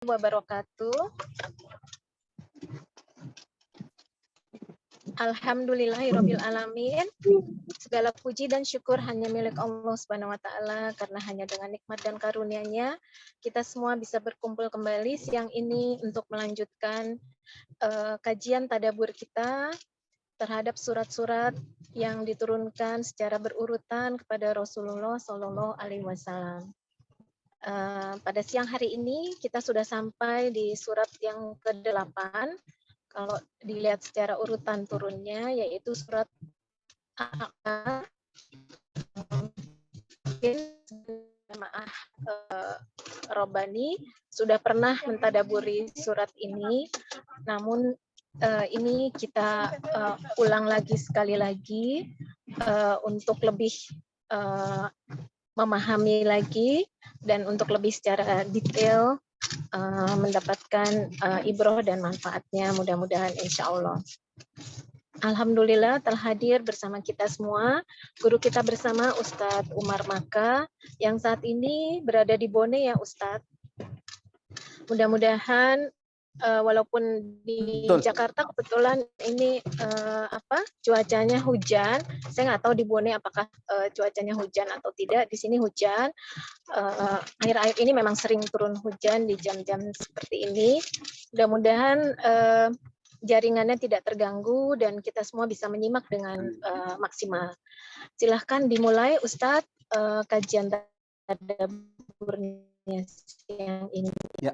Wabarakatuh. Alhamdulillahirabbil alamin. Segala puji dan syukur hanya milik Allah Subhanahu wa taala, karena hanya dengan nikmat dan karunia-Nya kita semua bisa berkumpul kembali siang ini untuk melanjutkan kajian tadabbur kita terhadap surat-surat yang diturunkan secara berurutan kepada Rasulullah Shallallahu alaihi wasallam. Pada siang hari ini kita sudah sampai di surat yang ke-8 kalau dilihat secara urutan turunnya, yaitu surat Al-A'la. Mungkin jemaah Robbani sudah pernah mentadaburi surat ini, namun ini kita ulang lagi sekali lagi untuk lebih memahami lagi dan untuk lebih secara detail mendapatkan ibroh dan manfaatnya, mudah-mudahan insya Allah. Alhamdulillah telah hadir bersama kita semua guru kita bersama Ustadz Umar Maka yang saat ini berada di Bone ya Ustadz. Mudah-mudahan walaupun di Jakarta kebetulan ini cuacanya hujan. Saya nggak tahu di Bone apakah cuacanya hujan atau tidak. Di sini hujan. Akhir-akhir ini memang sering turun hujan di jam-jam seperti ini. Mudah-mudahan jaringannya tidak terganggu dan kita semua bisa menyimak dengan maksimal. Silahkan dimulai Ustadz kajian tadabburnya siang ini. Ya,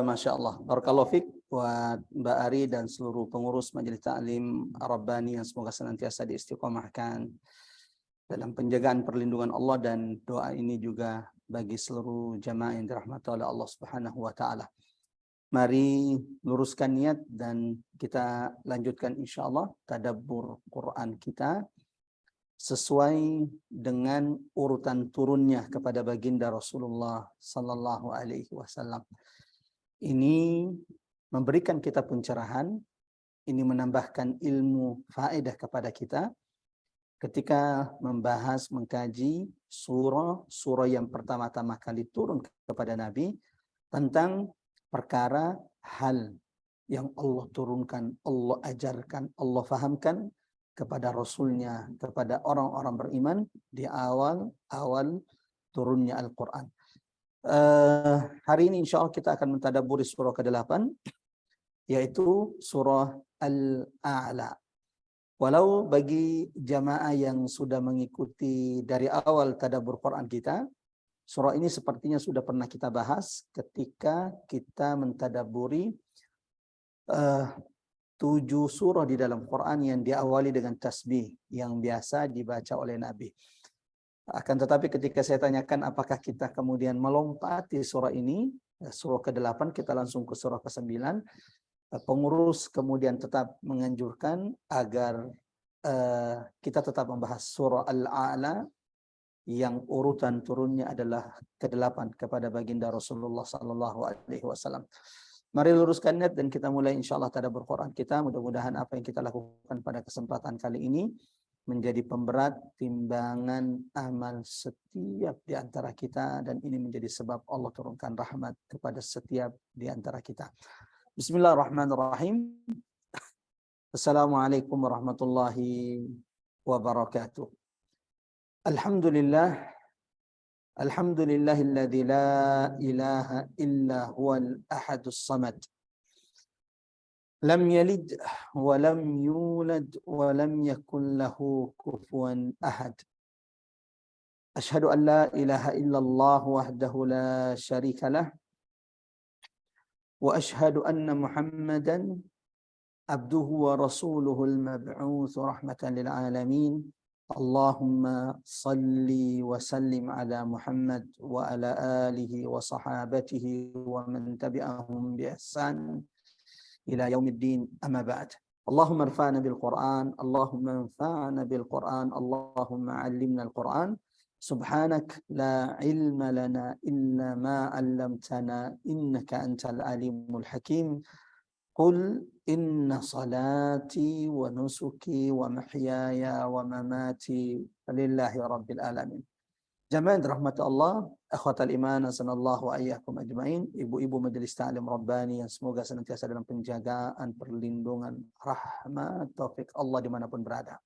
Masya Allah. Barakallahu fiik buat Mbak Ari dan seluruh pengurus Majelis Ta'lim Rabbani yang semoga senantiasa diistiqomahkan dalam penjagaan perlindungan Allah, dan doa ini juga bagi seluruh jamaah yang dirahmati oleh Allah Subhanahu wa taala. Mari luruskan niat dan kita lanjutkan insyaallah tadabbur Quran kita sesuai dengan urutan turunnya kepada baginda Rasulullah sallallahu alaihi wasallam. Ini memberikan kita pencerahan, ini menambahkan ilmu faedah kepada kita ketika membahas, mengkaji surah yang pertama-tama kali turun kepada Nabi tentang perkara hal yang Allah turunkan, Allah ajarkan, Allah fahamkan kepada Rasulnya, kepada orang-orang beriman di awal turunnya Al-Quran. Hari ini insya Allah kita akan mentadaburi surah ke-8, yaitu surah Al-A'la. Walau bagi jamaah yang sudah mengikuti dari awal tadabbur Quran kita, surah ini sepertinya sudah pernah kita bahas ketika kita mentadabburi 7 surah di dalam Quran yang diawali dengan tasbih yang biasa dibaca oleh Nabi. Akan tetapi ketika saya tanyakan apakah kita kemudian melompati surah ini, surah ke-8 kita langsung ke surah ke-9, pengurus kemudian tetap menganjurkan agar kita tetap membahas surah Al-A'la yang urutan turunnya adalah ke-8 kepada baginda Rasulullah sallallahu alaihi wasallam. Mari luruskan niat dan kita mulai insyaallah tadabbur Quran kita. Mudah-mudahan apa yang kita lakukan pada kesempatan kali ini menjadi pemberat timbangan amal setiap di antara kita, dan ini menjadi sebab Allah turunkan rahmat kepada setiap di antara kita. Bismillahirrahmanirrahim. Assalamualaikum warahmatullahi wabarakatuh. Alhamdulillahilladzi la ilaha illa huwal ahadus samad. Lam yalid wa lam yulad wa lam yakul lahu kufuwan ahad. Ashhadu an la ilaha illallah wahdahu la syarika lah. Wa ashhadu anna Muhammadan abduhu wa rasuluhul mab'uts rahmatan lil alamin. Allahumma salli wa sallim ala Muhammad wa ala alihi wa sahabatihi wa man tabi'ahum bi ihsan ila yaumiddin, amma ba'd. Allahumma irfa'na bil Qur'an, Allahumma anfa'na bil Qur'an, Allahumma 'allimna al Qur'an. Subhanak la ilma lana illa ma 'allamtana innaka antal alimul hakim. Qul inna salati wa nusuki wa mahyaya wa mamati lillahi rabbil alamin. Jamaah rahmat Allah, akhwatal iman, asanallahu ayyakum ajmain, ibu-ibu majelis ta'lim Rabbani yang semoga senantiasa dalam penjagaan, perlindungan, rahmat, taufik Allah dimanapun berada.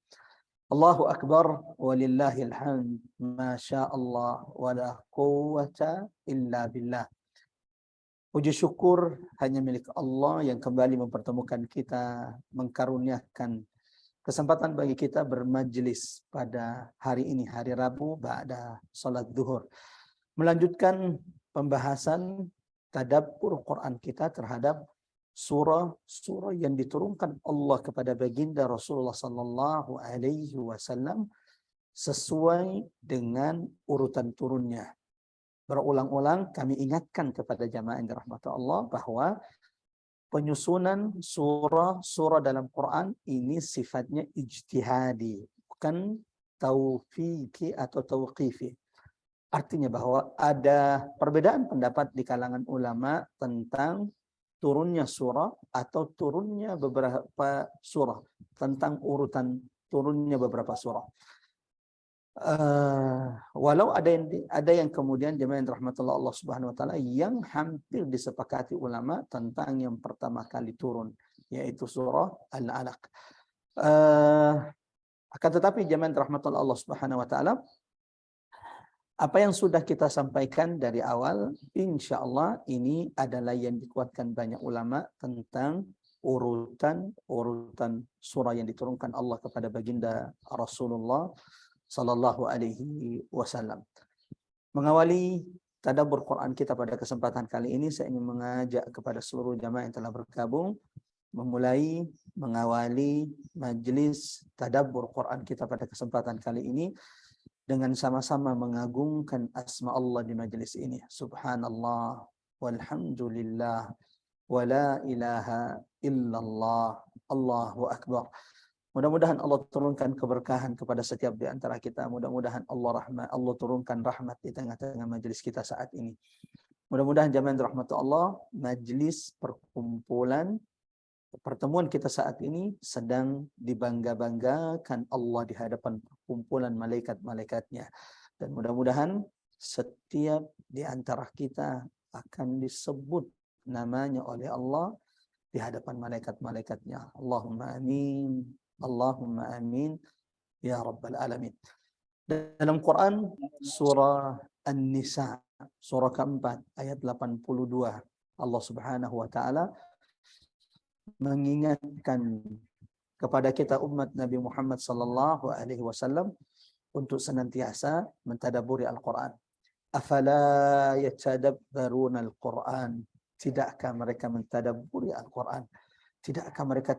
Allahu Akbar, walillahil hamd, masya Allah, wala quwwata illa billah. Puji syukur hanya milik Allah yang kembali mempertemukan kita, mengkaruniakan kesempatan bagi kita bermajlis pada hari ini, hari Rabu ba'da salat zuhur. Melanjutkan pembahasan tadabbur Quran kita terhadap surah-surah yang diturunkan Allah kepada baginda Rasulullah sallallahu alaihi wasallam sesuai dengan urutan turunnya. Berulang-ulang kami ingatkan kepada jamaah yang dirahmati Allah bahwa penyusunan surah-surah dalam Quran ini sifatnya ijtihadi, bukan taufiqi atau tauqifi. Artinya bahwa ada perbedaan pendapat di kalangan ulama tentang turunnya surah atau turunnya beberapa surah, tentang urutan turunnya beberapa surah. Walau ada yang kemudian jemaah rahmatullah Allah Subhanahu wa taala yang hampir disepakati ulama tentang yang pertama kali turun, yaitu surah Al-Alaq. Akan tetapi jemaah rahmatullah Allah Subhanahu wa taala, apa yang sudah kita sampaikan dari awal, insya Allah ini adalah yang dikuatkan banyak ulama tentang urutan surah yang diturunkan Allah kepada baginda Rasulullah sallallahu alaihi wasallam. Mengawali tadabbur Quran kita pada kesempatan kali ini, saya ingin mengajak kepada seluruh jamaah yang telah bergabung mengawali majlis tadabbur Quran kita pada kesempatan kali ini dengan sama-sama mengagungkan asma Allah di majlis ini. Subhanallah walhamdulillah wala ilaha illallah, Allahu akbar. Mudah-mudahan Allah turunkan keberkahan kepada setiap di antara kita. Mudah-mudahan Allah turunkan rahmat di tengah-tengah majlis kita saat ini. Mudah-mudahan jamaah rahmat Allah, majlis pertemuan kita saat ini sedang dibangga-banggakan Allah di hadapan perkumpulan malaikat-malaikatnya. Dan mudah-mudahan setiap di antara kita akan disebut namanya oleh Allah di hadapan malaikat-malaikatnya. Allahumma amin. Allahumma amin ya rabbal alamin. Dalam Quran surah An-Nisa, surah keempat ayat 82, Allah Subhanahu wa taala mengingatkan kepada kita umat Nabi Muhammad sallallahu alaihi wasallam untuk senantiasa mentadabburi Al-Quran. Afala yatadabbaruna Al-Quran? Tidakkah mereka mentadabburi Al-Quran? Tidakkah mereka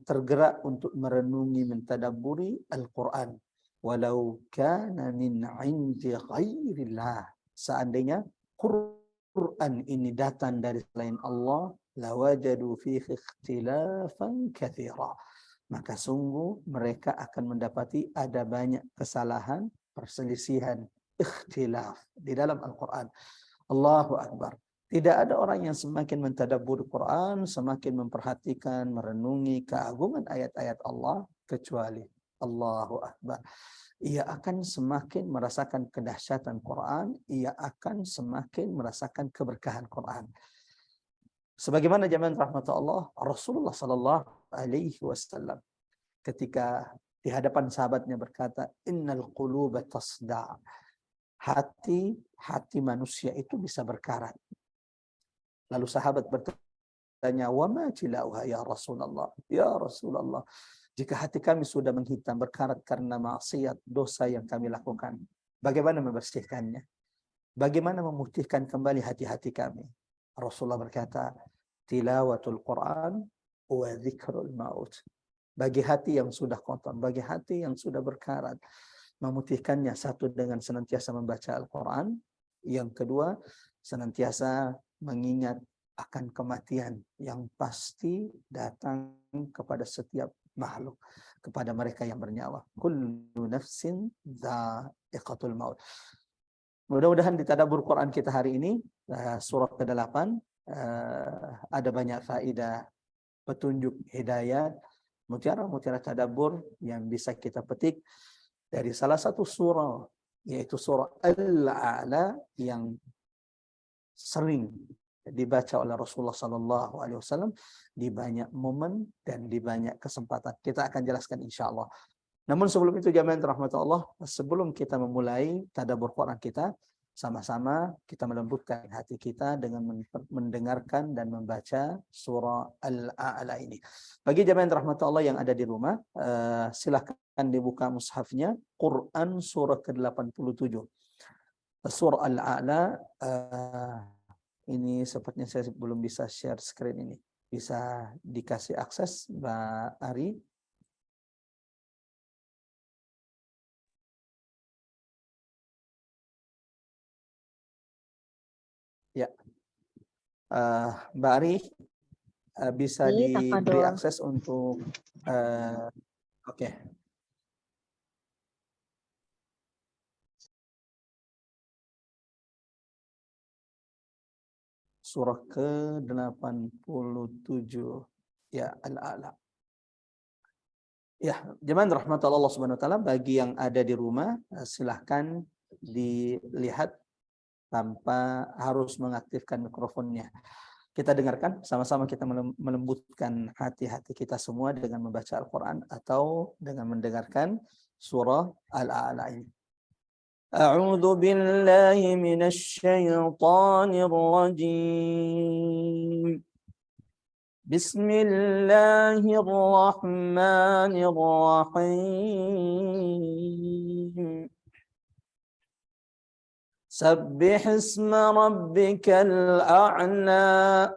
tergerak untuk merenungi, mentadabburi Al-Quran? Walau kana min 'indi ghairillah. Seandainya Quran ini datang dari selain Allah, lawajadu fihi ikhtilafan katsira. Maka sungguh mereka akan mendapati ada banyak kesalahan, perselisihan, ikhtilaf di dalam Al-Quran. Allahu Akbar. Tidak ada orang yang semakin mentadabbur Quran, semakin memperhatikan, merenungi keagungan ayat-ayat Allah, kecuali Allahu Akbar. Ia akan semakin merasakan kedahsyatan Quran, ia akan semakin merasakan keberkahan Quran. Sebagaimana jamaah rahmat Allah, Rasulullah sallallahu alaihi wasallam ketika di hadapan sahabatnya berkata, innal quluba tasda'. Hati manusia itu bisa berkarat. Lalu sahabat bertanya, wa ma jilauha ya Rasulullah? Ya Rasulullah, jika hati kami sudah menghitam, berkarat karena maksiat, dosa yang kami lakukan, bagaimana membersihkannya? Bagaimana memutihkan kembali hati-hati kami? Rasulullah berkata, tilawatul Quran wa dzikrul maut. Bagi hati yang sudah kotor, bagi hati yang sudah berkarat, memutihkannya satu dengan senantiasa membaca Al-Quran, yang kedua senantiasa mengingat akan kematian yang pasti datang kepada setiap makhluk, kepada mereka yang bernyawa. Kullu nafsin dha'iqatul maut. Mudah-mudahan di tadabbur Quran kita hari ini, surah ke-8, ada banyak faedah, petunjuk, hidayat, mutiara-mutiara tadabbur yang bisa kita petik dari salah satu surah yaitu surah Al-A'la yang sering dibaca oleh Rasulullah Sallallahu Alaihi Wasallam di banyak momen dan di banyak kesempatan. Kita akan jelaskan insya Allah. Namun sebelum itu jamaah rahmatullah Allah, sebelum kita memulai tadabbur Quran kita, sama-sama kita melembutkan hati kita dengan mendengarkan dan membaca surah Al-A'la ini. Bagi jamaah rahmatullah Allah yang ada di rumah, silahkan dibuka mushafnya Quran surah ke-87. Surah Al-A'la, ini sepertinya saya belum bisa share screen ini. Bisa dikasih akses Mbak Ari? Ya, Mbak Ari bisa Ini diberi tafadhol. akses untuk oke. Surah ke-87 ya Al-A'la. Ya, jemaah rahmatullah Allah Subhanahu wa taala, bagi yang ada di rumah silahkan dilihat tanpa harus mengaktifkan mikrofonnya. Kita dengarkan sama-sama, kita melembutkan hati-hati kita semua dengan membaca Al-Qur'an atau dengan mendengarkan surah Al-A'la ini. A'udzu billahi minasy syaithanir rajim. Bismillahirrahmanirrahim. Sabbih isma rabbikal a'la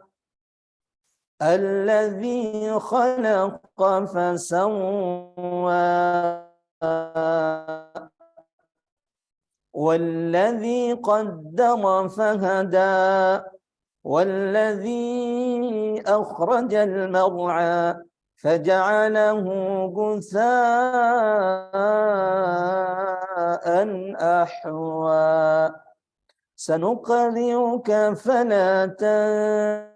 alladzi khalaqa fasawwa والذي قدر فهدى والذي أخرج المرعى فجعله غثاء أحوى سنقرئك فلا تنسى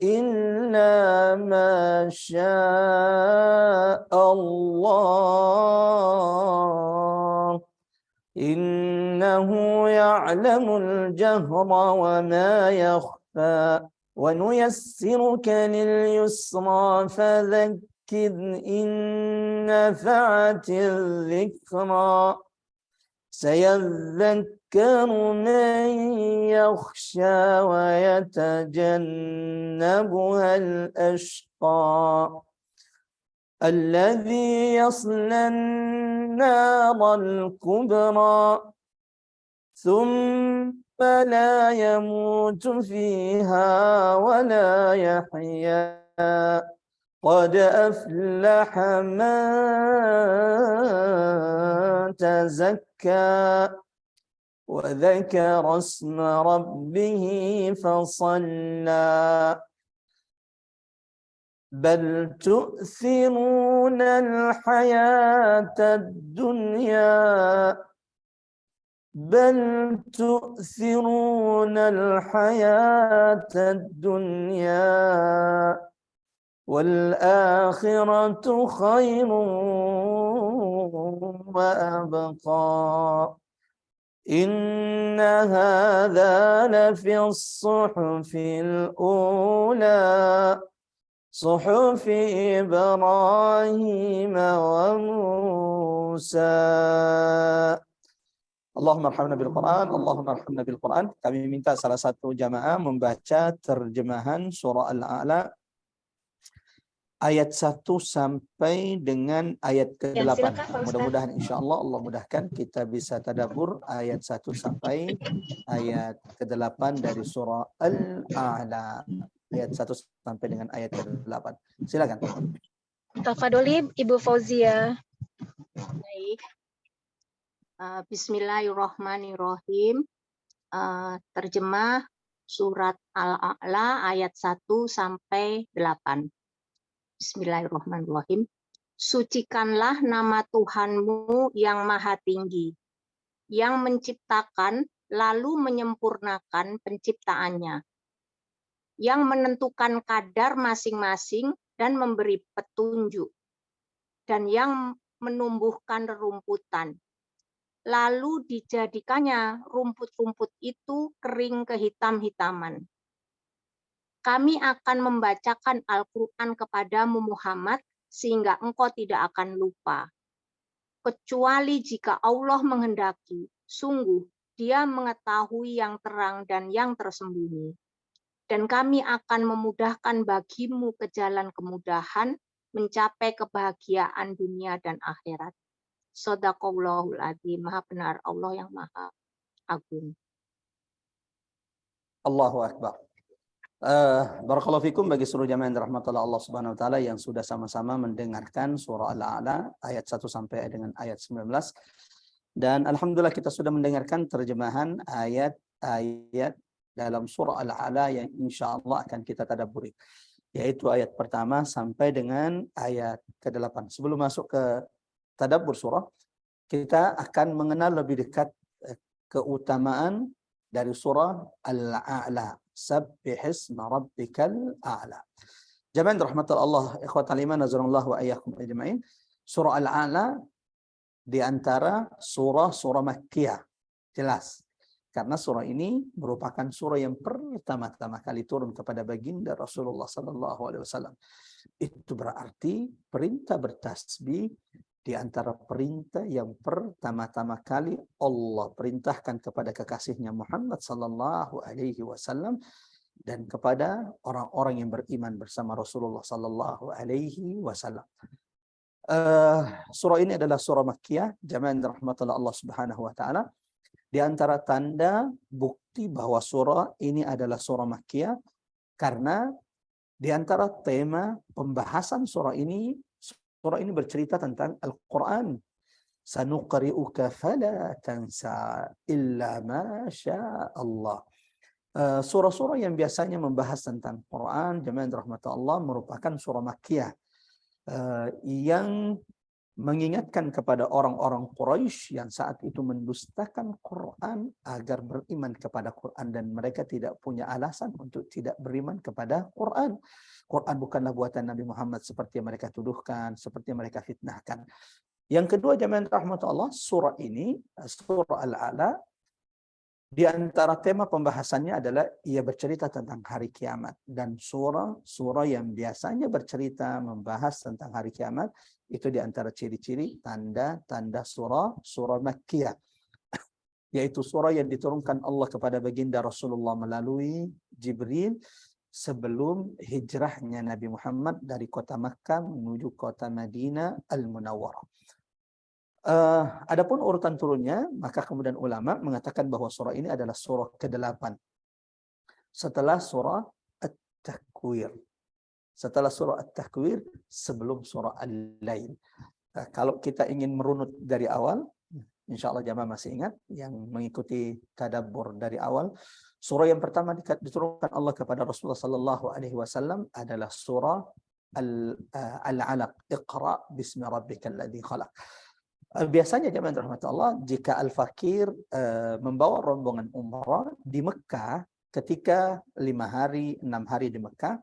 إلا ما شاء الله إنه يعلم الجهر وما يخفى ونيسرك لليسرى فذكر إن نفعت الذكرى سيذكر من يخشى ويتجنبها الأشقى الذي يصلى النار الكبرى ثم لا يموت فيها ولا يحيا قد أفلح من تزكى وذكر اسم ربه فصلى بل تؤثرون الحياة الدنيا بل تؤثرون الحياة الدنيا والآخرة خير وأبقى إن هذا لفي الصحف الأولى صحف إبراهيم وموسى. Allahumma arhamna bil Quran, Allahumma arhamna bil Quran. Kami minta salah satu jamaah membaca terjemahan surah Al-A'la ayat 1 sampai dengan ayat ke-8. Ya, silakan, Pak Ustaz. Mudah-mudahan insyaallah Allah mudahkan kita bisa tadabbur ayat 1 sampai ayat ke-8 dari surah Al-A'la. Ayat 1 sampai dengan ayat ke-8. Silakan. Tafadholi Ibu Fauzia. Baik. Bismillahirrahmanirrahim. Terjemah surat Al-A'la ayat 1 sampai 8. Bismillahirrahmanirrahim. Sucikanlah nama Tuhanmu yang maha tinggi, yang menciptakan lalu menyempurnakan penciptaannya, yang menentukan kadar masing-masing dan memberi petunjuk, dan yang menumbuhkan rerumputan. Lalu dijadikannya rumput-rumput itu kering kehitam-hitaman. Kami akan membacakan Al-Quran kepadamu Muhammad sehingga engkau tidak akan lupa. Kecuali jika Allah menghendaki, sungguh Dia mengetahui yang terang dan yang tersembunyi. Dan kami akan memudahkan bagimu ke jalan kemudahan, mencapai kebahagiaan dunia dan akhirat. Shadaqallahul adzim. Maha benar Allah yang maha agung. Allahu Akbar. Barakallahu fikum bagi seluruh jamaah yang dirahmati Allah Subhanahu wa taala yang sudah sama-sama mendengarkan surah Al-A'la ayat 1 sampai dengan ayat 19. Dan alhamdulillah kita sudah mendengarkan terjemahan ayat-ayat dalam surah Al-A'la yang insyaallah akan kita tadabburi, yaitu ayat pertama sampai dengan ayat ke-8. Sebelum masuk ke tadabbur surah, kita akan mengenal lebih dekat keutamaan dari surah Al-A'la. Sabbihisma rabbikal a'la. Jamaah rahmatul Allah, ikhwatal iman, nazarullah wa iyyakum ajma'in. Surah Al-A'la di antara surah-surah Makkiyah. Jelas. Karena surah ini merupakan surah yang pertama-tama kali turun kepada baginda Rasulullah sallallahu alaihi wasallam. Itu berarti perintah bertasbih di antara perintah yang pertama-tama kali Allah perintahkan kepada kekasihnya Muhammad sallallahu alaihi wasallam dan kepada orang-orang yang beriman bersama Rasulullah sallallahu alaihi wasallam. Surah ini adalah surah Makkiyah, jamaah rahmatullah Allah Subhanahu wa taala. Di antara tanda bukti bahwa surah ini adalah surah Makkiyah karena di antara tema pembahasan surah ini bercerita tentang Al-Quran. Sanuqri'uka fala tansa illa ma sya Allah. Surah-surah yang biasanya membahas tentang Quran, jemaah rahmatullah Allah, merupakan surah Makkiyah yang mengingatkan kepada orang-orang Quraisy yang saat itu mendustakan Quran agar beriman kepada Quran, dan mereka tidak punya alasan untuk tidak beriman kepada Quran. Quran bukanlah buatan Nabi Muhammad seperti yang mereka tuduhkan, seperti yang mereka fitnahkan. Yang kedua, jemaah rahmatullah, surah ini, surah Al-A'la, di antara tema pembahasannya adalah ia bercerita tentang hari kiamat, dan surah yang biasanya bercerita membahas tentang hari kiamat itu di antara ciri-ciri tanda-tanda surah Makkiyah, yaitu surah yang diturunkan Allah kepada baginda Rasulullah melalui Jibril sebelum hijrahnya Nabi Muhammad dari kota Makkah menuju kota Madinah Al-Munawwarah. Adapun urutan turunnya, maka kemudian ulama mengatakan bahwa surah ini adalah surah ke-8 setelah surah At-Takwir. Setelah surah At-Takwir, sebelum surah Al-Lail. Kalau kita ingin merunut dari awal, insya Allah jamaah masih ingat yang mengikuti tadabbur dari awal, surah yang pertama diturunkan Allah kepada Rasulullah sallallahu alaihi wasallam adalah surah Al-Alaq. Iqra bismi rabbikal ladzi khalaq. Biasanya jemaah rahmatullah, jika Al-Fakir membawa rombongan umrah di Mekah ketika 5 hari, 6 hari di Mekah,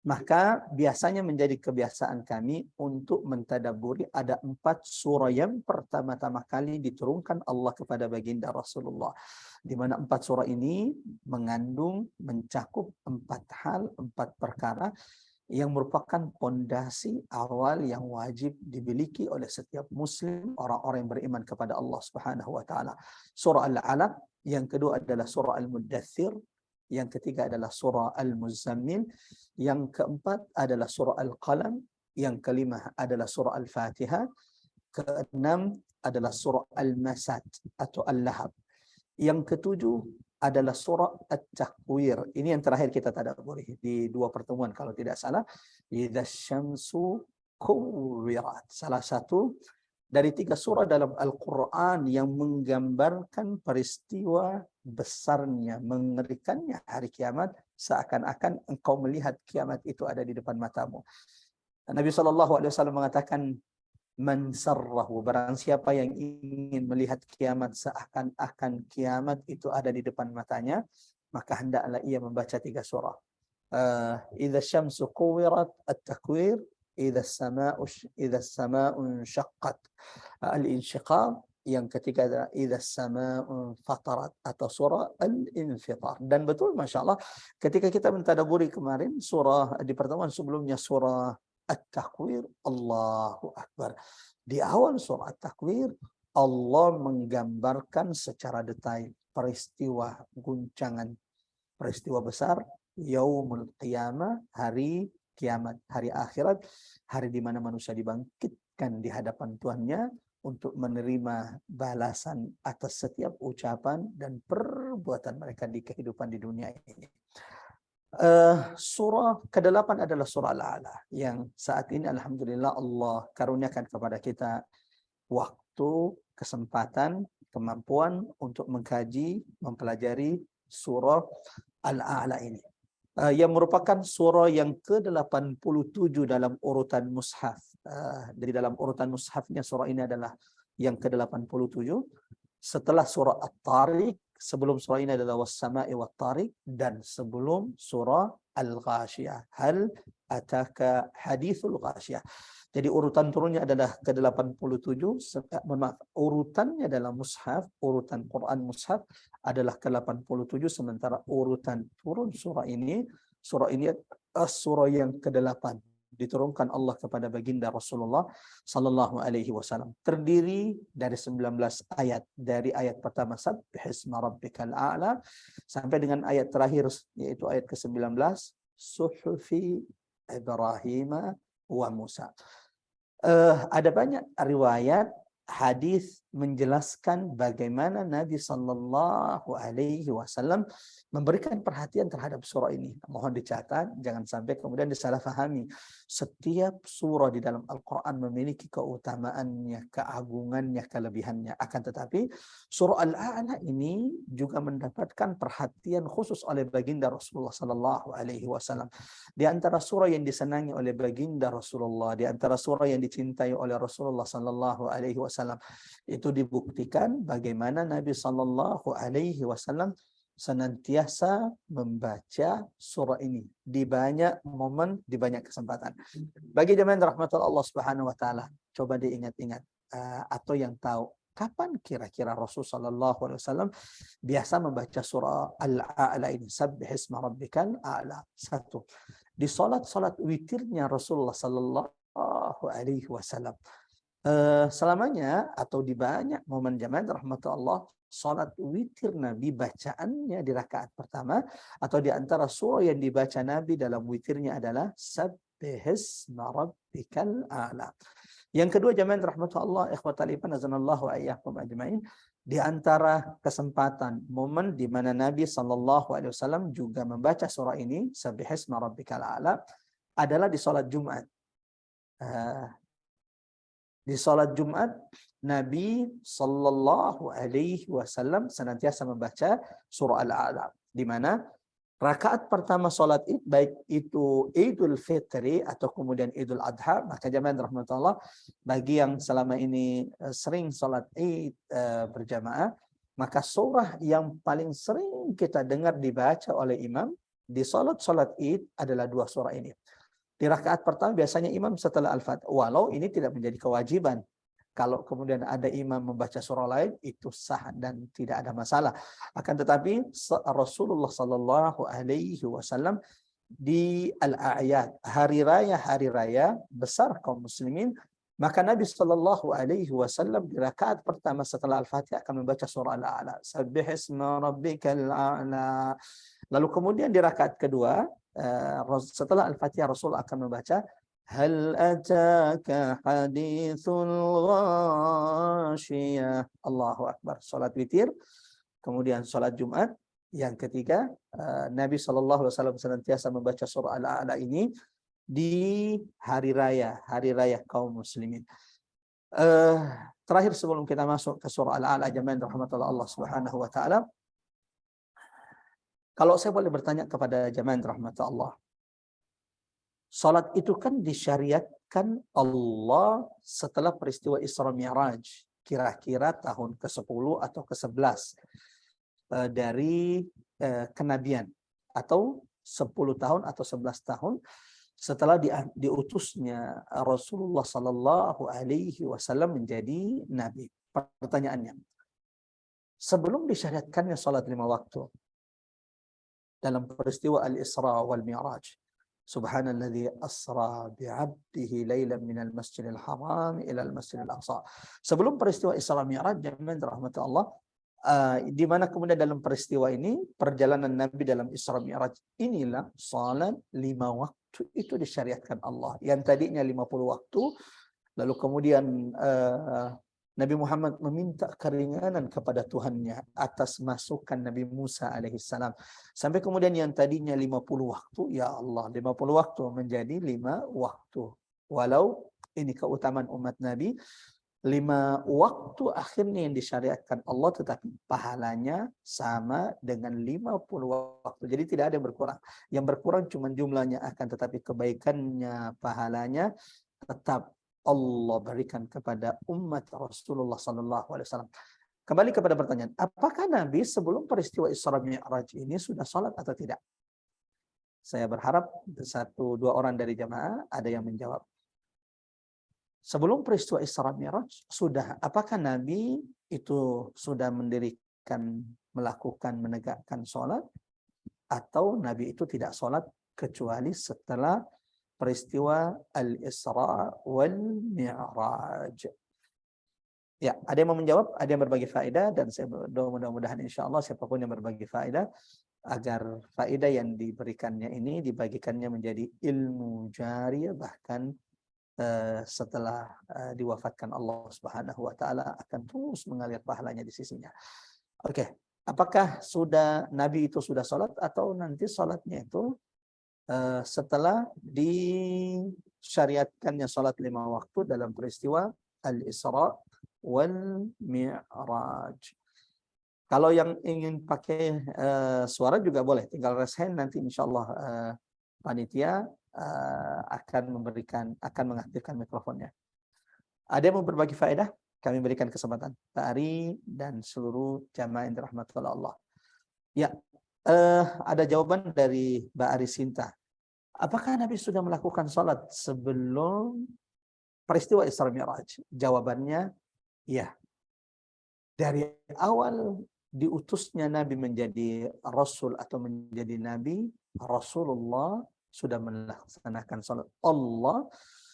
maka biasanya menjadi kebiasaan kami untuk mentadaburi ada 4 surah yang pertama-tama kali diturunkan Allah kepada baginda Rasulullah, di mana 4 surah ini mencakup 4 hal, 4 perkara yang merupakan pondasi awal yang wajib dimiliki oleh setiap muslim, orang-orang yang beriman kepada Allah Subhanahu wa taala. Surah Al-Alaq, yang kedua adalah surah Al-Muddathir, yang ketiga adalah surah Al-Muzammil, yang keempat adalah surah Al-Qalam, yang kelima adalah surah Al-Fatihah, keenam adalah surah Al-Masad atau Al-Lahab, yang ketujuh adalah surah At-Takwir. Ini yang terakhir kita tadabburi di 2 pertemuan kalau tidak salah. Idza syamsu kuwirat. Salah satu dari 3 surah dalam Al-Quran yang menggambarkan peristiwa besarnya, mengerikannya hari kiamat, seakan-akan engkau melihat kiamat itu ada di depan matamu. Nabi SAW mengatakan, man sarrahu, barang siapa yang ingin melihat kiamat seakan-akan kiamat itu ada di depan matanya, maka hendaklah ia membaca 3 surah. Idza syamsu kuwirat, At-Takwir, idza sama'un syaqqat. Al-insyiqaq. Yang ketiga adalah idza sama'un fatarat, atau surah Al-Infitar. Dan betul, Masya Allah, ketika kita mentadaburi kemarin surah di pertemuan sebelumnya, surah At-Takwir, Allahu Akbar. Di awal surah At-Takwir, Allah menggambarkan secara detail peristiwa guncangan, peristiwa besar, yaumul qiyamah, hari kiamat, hari akhirat, hari di mana manusia dibangkitkan di hadapan Tuhannya untuk menerima balasan atas setiap ucapan dan perbuatan mereka di kehidupan di dunia ini. Surah ke-8 adalah surah Al-A'la, yang saat ini alhamdulillah Allah karuniakan kepada kita waktu, kesempatan, kemampuan untuk mengkaji, mempelajari surah Al-A'la ini. Yang merupakan surah yang ke-87 dalam urutan mushaf. Dari dalam urutan mushafnya surah ini adalah yang ke-87. Setelah surah At-Tariq, sebelum surah ini adalah Was-Sama'i Wat-Tariq, dan sebelum surah Al-Ghashiyah. Hal ataka hadithul Ghashiyah. Jadi urutan turunnya adalah ke-87, urutannya dalam mushaf, urutan Quran mushaf adalah ke-87, sementara urutan turun surah ini surah yang ke-8 diturunkan Allah kepada baginda Rasulullah sallallahu alaihi wasallam. Terdiri dari 19 ayat, dari ayat pertama Sabbihisma rabbikal a'la sampai dengan ayat terakhir yaitu ayat ke-19 Suhufi Ibrahim wa Musa. Ada banyak riwayat hadis menjelaskan bagaimana Nabi Sallallahu Alaihi Wasallam memberikan perhatian terhadap surah ini. Mohon dicatat, jangan sampai kemudian disalahfahami. Setiap surah di dalam Al-Quran memiliki keutamaannya, keagungannya, kelebihannya. Akan tetapi surah Al-A'la ini juga mendapatkan perhatian khusus oleh baginda Rasulullah Sallallahu Alaihi Wasallam. Di antara surah yang disenangi oleh baginda Rasulullah, di antara surah yang dicintai oleh Rasulullah Sallallahu Alaihi Wasallam, itu dibuktikan bagaimana Nabi Sallallahu Alaihi Wasallam senantiasa membaca surah ini di banyak momen, di banyak kesempatan. Bagi jemaah rahmatullah Allah Subhanahu Wa Taala, coba diingat-ingat atau yang tahu kapan kira-kira Rasul Sallallahu Alaihi Wasallam biasa membaca surah Al-A'la ini, Sabbihisma rabbikal a'la. Satu, di salat witirnya Rasulullah Sallallahu Alaihi Wasallam. Selamanya atau di banyak momen jamaah rahmatullah, salat witir Nabi bacaannya di rakaat pertama atau di antara surah yang dibaca Nabi dalam witirnya adalah Sabbihisma rabbikal a'la. Yang kedua jamaah rahmatullah ikhwatal iman azanallahu ayyakum ajmain, di antara kesempatan momen di mana Nabi sallallahu alaihi wasallam juga membaca surah ini Sabbihisma rabbikal a'la adalah di salat Jumat. Di salat Jumat, Nabi Sallallahu Alaihi Wasallam senantiasa membaca surah Al-A'la, di mana rakaat pertama salat Id, baik itu Idul Fitri atau kemudian Idul Adha, maka jamaah rahmatullah, bagi yang selama ini sering salat Id berjamaah, maka surah yang paling sering kita dengar dibaca oleh imam di salat Id adalah dua surah ini. Di rakaat pertama biasanya imam setelah Al-Fatihah, walau ini tidak menjadi kewajiban. Kalau kemudian ada imam membaca surah lain, itu sah dan tidak ada masalah. Akan tetapi Rasulullah Sallallahu Alaihi Wasallam di Al-A'yad, hari raya besar kaum muslimin, maka Nabi Sallallahu Alaihi Wasallam di rakaat pertama setelah Al-Fatihah akan membaca surah Al-A'la, Sabbihisma rabbikal a'la. Lalu kemudian di rakaat kedua setelah Al-Fatihah Rasul akan membaca Hal ataka hadithul ghashiyah. Allahu Akbar. Salat witir, kemudian salat Jumat. Yang ketiga, Nabi SAW senantiasa membaca surah Al-A'la ini di hari raya kaum muslimin. Terakhir sebelum kita masuk ke surah Al-A'la, jamaah rahmatullah Allah Subhanahu wa taala, kalau saya boleh bertanya kepada jamaah rahmatullah Allah, salat itu kan disyariatkan Allah setelah peristiwa Isra Mi'raj, kira-kira tahun ke-10 atau ke-11 dari kenabian, atau 10 tahun atau 11 tahun setelah diutusnya Rasulullah Sallallahu Alaihi Wasallam menjadi nabi. Pertanyaannya, sebelum disyariatkannya salat 5 waktu dalam peristiwa Al-Isra wal Mi'raj, Subhanalladzi asra bi'abdihi lailan minal masjidil haram ila al-masjidil aqsa. Sebelum peristiwa Isra Mi'raj, jemaah rahmat Allah, di mana kemudian dalam peristiwa ini perjalanan Nabi dalam Isra Mi'raj inilah salat 5 waktu itu disyariatkan Allah. Yang tadinya 50 waktu, lalu kemudian Nabi Muhammad meminta keringanan kepada Tuhannya atas masukan Nabi Musa alaihissalam. Sampai kemudian yang tadinya 50 waktu, ya Allah, 50 waktu menjadi 5 waktu. Walau ini keutamaan umat Nabi, 5 waktu akhirnya yang disyariatkan Allah, tetapi pahalanya sama dengan 50 waktu. Jadi tidak ada yang berkurang. Yang berkurang cuma jumlahnya akan, tetapi kebaikannya, pahalanya tetap Allah berikan kepada umat Rasulullah Sallallahu Alaihi Wasallam. Kembali kepada pertanyaan, apakah Nabi sebelum peristiwa Isra Mi'raj ini sudah sholat atau tidak? Saya berharap 1-2 orang dari jamaah ada yang menjawab. Sebelum peristiwa Isra Mi'raj sudah, apakah Nabi itu sudah melakukan, menegakkan sholat, atau Nabi itu tidak sholat kecuali setelah peristiwa Al-Isra wal Mi'raj? Ya, ada yang mau menjawab, ada yang berbagi faedah, dan saya mudah-mudahan insyaallah siapapun yang berbagi faedah, agar faedah yang diberikannya ini dibagikannya menjadi ilmu jariyah, bahkan setelah diwafatkan Allah Subhanahu wa taala akan terus mengalir pahalanya di sisinya. Oke, apakah sudah Nabi itu sudah sholat, atau nanti sholatnya itu setelah disyariatkannya sholat 5 waktu dalam peristiwa Al-Isra wal Mi'raj? Kalau yang ingin pakai suara juga boleh, tinggal raise hand, nanti insyaallah panitia akan mengaktifkan mikrofonnya. Ada yang mau berbagi faedah? Kami berikan kesempatan. Pak Ari dan seluruh jamaah yang dirahmati oleh Allah. Ya, ada jawaban dari Mbak Ari Sinta. Apakah Nabi sudah melakukan sholat sebelum peristiwa Isra Mi'raj? Jawabannya, ya. Dari awal diutusnya Nabi menjadi Rasul atau menjadi Nabi, Rasulullah sudah melaksanakan sholat. Allah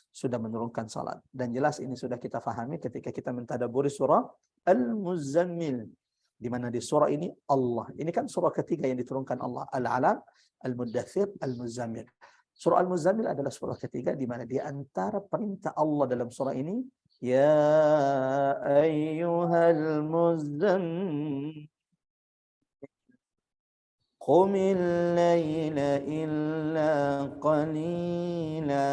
sudah menurunkan sholat. Dan jelas ini sudah kita fahami ketika kita mentadaburi surah Al-Muzammil. Di mana di surah ini Allah. Ini kan surah ketiga yang diturunkan Allah. Al-Alaq, Al-Muddathir, Al-Muzammil. Surah Al-Muzammil adalah surah ketiga di mana di antara perintah Allah dalam surah ini, ya ayyuhal muzammil qumil laila illa qalila.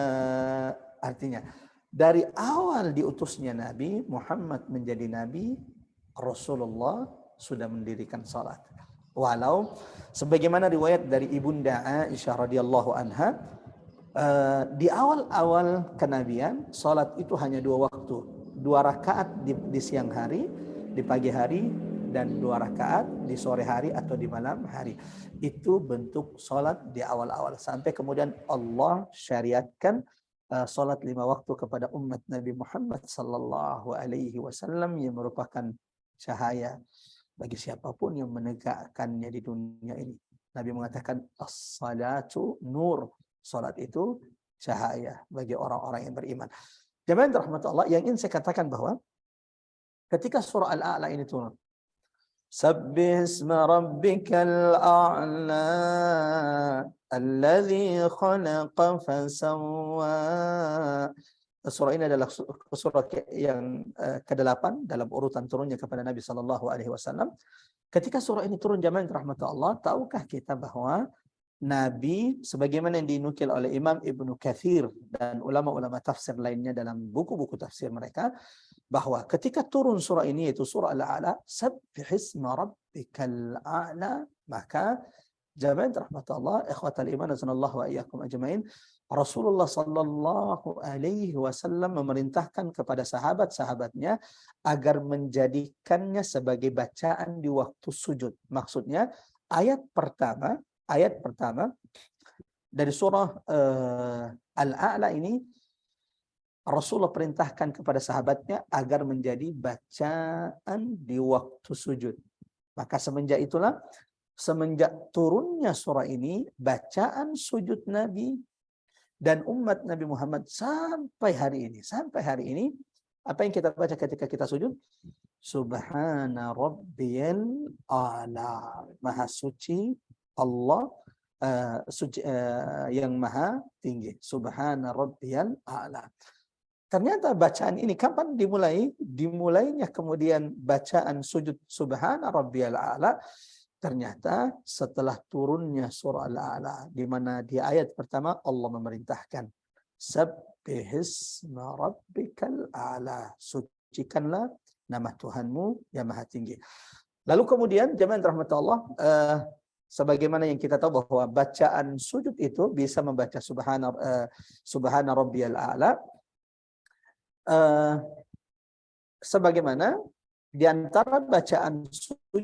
Artinya, dari awal diutusnya Nabi Muhammad menjadi Nabi, Rasulullah sudah mendirikan salat. Walau sebagaimana riwayat dari Ibunda Aisyah radhiyallahu anha, di awal-awal kenabian salat itu hanya 2 waktu, 2 rakaat di siang hari, di pagi hari, dan 2 rakaat di sore hari atau di malam hari. Itu bentuk salat di awal-awal, sampai kemudian Allah syariatkan salat 5 waktu kepada umat Nabi Muhammad sallallahu alaihi wasallam, yang merupakan cahaya bagi siapapun yang menegakkannya di dunia ini. Nabi mengatakan as-salatu nur, salat itu cahaya bagi orang-orang yang beriman. Jemaah rahmatullah, yang ingin saya katakan bahwa ketika surah Al-A'la ini turun, Sabbih isma rabbikal a'la alladzi khalaqa fasawwa. Surah ini adalah surah yang ke-8 dalam urutan turunnya kepada Nabi sallallahu alaihi wasallam. Ketika surah ini turun, jamaah rahmatullah Allah, tahukah kita bahwa Nabi, sebagaimana yang dinukil oleh Imam Ibnu Katsir dan ulama-ulama tafsir lainnya dalam buku-buku tafsir mereka, bahwa ketika turun surah ini, yaitu surah Al-A'la, Sabbih isma rabbikal a'la, maka jamaah rahmatullah ikhwatal iman azanallahu wa iyyakum ajmain, Rasulullah sallallahu alaihi wasallam memerintahkan kepada sahabat-sahabatnya agar menjadikannya sebagai bacaan di waktu sujud. Maksudnya ayat pertama dari surah Al-A'la ini Rasulullah perintahkan kepada sahabatnya agar menjadi bacaan di waktu sujud. Maka semenjak turunnya surah ini, bacaan sujud Nabi dan umat Nabi Muhammad sampai hari ini, apa yang kita baca ketika kita sujud? Subhana rabbiyal a'la. Maha suci Allah, yang maha tinggi. Subhana rabbiyal a'la. Ternyata bacaan ini kapan dimulai? Dimulainya kemudian bacaan sujud Subhana rabbiyal a'la ternyata setelah turunnya surah Al-A'la, di mana di ayat pertama Allah memerintahkan Sabbihisma rabbikal a'la, sucikanlah nama Tuhanmu yang maha tinggi. Lalu kemudian jemaah rahmat Allah, sebagaimana yang kita tahu bahwa bacaan sujud itu bisa membaca Subhana rabbiyal a'la, sebagaimana di antara bacaan sujud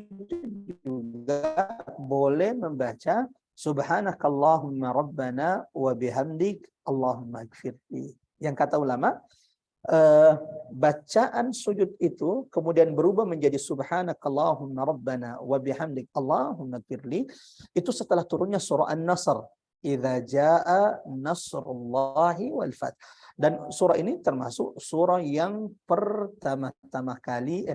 juga boleh membaca Subhanakallahumma rabbana wa bihamdik Allahumma ighfirli. Yang kata ulama, bacaan sujud itu kemudian berubah menjadi Subhanakallahumma rabbana wa bihamdik Allahumma ighfirli itu setelah turunnya surah An-Nasr. Idza jaa nasrullahi wal fath. Dan surah ini termasuk surah yang pertama-tama kali,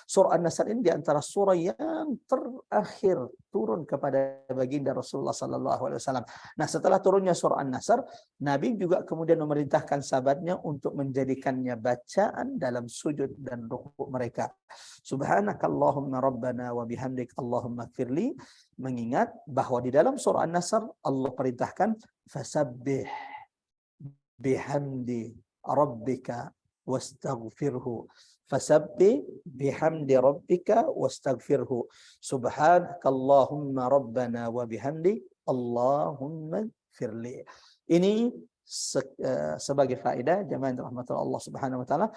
surah An-Nasr ini di antara surah yang terakhir turun kepada baginda Rasulullah sallallahu alaihi wasallam. Nah, setelah turunnya surah An-Nasr, Nabi juga kemudian memerintahkan sahabatnya untuk menjadikannya bacaan dalam sujud dan rukuk mereka. Subhanakallahumma rabbana wa bihamdik Allahumma ighfirli, mengingat bahwa di dalam surah An-Nasr Allah perintahkan fasabbih bihamdi rabbika wastaghfirhu. Fasabbih bihamdi rabbika wastaghfirhu. Subhanakallahumma rabbana wa bihamdi Allahumma ighfirli. Ini sebagai faedah jemaah rahmatullah Allah Subhanahu wa taala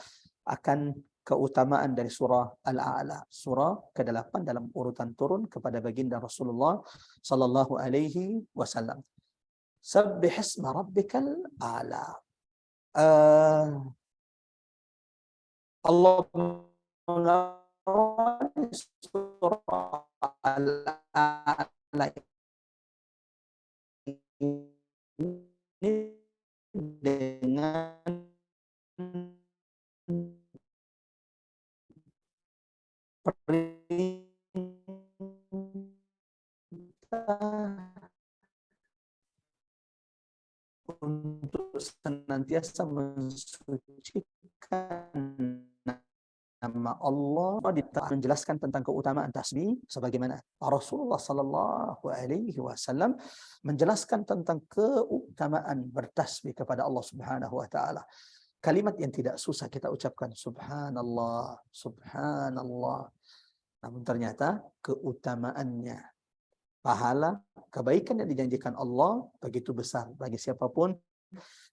akan keutamaan dari surah Al-A'la, surah ke-8 dalam urutan turun kepada baginda Rasulullah sallallahu alaihi wasallam. Sabbihisma rabbikal a'la. Allah mengawali surah Al-A'la ini dengan perintah untuk senantiasa mensucikan nama Allah, menjelaskan tentang keutamaan tasbih sebagaimana Rasulullah sallallahu alaihi wasallam menjelaskan tentang keutamaan bertasbih kepada Allah Subhanahu wa taala. Kalimat yang tidak susah kita ucapkan, subhanallah, subhanallah. Namun ternyata keutamaannya, pahala, kebaikan yang dijanjikan Allah begitu besar bagi siapapun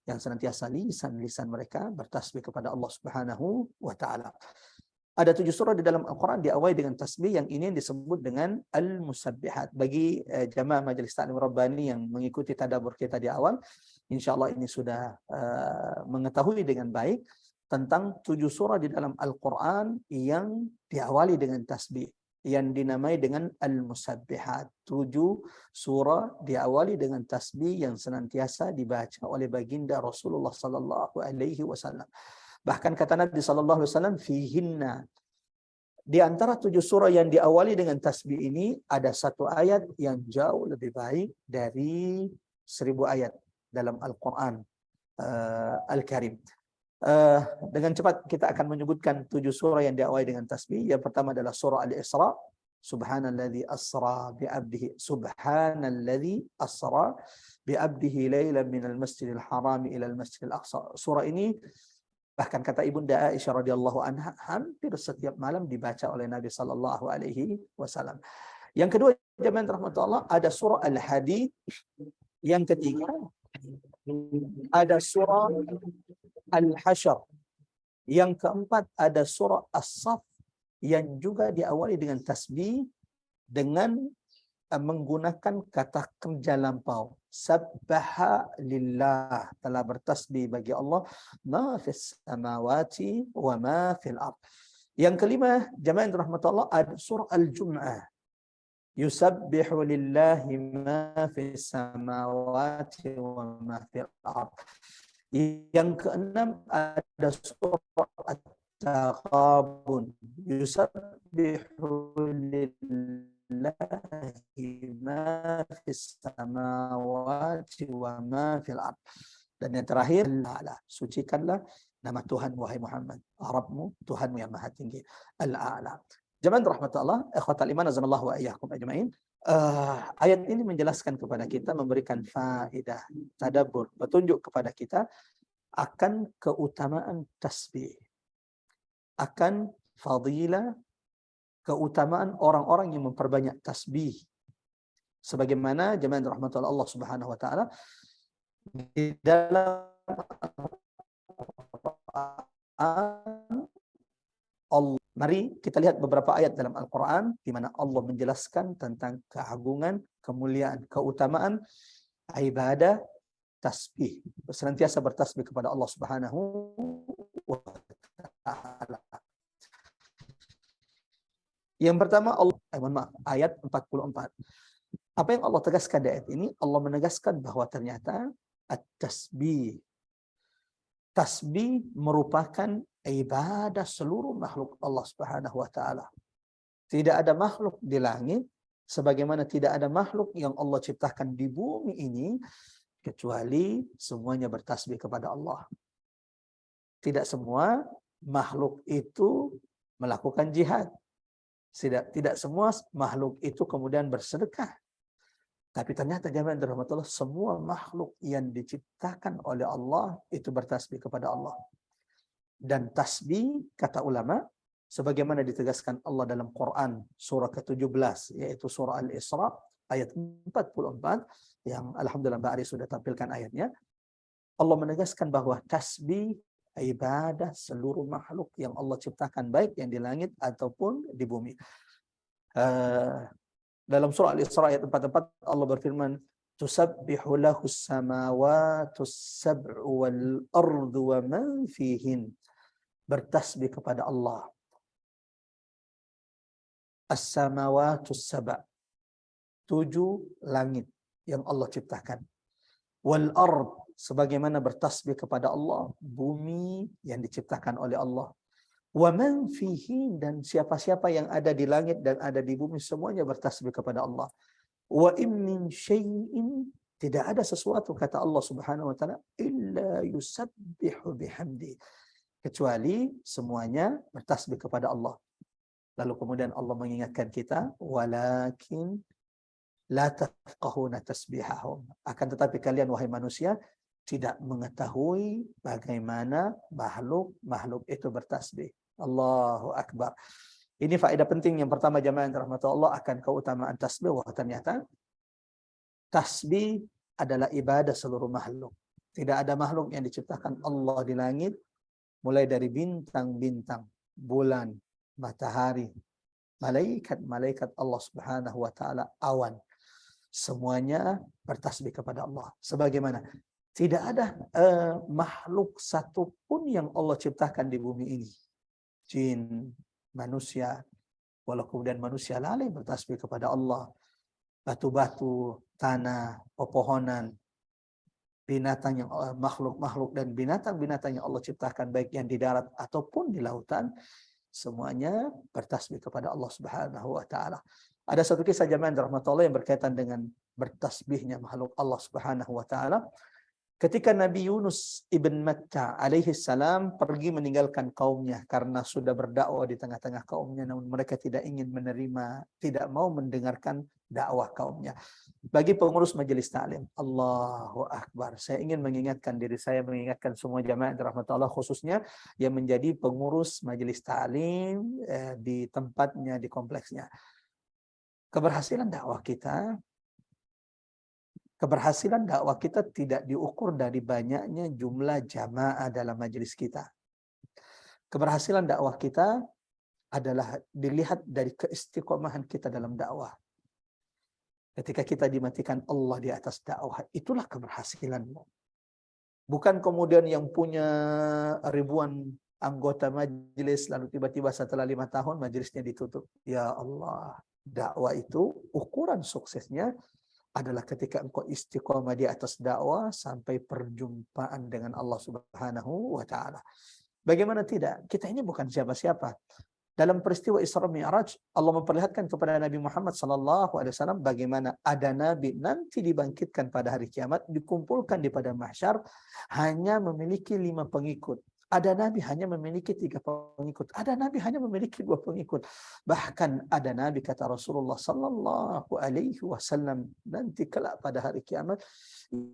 yang senantiasa lisan mereka bertasbih kepada Allah Subhanahu wa taala. Ada 7 surah di dalam Al-Quran diawali dengan tasbih, yang ini disebut dengan Al-Musabbihat. Bagi jamaah Majelis Ta'lim Rabbani yang mengikuti tadabbur kita di awal, insyaallah ini sudah mengetahui dengan baik tentang 7 surah di dalam Al-Quran yang diawali dengan tasbih, yang dinamai dengan Al-Musabbihat. 7 surah diawali dengan tasbih yang senantiasa dibaca oleh baginda Rasulullah sallallahu alaihi wasallam. Bahkan kata Nabi sallallahu alaihi wasallam, fihinna, di antara 7 surah yang diawali dengan tasbih ini ada 1 ayat yang jauh lebih baik dari 1000 ayat dalam Al-Quran Al-Karim. Dengan cepat kita akan menyebutkan 7 surah yang diawali dengan tasbih. Yang pertama adalah surah Al-Isra. Subhanalladzi asra bi'abdihi, subhanalladzi asra bi'abdihi lailan minal masjidil harami ilal masjidil aqsa. Surah ini bahkan kata Ibunda Aisyah radhiyallahu anha hampir setiap malam dibaca oleh Nabi sallallahu alaihi wasallam. Yang kedua jemaah rahmatullah, ada surah Al-Hadid. Yang ketiga ada surah Al-Hasyr. Yang keempat ada surah As-Saff yang juga diawali dengan tasbih dengan menggunakan kata kerja lampau. Sabbaha lillah, telah bertasbih bagi Allah ma fis samawati wa ma fil ard. Yang kelima, jamaah yang dirahmati Allah, ada surah Al-Jum'ah. Yusabbihu lillahi ma fis samawati wa ma fil ard. Yang keenam ada surah At-Taghabun. Yusabbihu lillahi ma fis samawati wa ma fil ard. Dan yang terakhir, Al-A'la. Sucikanlah nama Tuhan wahai Muhammad. Rabbmu, Tuhanmu yang maha tinggi. Al-A'la. Jamaah rahmat Allah, ikhwatal iman azanallahu wa iyyakum ajma'in. Ayat ini menjelaskan kepada kita, memberikan faedah, tadabbur, petunjuk kepada kita akan keutamaan tasbih, akan fadilah, keutamaan orang-orang yang memperbanyak tasbih. Sebagaimana jemaah rahmatullah Allah Subhanahu wa taala di dalam Allah. Mari kita lihat beberapa ayat dalam Al-Quran di mana Allah menjelaskan tentang keagungan, kemuliaan, keutamaan ibadah tasbih. Senantiasa bertasbih kepada Allah Subhanahu wa taala. Yang pertama ayat 44. Apa yang Allah tegaskan di ayat ini? Allah menegaskan bahwa ternyata at-tasbih, tasbih merupakan ibadah seluruh makhluk Allah Subhanahu wa taala. Tidak ada makhluk di langit sebagaimana tidak ada makhluk yang Allah ciptakan di bumi ini kecuali semuanya bertasbih kepada Allah. Tidak semua makhluk itu melakukan jihad. Tidak semua makhluk itu kemudian bersedekah. Tapi ternyata jemaah rahmatullah, semua makhluk yang diciptakan oleh Allah itu bertasbih kepada Allah. Dan tasbih, kata ulama, sebagaimana ditegaskan Allah dalam Quran surah ke-17, yaitu surah Al-Isra ayat 44, yang alhamdulillah Mbak Ari sudah tampilkan ayatnya. Allah menegaskan bahwa tasbih ibadah seluruh makhluk yang Allah ciptakan, baik yang di langit ataupun di bumi. Dalam surah Al-Isra ayat 44 Allah berfirman, "Tusabbihu lahus samawatus sab'u wal ardu wa man fihin." Bertasbih kepada Allah. As-samawatus sab', 7 langit yang Allah ciptakan. Wal ard, sebagaimana bertasbih kepada Allah bumi yang diciptakan oleh Allah. Wa man fihi, dan siapa-siapa yang ada di langit dan ada di bumi semuanya bertasbih kepada Allah. Wa in min syai'in, tidak ada sesuatu kata Allah Subhanahu wa taala illa yusabbihu bihamdi, kecuali semuanya bertasbih kepada Allah. Lalu kemudian Allah mengingatkan kita, walakin la tafqahuna tasbihahum, akan tetapi kalian wahai manusia tidak mengetahui bagaimana makhluk itu bertasbih. Allahu Akbar. Ini faedah penting yang pertama jemaah yang dirahmati Allah akan keutamaan tasbih. Wah, ternyata tasbih adalah ibadah seluruh makhluk. Tidak ada makhluk yang diciptakan Allah di langit, mulai dari bintang-bintang, bulan, matahari, malaikat-malaikat Allah Subhanahu wa taala, awan, semuanya bertasbih kepada Allah. Sebagaimana tidak ada makhluk satupun yang Allah ciptakan di bumi ini, jin, manusia, walau kemudian manusia lalai bertasbih kepada Allah, batu-batu, tanah, pepohonan, binatang yang makhluk-makhluk dan binatang-binatang yang Allah ciptakan baik yang di darat ataupun di lautan, semuanya bertasbih kepada Allah Subhanahu wa taala. Ada satu kisah jemaah rahmatullah yang berkaitan dengan bertasbihnya makhluk Allah Subhanahu wa taala. Ketika Nabi Yunus ibn Matta alaihi salam pergi meninggalkan kaumnya karena sudah berdakwah di tengah-tengah kaumnya, namun mereka tidak ingin menerima, tidak mau mendengarkan dakwah kaumnya. Bagi pengurus majelis taklim, Allahu Akbar, saya ingin mengingatkan diri saya, mengingatkan semua jamaah rahmatullah, khususnya yang menjadi pengurus majelis taklim di tempatnya, di kompleksnya. Keberhasilan dakwah kita tidak diukur dari banyaknya jumlah jamaah dalam majelis kita. Keberhasilan dakwah kita adalah dilihat dari keistiqomahan kita dalam dakwah. Ketika kita dimatikan Allah di atas dakwah, itulah keberhasilanmu. Bukan kemudian yang punya ribuan anggota majelis, lalu tiba-tiba setelah 5 tahun majelisnya ditutup. Ya Allah, dakwah itu ukuran suksesnya adalah ketika engkau istiqomah di atas dakwah sampai perjumpaan dengan Allah Subhanahu wa taala. Bagaimana tidak? Kita ini bukan siapa-siapa. Dalam peristiwa Isra Mi'raj, Allah memperlihatkan kepada Nabi Muhammad SAW bagaimana ada Nabi nanti dibangkitkan pada hari kiamat, dikumpulkan di padang mahsyar, hanya memiliki 5 pengikut. Ada Nabi hanya memiliki 3 pengikut. Ada Nabi hanya memiliki 2 pengikut. Bahkan ada Nabi, kata Rasulullah SAW, nanti kelak pada hari kiamat,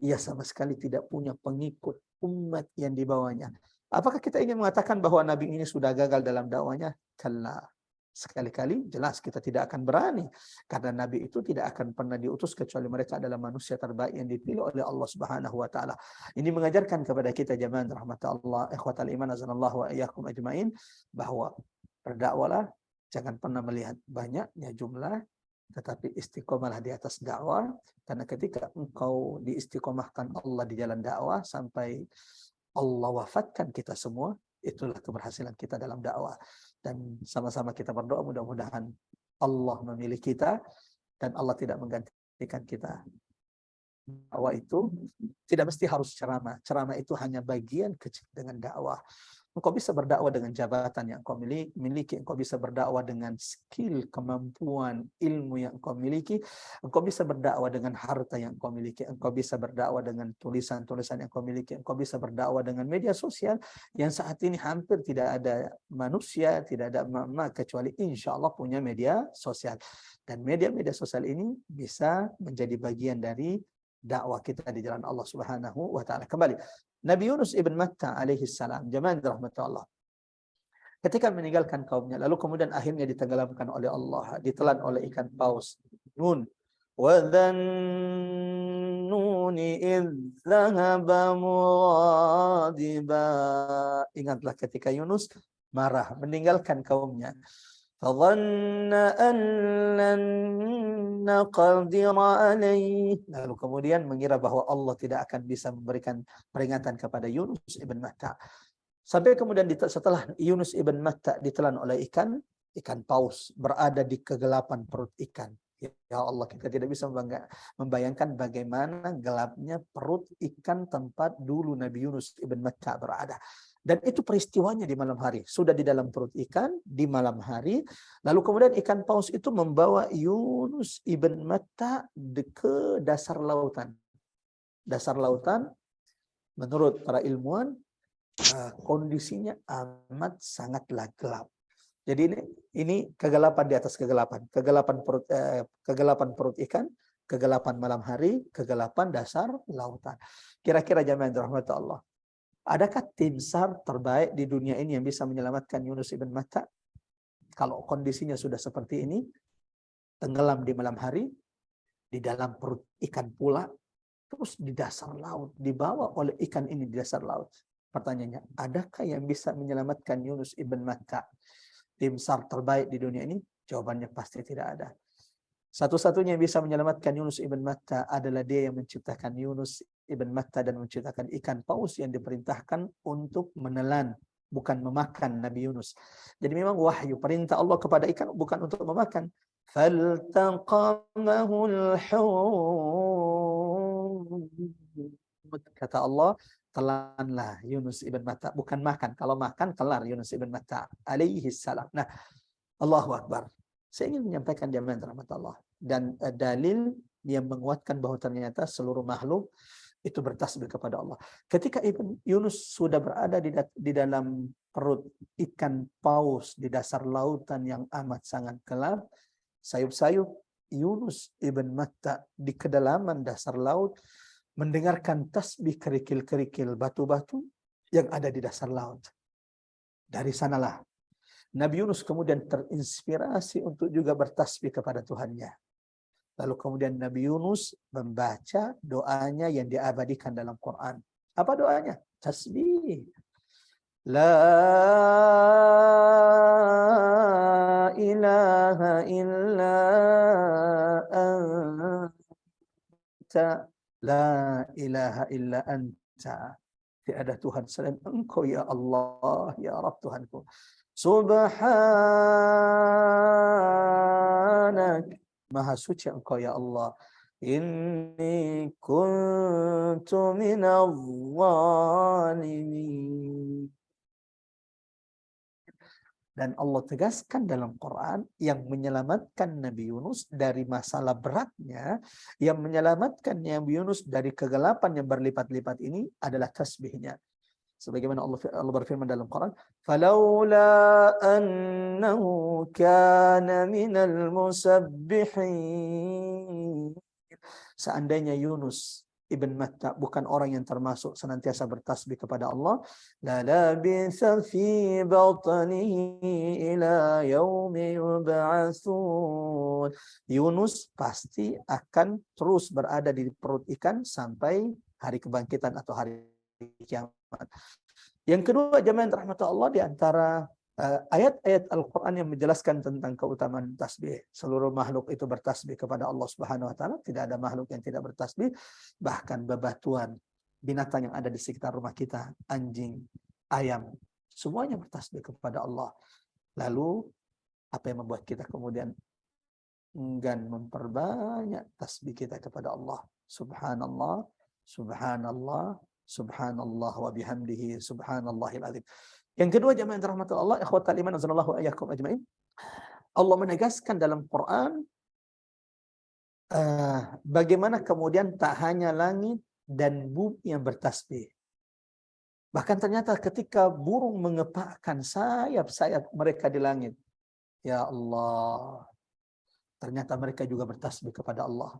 ia sama sekali tidak punya pengikut umat yang dibawanya. Apakah kita ingin mengatakan bahwa Nabi ini sudah gagal dalam dakwanya? Kalla. Sekali-kali jelas kita tidak akan berani. Karena Nabi itu tidak akan pernah diutus kecuali mereka adalah manusia terbaik yang dipilih oleh Allah Subhanahu wa taala. Ini mengajarkan kepada kita jamaah rahmat Allah, ikhwatal iman azanallahu wa iyyakum ajmain, bahwa berdakwalah jangan pernah melihat banyaknya jumlah, tetapi istiqomahlah di atas dakwah, karena ketika engkau diistiqomahkan Allah di jalan dakwah sampai Allah wafatkan kita semua, itulah keberhasilan kita dalam dakwah. Dan sama-sama kita berdoa mudah-mudahan Allah memilih kita dan Allah tidak menggantikan kita. Dakwah itu tidak mesti harus ceramah. Ceramah itu hanya bagian kecil dengan dakwah. Engkau bisa berdakwah dengan jabatan yang engkau miliki, engkau bisa berdakwah dengan skill, kemampuan, ilmu yang engkau miliki, engkau bisa berdakwah dengan harta yang engkau miliki, engkau bisa berdakwah dengan tulisan-tulisan yang engkau miliki, engkau bisa berdakwah dengan media sosial yang saat ini hampir tidak ada manusia, tidak ada emak-emak kecuali insya Allah punya media sosial. Dan media-media sosial ini bisa menjadi bagian dari dakwah kita di jalan Allah Subhanahu wa taala. Kembali Nabi Yunus ibn Matta alaihi salam, jamaah rahmatullah, ketika meninggalkan kaumnya, lalu kemudian akhirnya ditenggelamkan oleh Allah, ditelan oleh ikan paus. Nun wa dhannuni idz dhahaba mughadiba. Ingatlah ketika Yunus marah meninggalkan kaumnya. Fadhanna an lan naqdir alaih. Lalu kemudian mengira bahwa Allah tidak akan bisa memberikan peringatan kepada Yunus ibn Matta. Sampai kemudian setelah Yunus ibn Matta ditelan oleh ikan paus berada di kegelapan perut ikan. Ya Allah, kita tidak bisa membayangkan bagaimana gelapnya perut ikan tempat dulu Nabi Yunus ibn Matta berada. Dan itu peristiwanya di malam hari. Sudah di dalam perut ikan di malam hari. Lalu kemudian ikan paus itu membawa Yunus ibn Matta ke dasar lautan. Dasar lautan menurut para ilmuwan kondisinya amat sangatlah gelap. Jadi ini kegelapan di atas kegelapan. Kegelapan perut ikan, kegelapan malam hari, kegelapan dasar lautan. Kira-kira jamaah rahmat Allah, adakah tim SAR terbaik di dunia ini yang bisa menyelamatkan Yunus ibn Matta? Kalau kondisinya sudah seperti ini, tenggelam di malam hari, di dalam perut ikan pula, terus di dasar laut, dibawa oleh ikan ini di dasar laut. Pertanyaannya, adakah yang bisa menyelamatkan Yunus ibn Matta? Tim SAR terbaik di dunia ini? Jawabannya pasti tidak ada. Satu-satunya yang bisa menyelamatkan Yunus ibn Matta adalah dia yang menciptakan Yunus ibn Matta dan menciptakan ikan paus yang diperintahkan untuk menelan, bukan memakan Nabi Yunus. Jadi memang wahyu perintah Allah kepada ikan bukan untuk memakan. Faltaqamahul hut. Kata Allah, telanlah Yunus ibn Matta, bukan makan. Kalau makan kelar Yunus ibn Matta alaihi salam. Nah, Allahu Akbar. Saya ingin menyampaikan jamaah rahmat Allah dan dalil yang menguatkan bahwa ternyata seluruh makhluk itu bertasbih kepada Allah. Ketika Ibn Yunus sudah berada di dalam perut ikan paus di dasar lautan yang amat sangat gelap, sayup-sayup Yunus ibn Matta di kedalaman dasar laut mendengarkan tasbih kerikil-kerikil batu-batu yang ada di dasar laut. Dari sanalah Nabi Yunus kemudian terinspirasi untuk juga bertasbih kepada Tuhannya. Lalu kemudian Nabi Yunus membaca doanya yang diabadikan dalam Quran. Apa doanya? Tasbih. La ilaha illa anta anta la ilaha illa anta. Tiada Tuhan selain Engkau ya Allah, ya Rabb Tuhanku. Subhanak, Maha suci Engkau ya Allah. Inni kuntu minadh dhalimin. Dan Allah tegaskan dalam Quran yang menyelamatkan Nabi Yunus dari masalah beratnya, yang menyelamatkan Nabi Yunus dari kegelapan yang berlipat-lipat ini adalah tasbihnya. Sebagaimana Allah berfirman dalam Quran, "Falaula annahu kana minal musabbihin." Seandainya Yunus Ibn Matta bukan orang yang termasuk senantiasa bertasbih kepada Allah, la labitha fi batnihi ila yaumi yub'atsun. Yunus pasti akan terus berada di perut ikan sampai hari kebangkitan atau hari kiamat. Yang kedua, jemaah rahmat Allah, di antara ayat-ayat Al-Quran yang menjelaskan tentang keutamaan tasbih. Seluruh makhluk itu bertasbih kepada Allah Subhanahu wa taala, tidak ada makhluk yang tidak bertasbih, bahkan bebatuan, binatang yang ada di sekitar rumah kita, anjing, ayam, semuanya bertasbih kepada Allah. Lalu apa yang membuat kita kemudian enggan memperbanyak tasbih kita kepada Allah? Subhanallah, subhanallah, subhanallah wa bihamdihi subhanallahil azim. Yang kedua, jemaah yang dirahmati Allah, ikhwatal iman azanallahu ayyakum ajmain. Allah menegaskan dalam Quran bagaimana kemudian tak hanya langit dan bumi yang bertasbih. Bahkan ternyata ketika burung mengepakkan sayap-sayap mereka di langit, ya Allah, ternyata mereka juga bertasbih kepada Allah.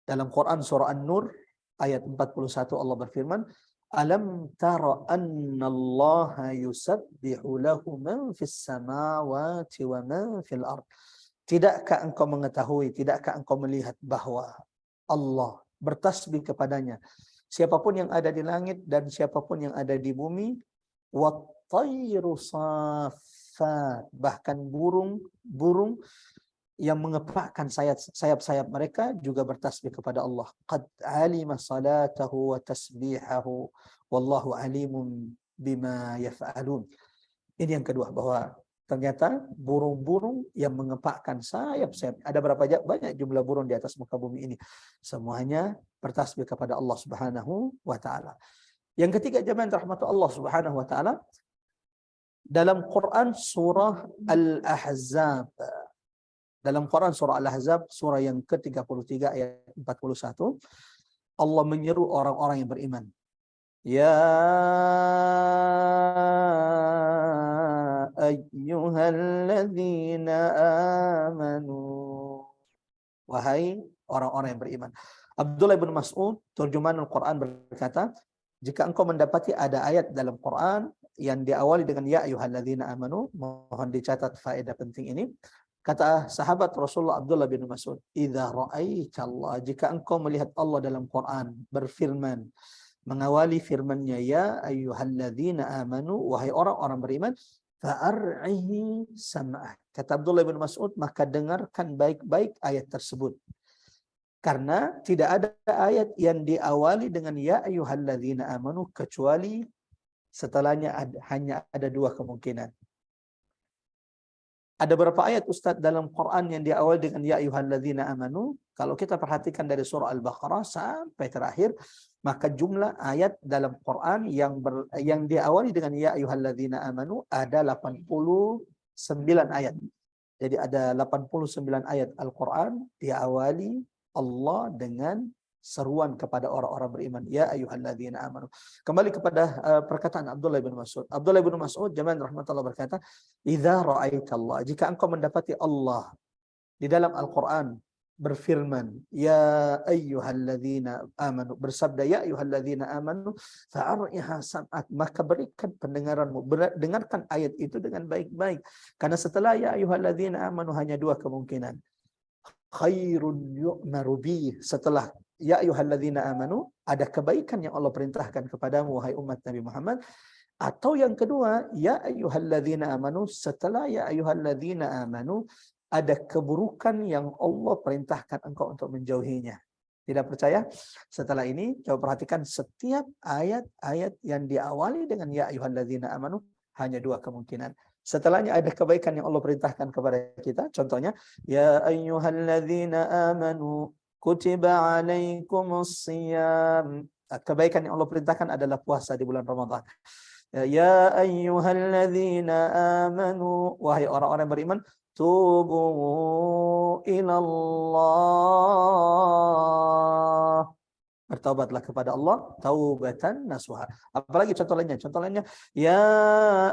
Dalam Quran surah An-Nur ayat 41 Allah berfirman, Alam tara anna Allah yusabbihu lahu man fis samawati wa man fil ard. Tidakkah engkau mengetahui, tidakkah engkau melihat bahwa Allah bertasbih kepadanya siapapun yang ada di langit dan siapapun yang ada di bumi, wat tayru saffat, bahkan burung yang mengepakkan sayap-sayap mereka juga bertasbih kepada Allah. Qad alima salatahu wa tasbihahu wallahu alimun bima yaf'alun. Ini yang kedua, bahwa ternyata burung-burung yang mengepakkan sayap-sayap, ada banyak jumlah burung di atas muka bumi ini, semuanya bertasbih kepada Allah Subhanahu wa taala. Yang ketiga, jemaah rahmat Allah Subhanahu wa taala, dalam Quran surah Al-Ahzab, dalam Quran surah Al-Ahzab, surah yang ke-33 ayat 41, Allah menyeru orang-orang yang beriman. Ya ayyuhalladzina amanu. Wahai orang-orang yang beriman. Abdullah bin Mas'ud, terjemahan Al-Quran, berkata, jika engkau mendapati ada ayat dalam Quran yang diawali dengan ya ayyuhalladzina amanu, mohon dicatat faedah penting ini. Kata sahabat Rasulullah Abdullah bin Mas'ud, "Idza ra'aita Allah," jika engkau melihat Allah dalam Quran berfirman, mengawali firman-Nya, ya ayyuhalladzina amanu, wahai orang-orang beriman, fa'ar'ihi sam'ah. Kata Abdullah bin Mas'ud, maka dengarkan baik-baik ayat tersebut. Karena tidak ada ayat yang diawali dengan ya ayyuhalladzina amanu kecuali setelahnya hanya ada dua kemungkinan. Ada berapa ayat Ustadz dalam Quran yang diawali dengan ya ayyuhalladzina amanu? Kalau kita perhatikan dari surah Al-Baqarah sampai terakhir, maka jumlah ayat dalam Quran yang diawali dengan ya ayyuhalladzina amanu ada 89 ayat. Jadi ada 89 ayat Al-Quran diawali Allah dengan seruan kepada orang-orang beriman, ya ayyuhalladzina amanu. Kembali kepada perkataan Abdullah bin Mas'ud. Abdullah bin Mas'ud, jemaah rahmatullah, berkata, idza ra'aita Allah, jika engkau mendapati Allah di dalam Al-Quran berfirman, ya ayyuhalladzina amanu, bersabda ya ayyuhalladzina amanu, fa'ar'iha sam'ak, maka berikan pendengaranmu, dengarkan ayat itu dengan baik-baik. Karena setelah ya ayyuhalladzina amanu hanya dua kemungkinan. Khairun yu'maru bih, setelah ya ayyuhalladzina amanu ada kebaikan yang Allah perintahkan kepadamu wahai umat Nabi Muhammad, atau yang kedua ya ayyuhalladzina amanu, setelah ya ayyuhalladzina amanu ada keburukan yang Allah perintahkan engkau untuk menjauhinya. Tidak percaya? Setelah ini coba perhatikan setiap ayat-ayat yang diawali dengan ya ayyuhalladzina amanu, hanya dua kemungkinan. Setelahnya ada kebaikan yang Allah perintahkan kepada kita. Contohnya, ya ayyuhalladzina amanu kutiba alaikumus shiyam. Kebaikan yang Allah perintahkan adalah puasa di bulan Ramadan. Ya ayyuhalladzina amanu, wahai orang-orang beriman, tubu ilallah, bertaubatlah kepada Allah taubatan nasuha. Apalagi contoh lainnya? Contoh lainnya, ya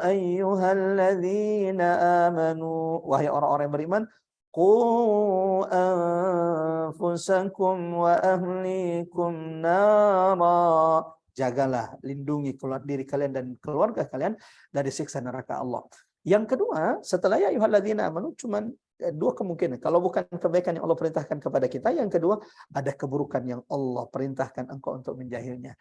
ayyuhalladzina amanu, wahai orang-orang yang beriman, qu anfusakum wa ahlikum nara, jagalah, lindungi diri kalian dan keluarga kalian dari siksa neraka Allah. Yang kedua, setelah ya ayyuhalladzina amanu, cuman dua kemungkinan. Kalau bukan kebaikan yang Allah perintahkan kepada kita, yang kedua ada keburukan yang Allah perintahkan engkau untuk menjahilnya.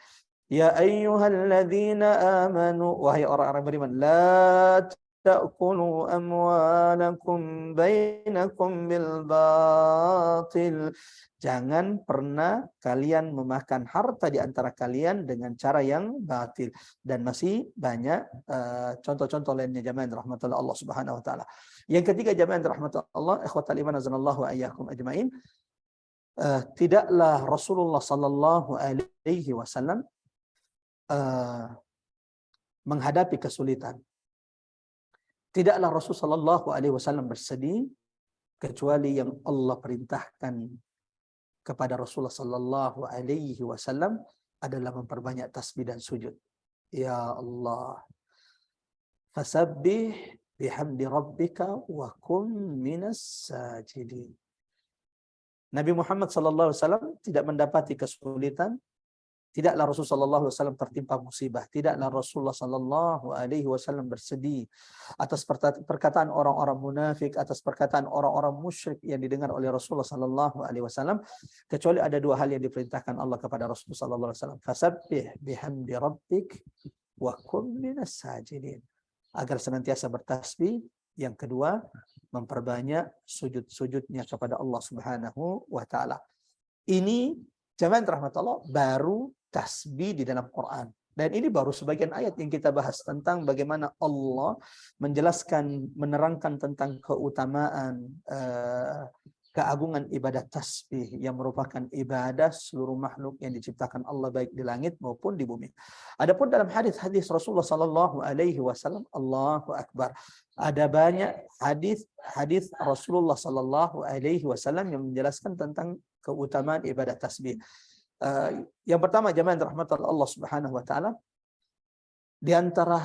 Ya ayyuhalladzina amanu, wahai orang-orang beriman, la ta'kulu amwalakum bainakum bil batil. Jangan pernah kalian memakan harta di antara kalian dengan cara yang batil. Dan masih banyak contoh-contoh lainnya jamaah rahmatullah Allah Subhanahu wa taala. Yang ketiga jamaah rahmatullah Allah, ikhwatal iman azanallahu wa iyyakum ajmain. Tidaklah Rasulullah sallallahu alaihi wasallam menghadapi kesulitan. Tidaklah Rasulullah sallallahu alaihi wasallam bersedih kecuali yang Allah perintahkan kepada Rasulullah sallallahu alaihi wasallam adalah memperbanyak tasbih dan sujud. Ya Allah, fasabbih bihamdi rabbika wa kum minas sajidin. Nabi Muhammad sallallahu alaihi wasallam tidak mendapati kesulitan. Tidaklah Rasulullah sallallahu alaihi wasallam tertimpa musibah. Tidaklah Rasulullah sallallahu alaihi wasallam bersedih atas perkataan orang-orang munafik, atas perkataan orang-orang musyrik yang didengar oleh Rasulullah sallallahu alaihi wasallam, kecuali ada dua hal yang diperintahkan Allah kepada Rasulullah sallallahu alaihi wasallam. Fasabbih bihamdi rabbik wa kum minas sajidin. Agar senantiasa bertasbih. Yang kedua, memperbanyak sujud-sujudnya kepada Allah Subhanahu wa taala. Ini jamaah rahmatullah baru tasbih di dalam Quran. Dan ini baru sebagian ayat yang kita bahas tentang bagaimana Allah menjelaskan, menerangkan tentang keutamaan, keagungan ibadah tasbih yang merupakan ibadah seluruh makhluk yang diciptakan Allah baik di langit maupun di bumi. Adapun dalam hadis-hadis Rasulullah sallallahu alaihi wasallam, Allahu akbar, ada banyak hadis Rasulullah sallallahu alaihi wasallam yang menjelaskan tentang keutamaan ibadah tasbih. Yang pertama jamaah rahmatullah Allah Subhanahu wa taala, di antara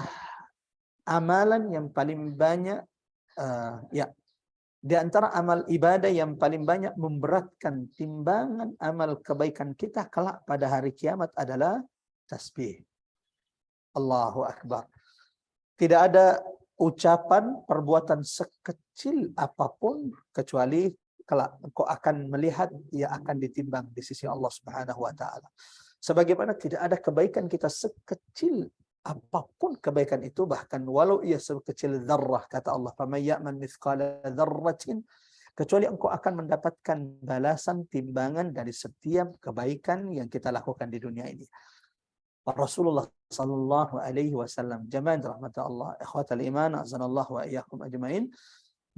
amalan yang paling banyak di antara amal ibadah yang paling banyak memberatkan timbangan amal kebaikan kita kelak pada hari kiamat adalah tasbih. Allahu akbar. Tidak ada ucapan, perbuatan sekecil apapun kecuali kelak engkau akan melihat ia akan ditimbang di sisi Allah Subhanahu wa taala. Sebagaimana tidak ada kebaikan kita sekecil apapun kebaikan itu, bahkan walau ia sekecil dzarrah, kata Allah, faman ya'mal mithqala dzarratin, kecuali engkau akan mendapatkan balasan timbangan dari setiap kebaikan yang kita lakukan di dunia ini. Rasulullah sallallahu alaihi wasallam, jamaah rahmatullah ikhwatal iman azanallahu wa iyyakum ajmain,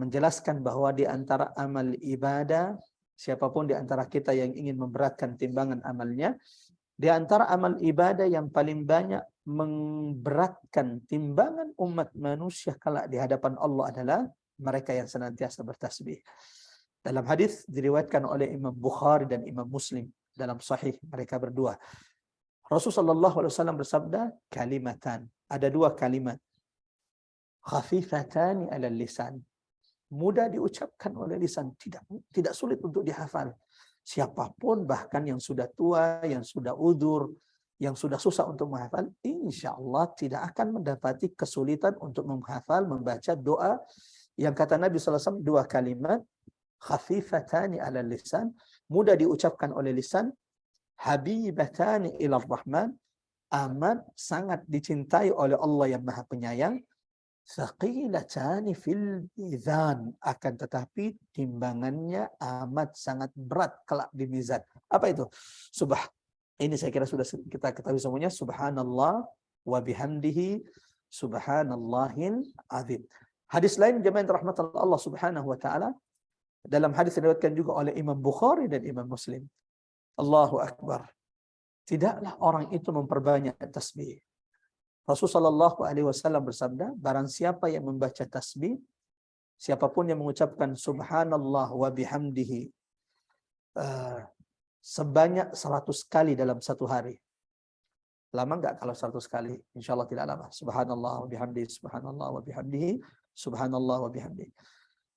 menjelaskan bahwa di antara amal ibadah, siapapun di antara kita yang ingin memberatkan timbangan amalnya, di antara amal ibadah yang paling banyak memberatkan timbangan umat manusia kelak di hadapan Allah adalah mereka yang senantiasa bertasbih. Dalam hadis diriwayatkan oleh Imam Bukhari dan Imam Muslim dalam sahih mereka berdua, Rasulullah SAW bersabda, kalimatan, ada dua kalimat, khafifatani ala lisan, mudah diucapkan oleh lisan, tidak sulit untuk dihafal. Siapapun bahkan yang sudah tua, yang sudah udzur, yang sudah susah untuk menghafal, insya Allah tidak akan mendapati kesulitan untuk menghafal, membaca doa yang kata Nabi SAW, dua kalimat, khafifatani ala lisan, mudah diucapkan oleh lisan, habibatani ilar rahman, amat sangat dicintai oleh Allah yang Maha Penyayang, Thaqilatani fil mizan, akan tetapi timbangannya amat sangat berat kelak di mizan. Apa itu? Ini saya kira sudah kita ketahui semuanya. Subhanallah wa bihamdihi subhanallahil azim. Hadis lain jemaah rahmatullah Allah Subhanahu wa taala, dalam hadis diriwayatkan juga oleh Imam Bukhari dan Imam Muslim. Allahu akbar. Tidaklah orang itu memperbanyak tasbih. Rasulullah sallallahu alaihi wasallam bersabda, barang siapa yang membaca tasbih, siapapun yang mengucapkan subhanallah wa bihamdihi sebanyak 100 kali dalam satu hari. Lama enggak kalau 100 kali? Insyaallah tidak lama. Subhanallah wa bihamdihi, subhanallah wa bihamdihi, subhanallah wa bihamdihi.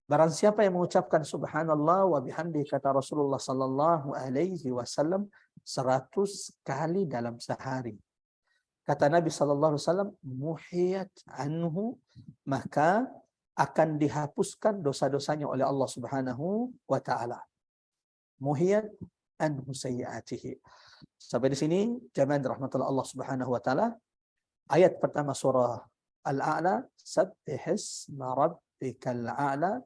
Barang siapa yang mengucapkan subhanallah wa bihamdihi, kata Rasulullah sallallahu alaihi wasallam, 100 kali dalam sehari. Kata Nabi sallallahu alaihi wasallam, muhiyat anhu, maka akan dihapuskan dosa-dosanya oleh Allah Subhanahu wa taala. Muhiyat anhu sayyiatihi. Sampai di sini jamaah rahmatullah Allah Subhanahu wa taala. Ayat pertama surah Al-A'la, sabbihisma rabbikal a'la,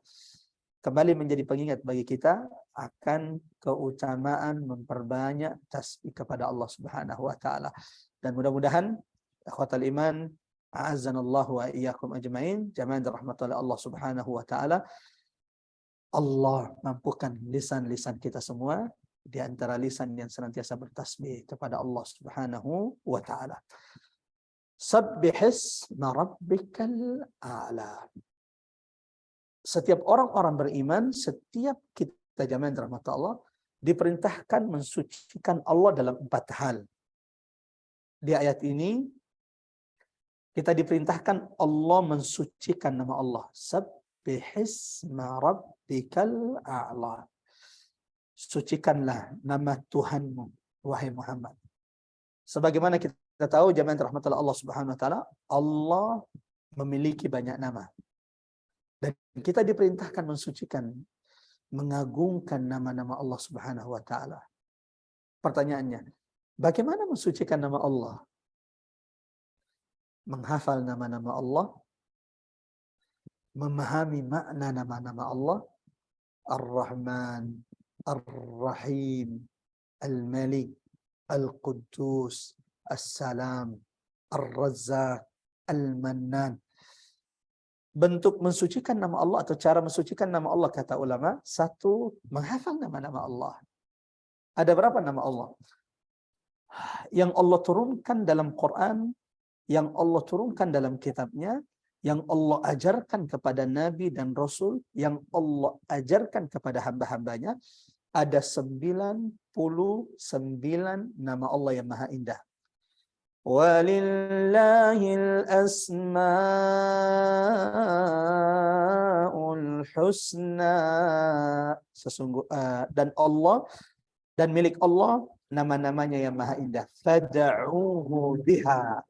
kembali menjadi pengingat bagi kita akan keutamaan memperbanyak tasbih kepada Allah Subhanahu wa taala. Dan mudah-mudahan akhwatal iman, a'azzanallahu wa iyyakum ajmain, jamaah rahmatullah Allah Subhanahu wa taala, Allah mampukan lisan-lisan kita semua di antara lisan yang senantiasa bertasbih kepada Allah Subhanahu wa taala. Sabbihisma rabbikal a'la. Setiap orang-orang beriman, setiap kita jamaah rahmat Allah, diperintahkan mensucikan Allah dalam 4 hal. Di ayat ini kita diperintahkan Allah mensucikan nama Allah. Sabbihisma rabbikal a'la. Sucikanlah nama Tuhanmu, wahai Muhammad. Sebagaimana kita tahu jamaah rahmatullah Allah Subhanahu wa taala, Allah memiliki banyak nama. Dan kita diperintahkan mensucikan, mengagungkan nama-nama Allah Subhanahu wa taala. Pertanyaannya, bagaimana mensucikan nama Allah? Menghafal nama-nama Allah, memahami makna nama-nama Allah, Ar-Rahman, Ar-Rahim, Al-Malik, Al-Quddus, As-Salam, Ar-Razzaq, Al-Mannan. Bentuk mensucikan nama Allah atau cara mensucikan nama Allah, kata ulama, 1, menghafal nama-nama Allah. Ada berapa nama Allah? Yang Allah turunkan dalam Quran, yang Allah turunkan dalam kitabnya, yang Allah ajarkan kepada Nabi dan Rasul, yang Allah ajarkan kepada hamba-hambanya, ada 99 nama Allah yang maha indah. Walillahil asmaul husna. Dan Allah, dan milik Allah nama-namanya yang maha indah. Fad'uhu biha.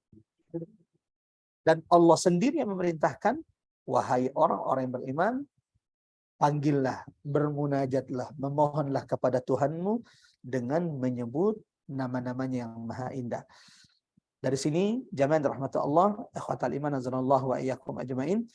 Dan Allah sendiri yang memerintahkan, wahai orang-orang yang beriman, panggillah, bermunajatlah, memohonlah kepada Tuhanmu dengan menyebut nama-namanya yang maha indah. Dari sini jamaah rahmatullah akhwatal iman azanallahu wa iyyakum ajmain,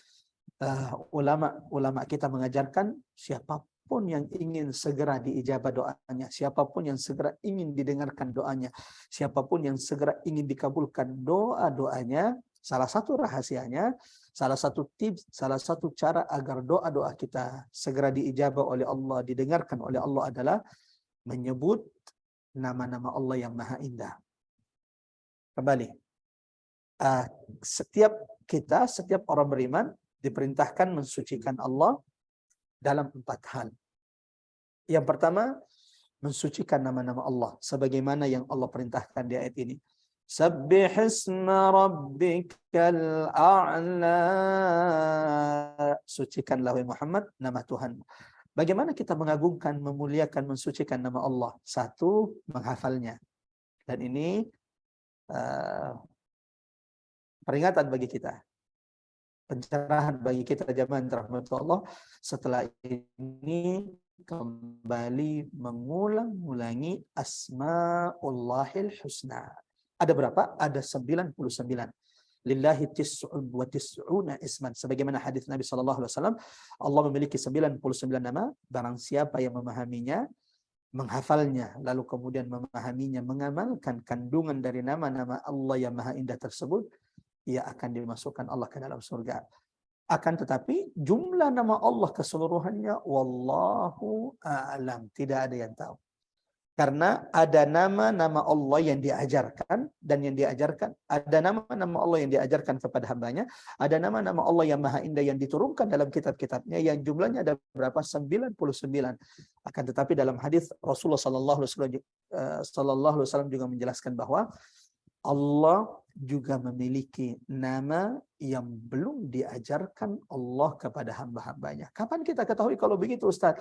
ulama kita mengajarkan siapapun yang ingin segera diijabah doanya, siapapun yang segera ingin didengarkan doanya, siapapun yang segera ingin dikabulkan doa-doanya, salah satu rahasianya, salah satu tips, salah satu cara agar doa-doa kita segera diijabah oleh Allah, didengarkan oleh Allah adalah menyebut nama-nama Allah yang maha indah. Kembali, setiap orang beriman diperintahkan mensucikan Allah dalam 4 hal. Yang pertama, mensucikan nama-nama Allah sebagaimana yang Allah perintahkan di ayat ini. Sabbihisma rabbikal a'la. Sucikanlah wahai Muhammad nama Tuhan. Bagaimana kita mengagungkan, memuliakan, mensucikan nama Allah? 1, menghafalnya. Dan ini peringatan bagi kita, pencerahan bagi kita jamaah rahmatullah. Setelah ini kembali mengulang-ulangi asmaullahil husna. Ada berapa? Ada 99. Lillahi tis'un wa tis'una isman. Sebagaimana hadis Nabi SAW, Allah memiliki 99 nama, barang siapa yang memahaminya, menghafalnya, lalu kemudian memahaminya, mengamalkan kandungan dari nama-nama Allah yang maha indah tersebut, ia akan dimasukkan Allah ke dalam surga. Akan tetapi jumlah nama Allah keseluruhannya wallahu a'lam, tidak ada yang tahu. Karena ada nama-nama Allah yang diajarkan dan yang diajarkan, ada nama-nama Allah yang diajarkan kepada hambanya, ada nama-nama Allah yang maha indah yang diturunkan dalam kitab-kitabnya yang jumlahnya ada berapa? 99. Akan tetapi dalam hadis Rasulullah sallallahu alaihi wasallam juga menjelaskan bahwa Allah juga memiliki nama yang belum diajarkan Allah kepada hamba-hambanya. Kapan kita ketahui kalau begitu, Ustaz?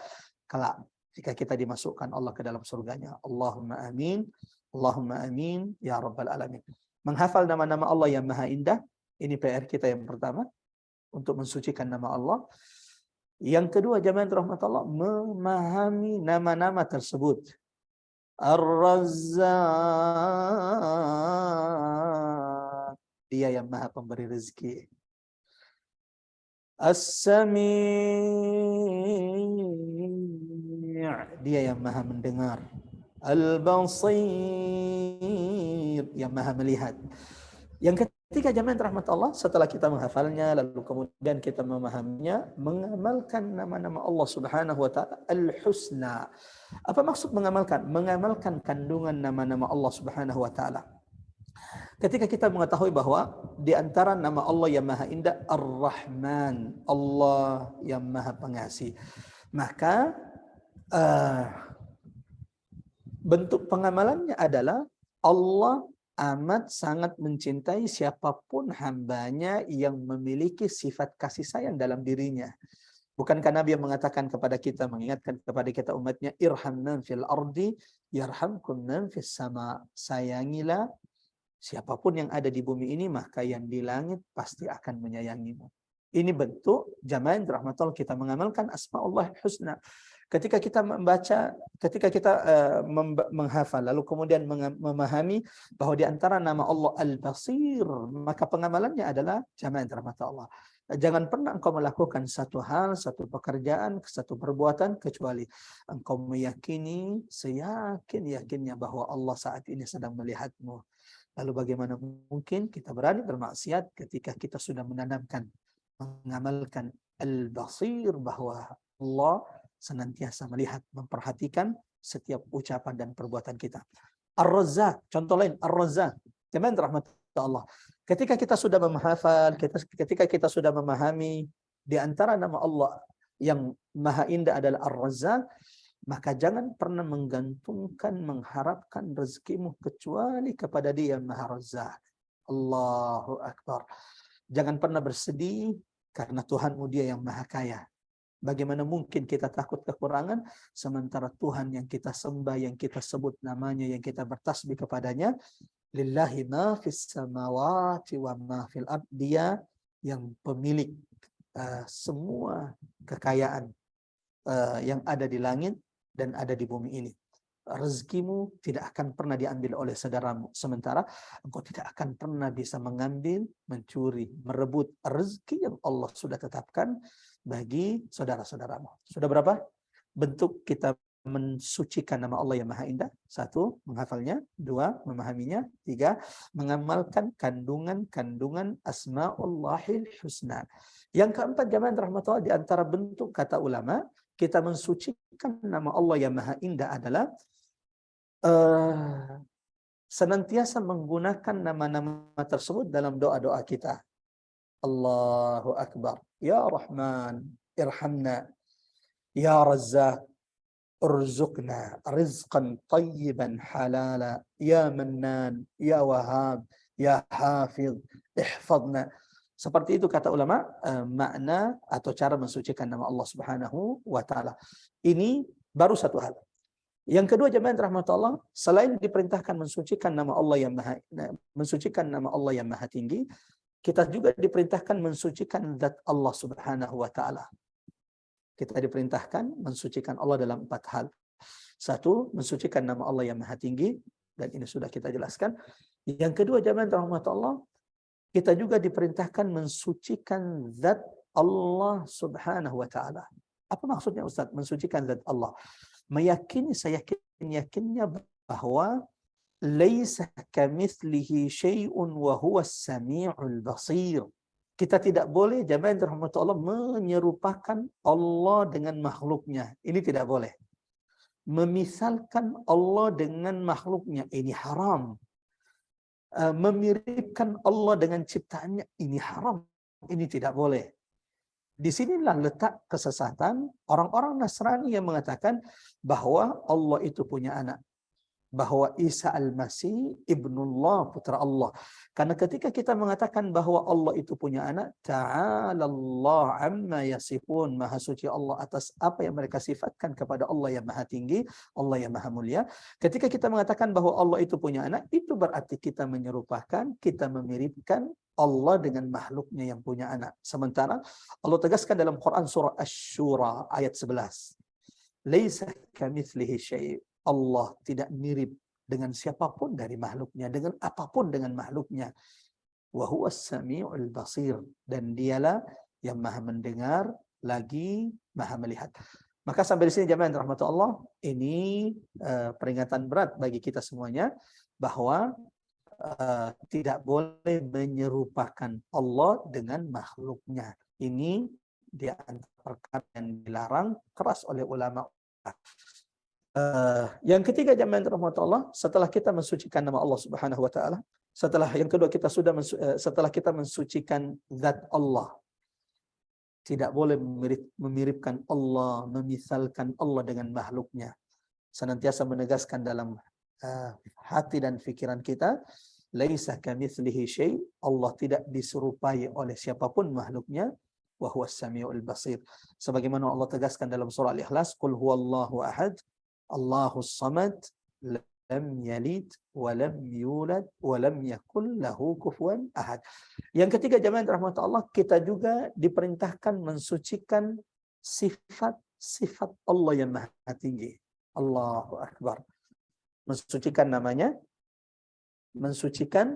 Kelak jika kita dimasukkan Allah ke dalam surganya. Allahumma amin, Allahumma amin, ya Rabbal Alamin. Menghafal nama-nama Allah yang maha indah, ini PR kita yang pertama, untuk mensucikan nama Allah. Yang kedua, jamaah rahmat Allah, memahami nama-nama tersebut. Ar-Razzaq, dia yang maha pemberi rezeki. As-Sami', dia yang maha mendengar. Al-Basir, yang maha melihat. Yang ketiga, jamaah rahmat Allah, setelah kita menghafalnya lalu kemudian kita memahaminya, mengamalkan nama-nama Allah Subhanahu wa taala al-husna. Apa maksud mengamalkan? Mengamalkan kandungan nama-nama Allah Subhanahu wa taala. Ketika kita mengetahui bahwa di antara nama Allah yang maha indah Ar-Rahman, Allah yang maha pengasih, maka bentuk pengamalannya adalah Allah amat sangat mencintai siapapun hambanya yang memiliki sifat kasih sayang dalam dirinya. Bukankah Nabi yang mengatakan kepada kita, mengingatkan kepada kita umatnya, irham man fil ardi yarhamkum man fis sama. Sayangilah siapapun yang ada di bumi ini, maka yang di langit pasti akan menyayangimu. Ini bentuk jamaah rahmatullah kita mengamalkan asmaullah husna. Ketika kita membaca, ketika kita menghafal, lalu kemudian memahami bahwa di antara nama Allah Al-Basir, maka pengamalannya adalah jamaah rahmatullah. Jangan pernah engkau melakukan satu hal, satu pekerjaan, satu perbuatan, kecuali engkau meyakini, seyakin-yakinnya bahwa Allah saat ini sedang melihatmu. Lalu bagaimana mungkin kita berani bermaksiat ketika kita sudah menanamkan, mengamalkan Al-Basir, bahwa Allah senantiasa melihat, memperhatikan setiap ucapan dan perbuatan kita. Ar-Razzaq, contoh lain, Ar-Razzaq. Jemaah rahmat Allah. Ketika kita sudah menghafal, ketika kita sudah memahami di antara nama Allah yang maha indah adalah Ar-Razzaq, maka jangan pernah menggantungkan, mengharapkan rezekimu kecuali kepada Dia yang Maha Razzaq. Allahu Akbar. Jangan pernah bersedih karena Tuhanmu Dia yang Maha Kaya. Bagaimana mungkin kita takut kekurangan sementara Tuhan yang kita sembah, yang kita sebut namanya, yang kita bertasbih kepadanya, lillahi ma fis samawati wa ma fil ard, Dia yang pemilik semua kekayaan yang ada di langit dan ada di bumi ini. Rezekimu tidak akan pernah diambil oleh saudaramu, sementara engkau tidak akan pernah bisa mengambil, mencuri, merebut rezeki yang Allah sudah tetapkan bagi saudara-saudaramu. Sudah berapa bentuk kita mensucikan nama Allah yang maha indah? 1, menghafalnya. 2, memahaminya. 3, mengamalkan kandungan-kandungan asmaullahil husna. Yang keempat, jamaah rahmatullah, di antara bentuk kata ulama kita mensucikan nama Allah yang maha indah adalah senantiasa menggunakan nama-nama tersebut dalam doa-doa kita. Allahu Akbar. Ya Rahman, irhamna. Ya Razzaq, urzuqna rizqan tayyiban halala. Ya Mannan, Ya Wahhab, Ya Hafiz, ihfadna. Seperti itu kata ulama, makna atau cara mensucikan nama Allah Subhanahu wa taala. Ini baru satu hal. Yang kedua, jemaah rahmatullah, selain diperintahkan mensucikan nama Allah yang maha tinggi, kita juga diperintahkan mensucikan zat Allah Subhanahu wa taala. Kita diperintahkan mensucikan Allah dalam 4 hal. 1, mensucikan nama Allah yang maha tinggi, dan ini sudah kita jelaskan. Yang kedua, jemaah rahmatullah, kita juga diperintahkan mensucikan zat Allah Subhanahu wa taala. Apa maksudnya Ustaz mensucikan zat Allah? Meyakini yakinnya bahwa laisa kamitslihi syai'un wa huwas samiul basir. Kita tidak boleh jamaah yang dirahmati Allah menyerupakan Allah dengan makhluknya. Ini tidak boleh. Memisalkan Allah dengan makhluknya, ini haram. Memiripkan Allah dengan ciptaannya, ini haram. Ini tidak boleh. Disinilah letak kesesatan orang-orang Nasrani yang mengatakan bahwa Allah itu punya anak. Bahwa Isa al-Masih ibnullah, putra Allah. Karena ketika kita mengatakan bahwa Allah itu punya anak, ta'ala Allah amma yasifun, maha suci Allah atas apa yang mereka sifatkan kepada Allah yang maha tinggi, Allah yang maha mulia. Ketika kita mengatakan bahwa Allah itu punya anak, itu berarti kita menyerupakan, kita memiripkan Allah dengan makhluknya yang punya anak. Sementara Allah tegaskan dalam Quran surah Asy-Syura ayat 11. Laisa kamitslihi syai'. Allah tidak mirip dengan siapapun dari makhluknya, dengan apapun dengan makhluknya. Wa huwas samiul basir, dan dialah yang maha mendengar lagi maha melihat. Maka sampai di sini jemaah rahmat Allah, ini peringatan berat bagi kita semuanya bahwa tidak boleh menyerupakan Allah dengan makhluknya. Ini di antara perkara yang dilarang keras oleh ulama. Yang ketiga jemaah rahmat Allah, setelah kita mensucikan nama Allah Subhanahu wa taala, setelah yang kedua kita setelah kita mensucikan zat Allah, tidak boleh memiripkan Allah, memisalkan Allah dengan makhluknya. Senantiasa menegaskan dalam hati dan pikiran kita, laisa kamitslihi syai', Allah tidak diserupai oleh siapapun makhluknya, wa huwas samiul basir. Sebagaimana Allah tegaskan dalam surah Al-Ikhlas, qul huwallahu ahad, Allahus samad, lam yalid wa lam yulad wa lam yakul lahu kufuwan ahad. Yang ketiga jemaah rahmat Allah, kita juga diperintahkan mensucikan sifat-sifat Allah yang maha tinggi. Allahu akbar. Mensucikan namanya, mensucikan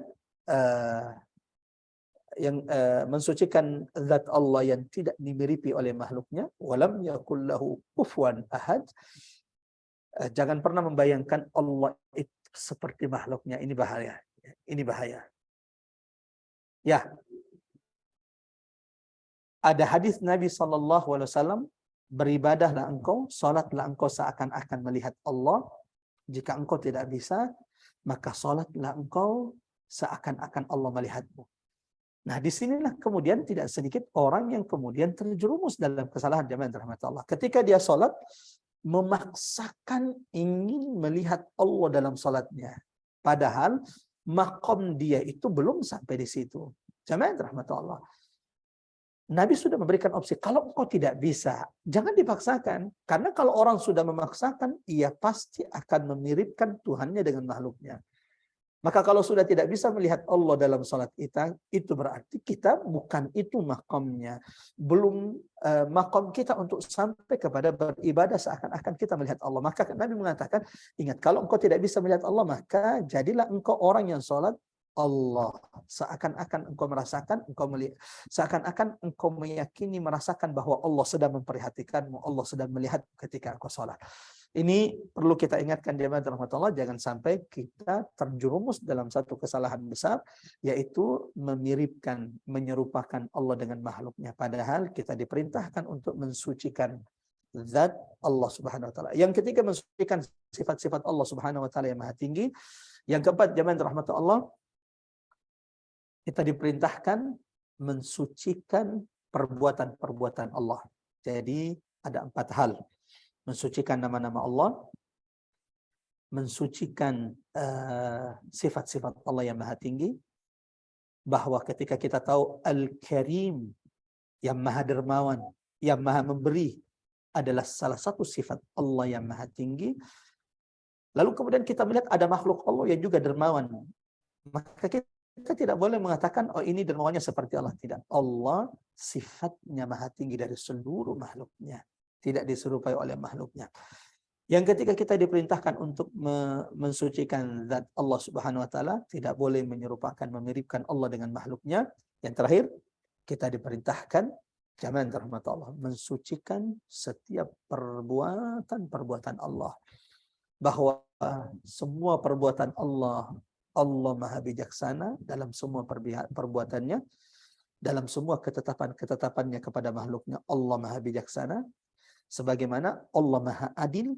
mensucikan zat Allah yang tidak dimiripi oleh makhluknya, walam yakul lahu kufuwan ahad. Jangan pernah membayangkan Allah itu seperti makhluknya. Ini bahaya. Ini bahaya. Ya. Ada hadis Nabi SAW, beribadahlah engkau, salatlah engkau seakan-akan melihat Allah. Jika engkau tidak bisa, maka salatlah engkau seakan-akan Allah melihatmu. Nah, disinilah kemudian tidak sedikit orang yang kemudian terjerumus dalam kesalahan jemaah rahmat Allah. Ketika dia salat, memaksakan ingin melihat Allah dalam salatnya. Padahal maqam dia itu belum sampai di situ. Jemaah rahmat Allah. Nabi sudah memberikan opsi, kalau engkau tidak bisa, jangan dipaksakan. Karena kalau orang sudah memaksakan, ia pasti akan memiripkan Tuhannya dengan makhluknya. Maka kalau sudah tidak bisa melihat Allah dalam salat kita, itu berarti kita bukan itu makamnya. Belum makam kita untuk sampai kepada beribadah seakan-akan kita melihat Allah. Maka Nabi mengatakan, ingat, kalau engkau tidak bisa melihat Allah, maka jadilah engkau orang yang salat Allah. Seakan-akan engkau merasakan, engkau melihat, seakan-akan engkau meyakini, merasakan bahwa Allah sedang memperhatikanmu, Allah sedang melihat ketika engkau salat. Ini perlu kita ingatkan jemaah rahmatullah, jangan sampai kita terjerumus dalam satu kesalahan besar, yaitu memiripkan, menyerupakan Allah dengan makhluknya. Padahal kita diperintahkan untuk mensucikan zat Allah Subhanahu wa taala. Yang ketiga, mensucikan sifat-sifat Allah Subhanahu wa taala yang maha tinggi. Yang keempat, jemaah rahmatullah, kita diperintahkan mensucikan perbuatan-perbuatan Allah. Jadi ada 4 hal. Mensucikan nama-nama Allah, mensucikan sifat-sifat Allah yang maha tinggi, bahwa ketika kita tahu Al-Karim, yang maha dermawan, yang maha memberi, adalah salah satu sifat Allah yang maha tinggi. Lalu kemudian kita melihat ada makhluk Allah yang juga dermawan, maka kita tidak boleh mengatakan, oh ini dermawannya seperti Allah. Tidak. Allah sifatnya maha tinggi dari seluruh makhluknya. Tidak diserupai oleh makhluknya. Yang ketika kita diperintahkan untuk mensucikan zat Allah Subhanahu wa taala, tidak boleh menyerupakan, memiripkan Allah dengan makhluknya. Yang terakhir, kita diperintahkan jamaah rahmat Allah mensucikan setiap perbuatan Allah. Bahwa semua perbuatan Allah, Allah Maha Bijaksana dalam semua perbuatannya, dalam semua ketetapannya kepada makhluknya, Allah Maha Bijaksana. Sebagaimana Allah Maha Adil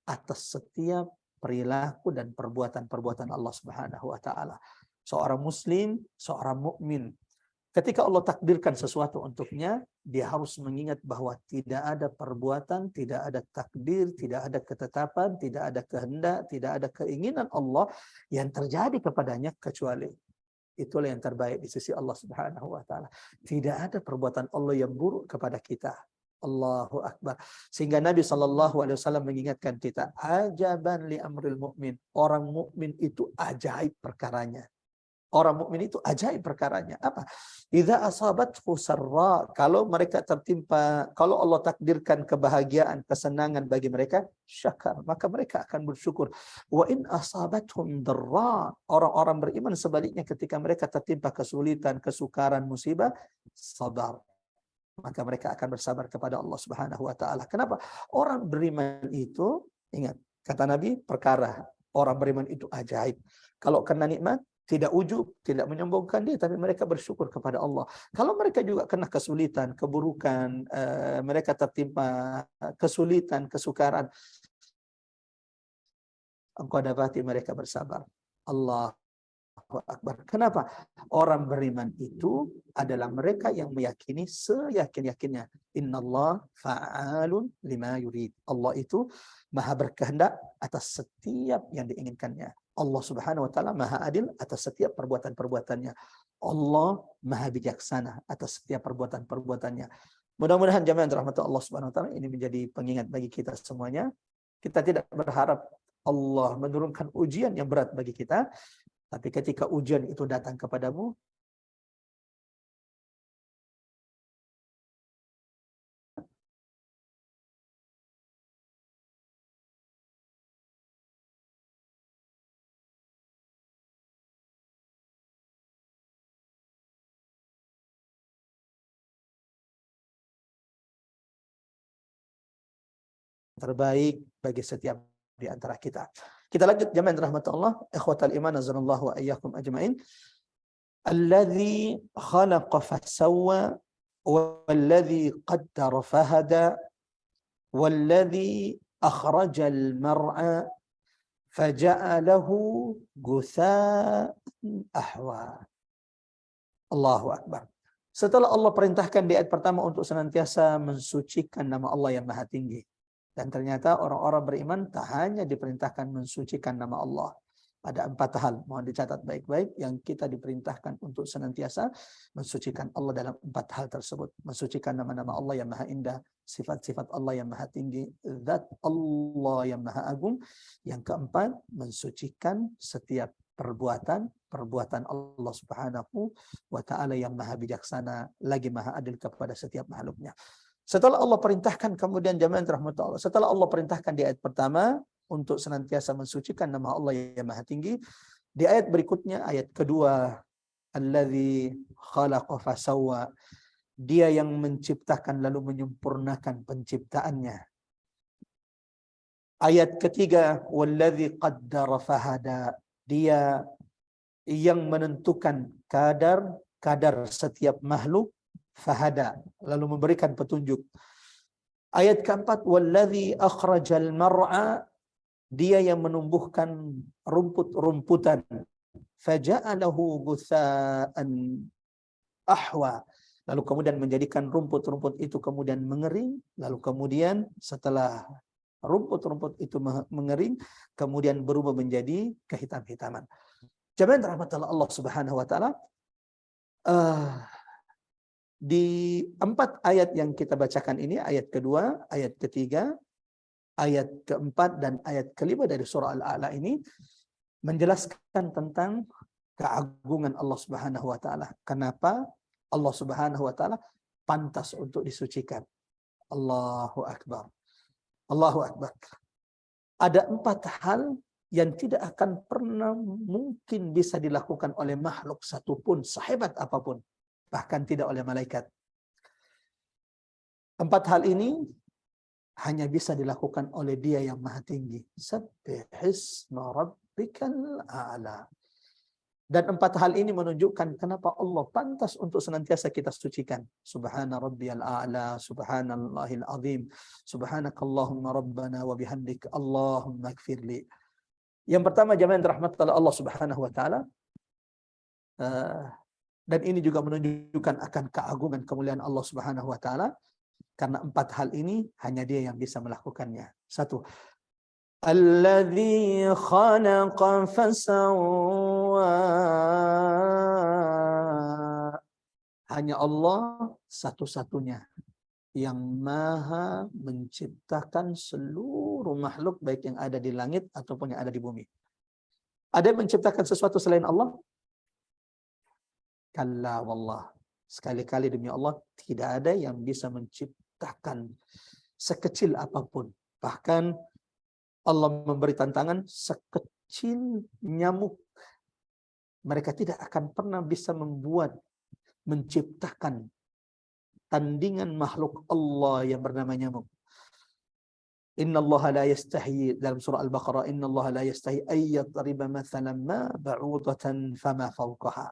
atas setiap perilaku dan perbuatan-perbuatan Allah Subhanahu wa taala. Seorang muslim, seorang mukmin, ketika Allah takdirkan sesuatu untuknya, dia harus mengingat bahwa tidak ada perbuatan, tidak ada takdir, tidak ada ketetapan, tidak ada kehendak, tidak ada keinginan Allah yang terjadi kepadanya kecuali itulah yang terbaik di sisi Allah Subhanahu wa taala. Tidak ada perbuatan Allah yang buruk kepada kita. Allahu Akbar. Sehingga Nabi SAW mengingatkan kita, ajaban li amril mu'min. Orang mukmin itu ajaib perkaranya. Orang mukmin itu ajaib perkaranya. Apa? Idza asabathu sarra, kalau mereka tertimpa, kalau Allah takdirkan kebahagiaan, kesenangan bagi mereka, syakar, maka mereka akan bersyukur. Wa in asabathum darra, orang-orang beriman sebaliknya ketika mereka tertimpa kesulitan, kesukaran, musibah, sabar. Maka mereka akan bersabar kepada Allah Subhanahu wa taala. Kenapa? Orang beriman itu, ingat, kata Nabi, perkara orang beriman itu ajaib. Kalau kena nikmat, tidak ujub, tidak menyombongkan dia, tapi mereka bersyukur kepada Allah. Kalau mereka juga kena kesulitan, keburukan, mereka tertimpa kesulitan, kesukaran, engkau dapati mereka bersabar. Allahu Akbar. Kenapa? Orang beriman itu adalah mereka yang meyakini seyakin-yakinnya. Innallah fa'alun lima yurid. Allah itu maha berkehendak atas setiap yang diinginkannya. Allah Subhanahu wa taala maha adil atas setiap perbuatan-perbuatannya. Allah maha bijaksana atas setiap perbuatan-perbuatannya. Mudah-mudahan jamaah rahmat Allah Subhanahu wa taala ini menjadi pengingat bagi kita semuanya. Kita tidak berharap Allah menurunkan ujian yang berat bagi kita, tapi ketika ujian itu datang kepadamu, terbaik bagi setiap di antara kita. Kita lanjut jamaah rahmatullah, ikhwatal iman azanallahu wa iyyakum ajmain. Alladzi khalaqa fasawwa walladzi qaddara fahada walladzi akhrajal mar'a faja'alahu ghutha'an ahwa. Allahu akbar. Setelah Allah perintahkan di ayat pertama untuk senantiasa mensucikan nama Allah yang Maha Tinggi. Dan ternyata orang-orang beriman tak hanya diperintahkan mensucikan nama Allah. Ada 4 hal, mohon dicatat baik-baik, yang kita diperintahkan untuk senantiasa mensucikan Allah dalam 4 hal tersebut. Mensucikan nama-nama Allah yang Maha Indah, sifat-sifat Allah yang Maha Tinggi, zat Allah yang Maha Agung. Yang keempat, mensucikan setiap perbuatan Allah Subhanahu wa taala yang Maha Bijaksana, lagi Maha Adil kepada setiap makhluknya. Setelah Allah perintahkan, kemudian jamaah rahmatullah Allah, setelah Allah perintahkan di ayat pertama untuk senantiasa mensucikan nama Allah yang Maha Tinggi, di ayat berikutnya, ayat kedua, alladzi khalaqa fasawwa, dia yang menciptakan lalu menyempurnakan penciptaannya. Ayat ketiga, walladzi qaddara fahada, dia yang menentukan kadar setiap makhluk, fahada, lalu memberikan petunjuk. Ayat keempat, walladzi akhrajal mar'a, dia yang menumbuhkan rumput-rumputan, faja'alahu ghutha'an ahwa, lalu kemudian menjadikan rumput-rumput itu kemudian mengering, lalu kemudian setelah rumput-rumput itu mengering, kemudian berubah menjadi kehitam-hitaman. Jamaah rahmatullah Allah Subhanahu wa taala, di 4 ayat yang kita bacakan ini, ayat kedua, ayat ketiga, ayat keempat, dan ayat kelima dari surah Al-A'la ini menjelaskan tentang keagungan Allah Subhanahu wa taala. Kenapa Allah Subhanahu wa taala pantas untuk disucikan. Allahu Akbar. Allahu Akbar. Ada 4 hal yang tidak akan pernah mungkin bisa dilakukan oleh makhluk satupun, sehebat apapun, bahkan tidak oleh malaikat. 4 hal ini hanya bisa dilakukan oleh Dia yang Maha Tinggi. Sabbihisma rabbikal a'la. Dan 4 hal ini menunjukkan kenapa Allah pantas untuk senantiasa kita sucikan. Subhana rabbiyal a'la, subhanallahil azim, subhanakallahumma rabbana wa bihamdik, Allahumma ighfirli. Yang pertama, jamaah yang dirahmati oleh Allah Subhanahu wa taala, dan ini juga menunjukkan akan keagungan kemuliaan Allah Subhanahu wa taala, karena 4 hal ini hanya Dia yang bisa melakukannya. 1, Alladzi khalaqa fasawwa. Hanya Allah satu-satunya yang maha menciptakan seluruh makhluk, baik yang ada di langit ataupun yang ada di bumi. Ada yang menciptakan sesuatu selain Allah? Kalla wallah. Sekali-kali demi Allah, tidak ada yang bisa menciptakan sekecil apapun. Bahkan Allah memberi tantangan, sekecil nyamuk mereka tidak akan pernah bisa menciptakan tandingan makhluk Allah yang bernama nyamuk. Innallaha la yastahi, dalam surah Al-Baqarah, innallaha la yastahi ayyadriba mathalan ma ba'udatan fama fawqaha.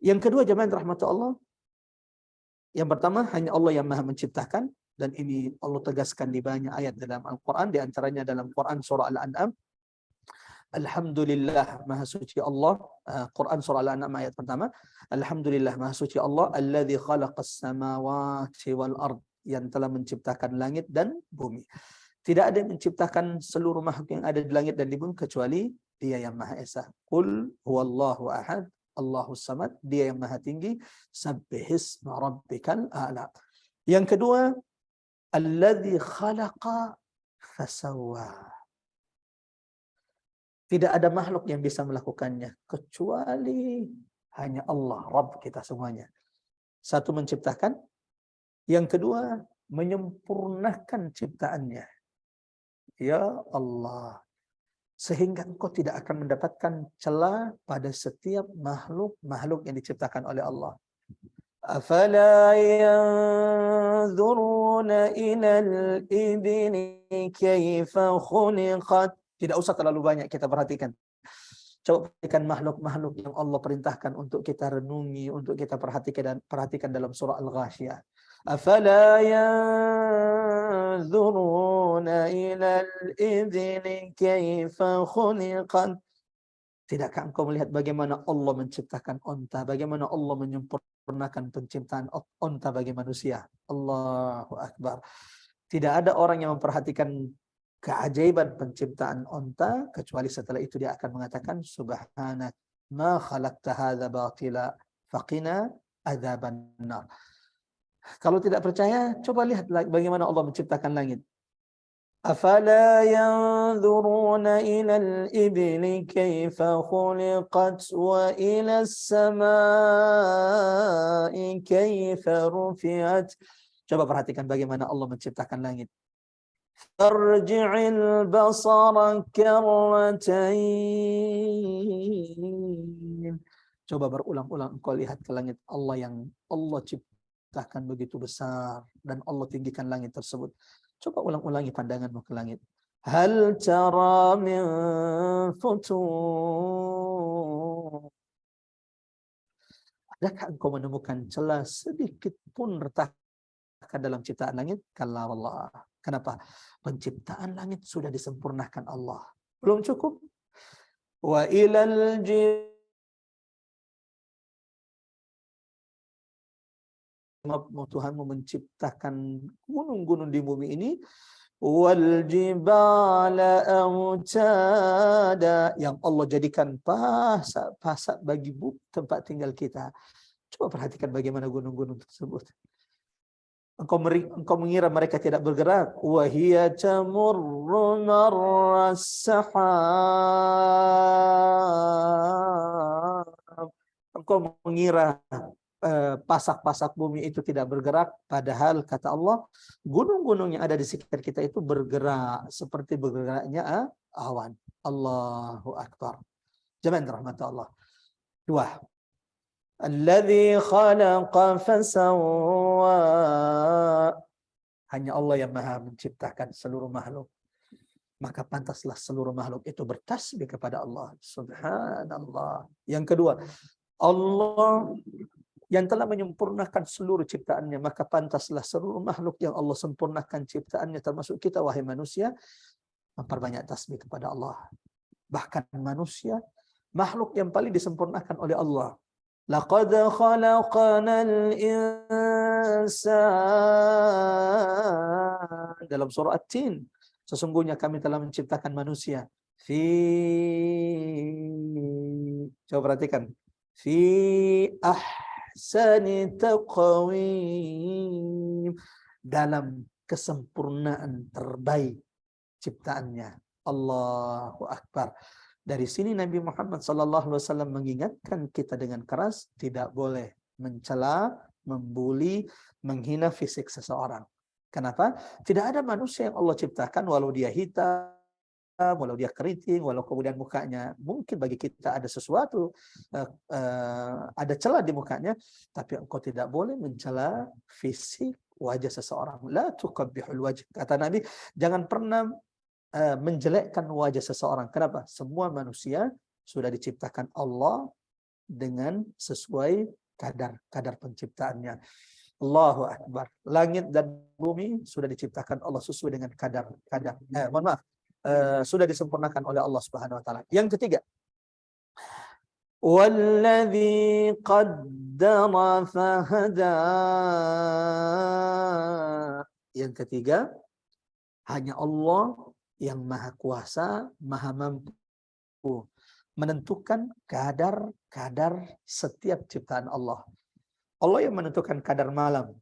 Yang kedua, jemaah rahmat Allah, yang pertama hanya Allah yang maha menciptakan, dan ini Allah tegaskan di banyak ayat dalam Al-Quran, di antaranya dalam Quran surah Al-An'am. Alhamdulillah maha suci Allah, Quran surah Al-An'am ayat pertama. Alhamdulillah maha suci Allah, alladzi khalaqas samawati wal ard, yang telah menciptakan langit dan bumi. Tidak ada yang menciptakan seluruh makhluk yang ada di langit dan di bumi kecuali Dia yang Maha Esa. Qul huwallahu ahad, Allahus samad, Dia yang Maha Tinggi. Sabbihisma rabbikal a'la. Yang kedua, alladzi khalaqa fasawwa. Tidak ada makhluk yang bisa melakukannya kecuali hanya Allah, Rabb kita semuanya. 1, menciptakan. Yang kedua, menyempurnakan ciptaannya. Ya Allah. Sehingga engkau tidak akan mendapatkan celah pada setiap makhluk yang diciptakan oleh Allah. Afala yanzuruna ilal ibni kaifa khuliqat. Tidak usah terlalu banyak kita perhatikan. Coba perhatikan makhluk-makhluk yang Allah perintahkan untuk kita renungi, untuk kita perhatikan dalam surah Al-Ghasyiyah. Afala yanzuruna ilal ibni kaifa khuliqat. Tidakkah engkau melihat bagaimana Allah menciptakan onta, bagaimana Allah menyempurnakan penciptaan onta bagi manusia? Allahu Akbar. Tidak ada orang yang memperhatikan keajaiban penciptaan onta kecuali setelah itu dia akan mengatakan subhanak ma khalaqta hadza batila faqina adzaban nar. Kalau tidak percaya, coba lihat bagaimana Allah menciptakan langit. Afala yanzuruna ilal ibli kaifa khuliqat wa ilas samai kaifa rufi'at. Coba perhatikan bagaimana Allah menciptakan langit. Farji'il basara karratain. Coba berulang-ulang engkau lihat ke langit Allah yang Allah ciptakan begitu besar, dan Allah tinggikan langit tersebut. Coba ulang-ulangi pandanganmu ke langit. Hal tara min futur. Adakah engkau menemukan celah sedikit pun retak dalam ciptaan langit? Kalla wallah. Kenapa? Penciptaan langit sudah disempurnakan Allah. Belum cukup. Wa ilal Tuhanmu menciptakan gunung-gunung di bumi ini, wal jibala autada, yang Allah jadikan pasak bagi tempat tinggal kita. Coba perhatikan bagaimana gunung-gunung tersebut. Engkau mengira mereka tidak bergerak? Wa hiya tamurru marras sahab. Engkau mengira pasak-pasak bumi itu tidak bergerak, padahal kata Allah gunung-gunung yang ada di sekitar kita itu bergerak seperti bergeraknya awan. Allahu Akbar. Jemaah rahmat Allah. Dua. Alladzi khalaqa fasawwa. Hanya Allah yang Maha menciptakan seluruh makhluk. Maka pantaslah seluruh makhluk itu bertasbih kepada Allah. Subhanallah. Yang kedua, Allah yang telah menyempurnakan seluruh ciptaannya, maka pantaslah seluruh makhluk yang Allah sempurnakan ciptaannya, termasuk kita wahai manusia, memperbanyak tasbih kepada Allah. Bahkan manusia, makhluk yang paling disempurnakan oleh Allah. Laqad khalaqanal insan, dalam surah At-Tin, sesungguhnya kami telah menciptakan manusia. Coba perhatikan. Fi ahsani taqwim, dalam kesempurnaan terbaik ciptaannya. Allahu Akbar. Dari sini Nabi Muhammad SAW mengingatkan kita dengan keras, tidak boleh mencela, membuli, menghina fisik seseorang. Kenapa? Tidak ada manusia yang Allah ciptakan, walau dia hitam, walau dia keriting, walau kemudian mukanya mungkin bagi kita ada sesuatu, ada celah di mukanya, tapi engkau tidak boleh mencela fisik wajah seseorang. La tuqabbihul wajh. Kata Nabi, jangan pernah menjelekkan wajah seseorang. Kenapa? Semua manusia sudah diciptakan Allah dengan sesuai kadar penciptaannya. Allahu Akbar. Langit dan bumi sudah diciptakan Allah sesuai dengan sudah disempurnakan oleh Allah Subhanahu wa taala. Yang ketiga, walladzi qaddara fahada. Yang ketiga, hanya Allah yang maha kuasa, maha mampu menentukan kadar setiap ciptaan Allah. Allah yang menentukan kadar malam,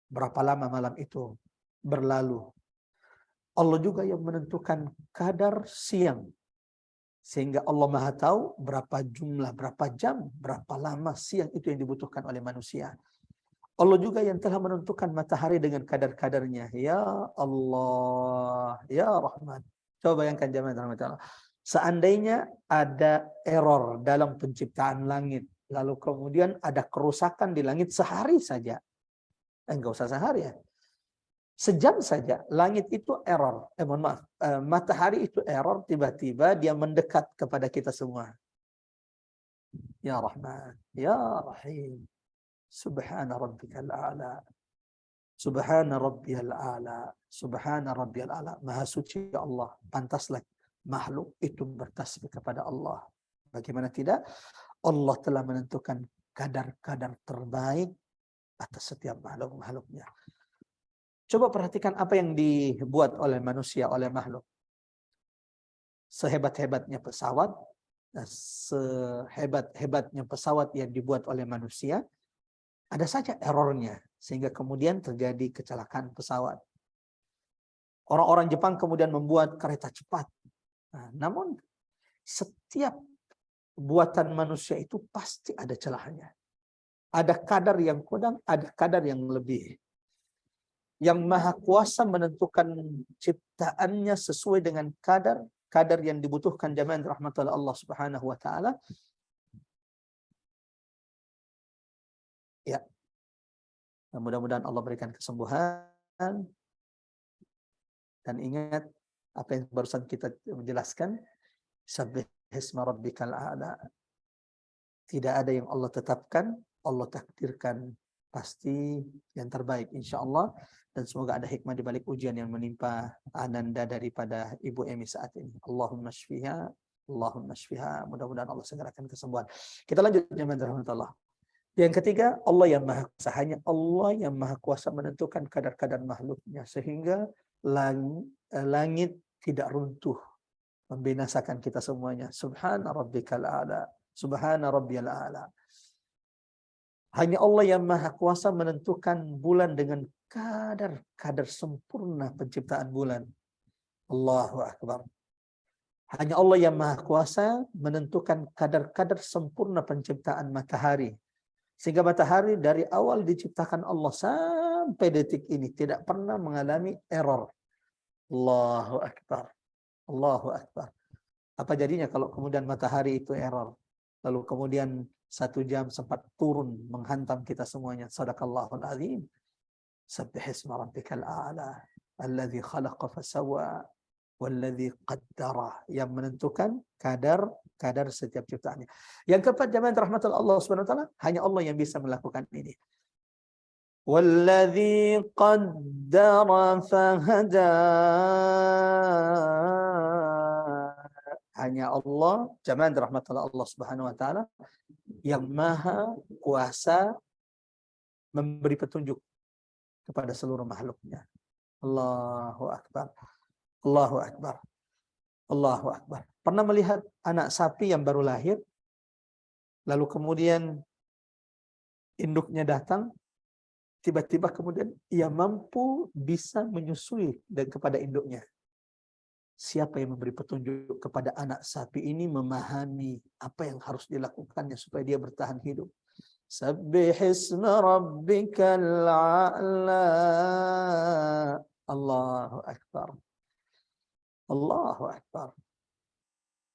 berapa lama malam itu berlalu. Allah juga yang menentukan kadar siang, sehingga Allah maha tahu berapa jumlah, berapa jam, berapa lama siang itu yang dibutuhkan oleh manusia. Allah juga yang telah menentukan matahari dengan kadar-kadarnya. Ya Allah, Ya Rahman. Coba bayangkan jemaah rahmatullah. Seandainya ada error dalam penciptaan langit, lalu kemudian ada kerusakan di langit sehari saja. Enggak usah sehari ya. Sejam saja langit itu error. Matahari itu error, tiba-tiba dia mendekat kepada kita semua. Ya Rahman, Ya Rahim. Subhana rabbikal a'la. Subhana rabbiyal a'la. Subhana rabbiyal a'la. Maha suci Allah. Pantaslah makhluk itu bertasbih kepada Allah. Bagaimana tidak? Allah telah menentukan kadar-kadar terbaik atas setiap makhluk-makhluknya. Coba perhatikan apa yang dibuat oleh manusia, oleh makhluk. Sehebat-hebatnya pesawat, sehebat-hebatnya pesawat yang dibuat oleh manusia, ada saja errornya, sehingga kemudian terjadi kecelakaan pesawat. Orang-orang Jepang kemudian membuat kereta cepat. Nah, namun setiap buatan manusia itu pasti ada celahnya. Ada kadar yang kurang, ada kadar yang lebih. Yang Maha Kuasa menentukan ciptaannya sesuai dengan kadar yang dibutuhkan jemaah rahmatullah Allah Subhanahu wa taala. Ya. Mudah-mudahan Allah berikan kesembuhan. Dan ingat apa yang barusan kita menjelaskan, sabbih isma rabbikal a'la. Tidak ada yang Allah tetapkan, Allah takdirkan pasti yang terbaik insyaallah, dan semoga ada hikmah di balik ujian yang menimpa Ananda daripada Ibu Emi saat ini. Allahumma shfiha, Allahumma shfiha. Mudah-mudahan Allah segerakan kesembuhan. Kita lanjut jemaah rahmatullah. Yang ketiga, Allah yang maha kuasa. Hanya Allah yang maha kuasa menentukan kadar-kadar makhluknya, sehingga langit tidak runtuh, membinasakan kita semuanya. Subhana rabbikal a'la. Subhana rabbiyal a'la. Hanya Allah yang maha kuasa menentukan bulan dengan kadar sempurna penciptaan bulan. Allahu Akbar. Hanya Allah yang maha kuasa menentukan kadar sempurna penciptaan matahari. Sehingga matahari dari awal diciptakan Allah sampai detik ini tidak pernah mengalami error. Allahu Akbar. Allahu Akbar. Apa jadinya kalau kemudian matahari itu error? Lalu kemudian 1 jam sempat turun menghantam kita semuanya. Sadaqallahul azim. Sabbihisma rabbikal a'la. Alladzi khalaqa fasawwa. Walladzi qaddara. Yang menentukan kadar setiap ciptaannya. Yang keempat, jamaah rahmatul Allah Subhanahu wa taala, hanya Allah yang bisa melakukan ini. Walladzi qaddara fahada. Hanya Allah, jamaah rahmatullah Allah Subhanahu wa taala, yang maha kuasa memberi petunjuk kepada seluruh makhluknya. Allahu Akbar. Allahu Akbar. Allahu Akbar. Pernah melihat anak sapi yang baru lahir, lalu kemudian induknya datang, tiba-tiba kemudian ia mampu bisa menyusui dan kepada induknya. Siapa yang memberi petunjuk kepada anak sapi ini memahami apa yang harus dilakukannya supaya dia bertahan hidup. Sabbihisma rabbikal a'la. Allahu Akbar. Allahu Akbar.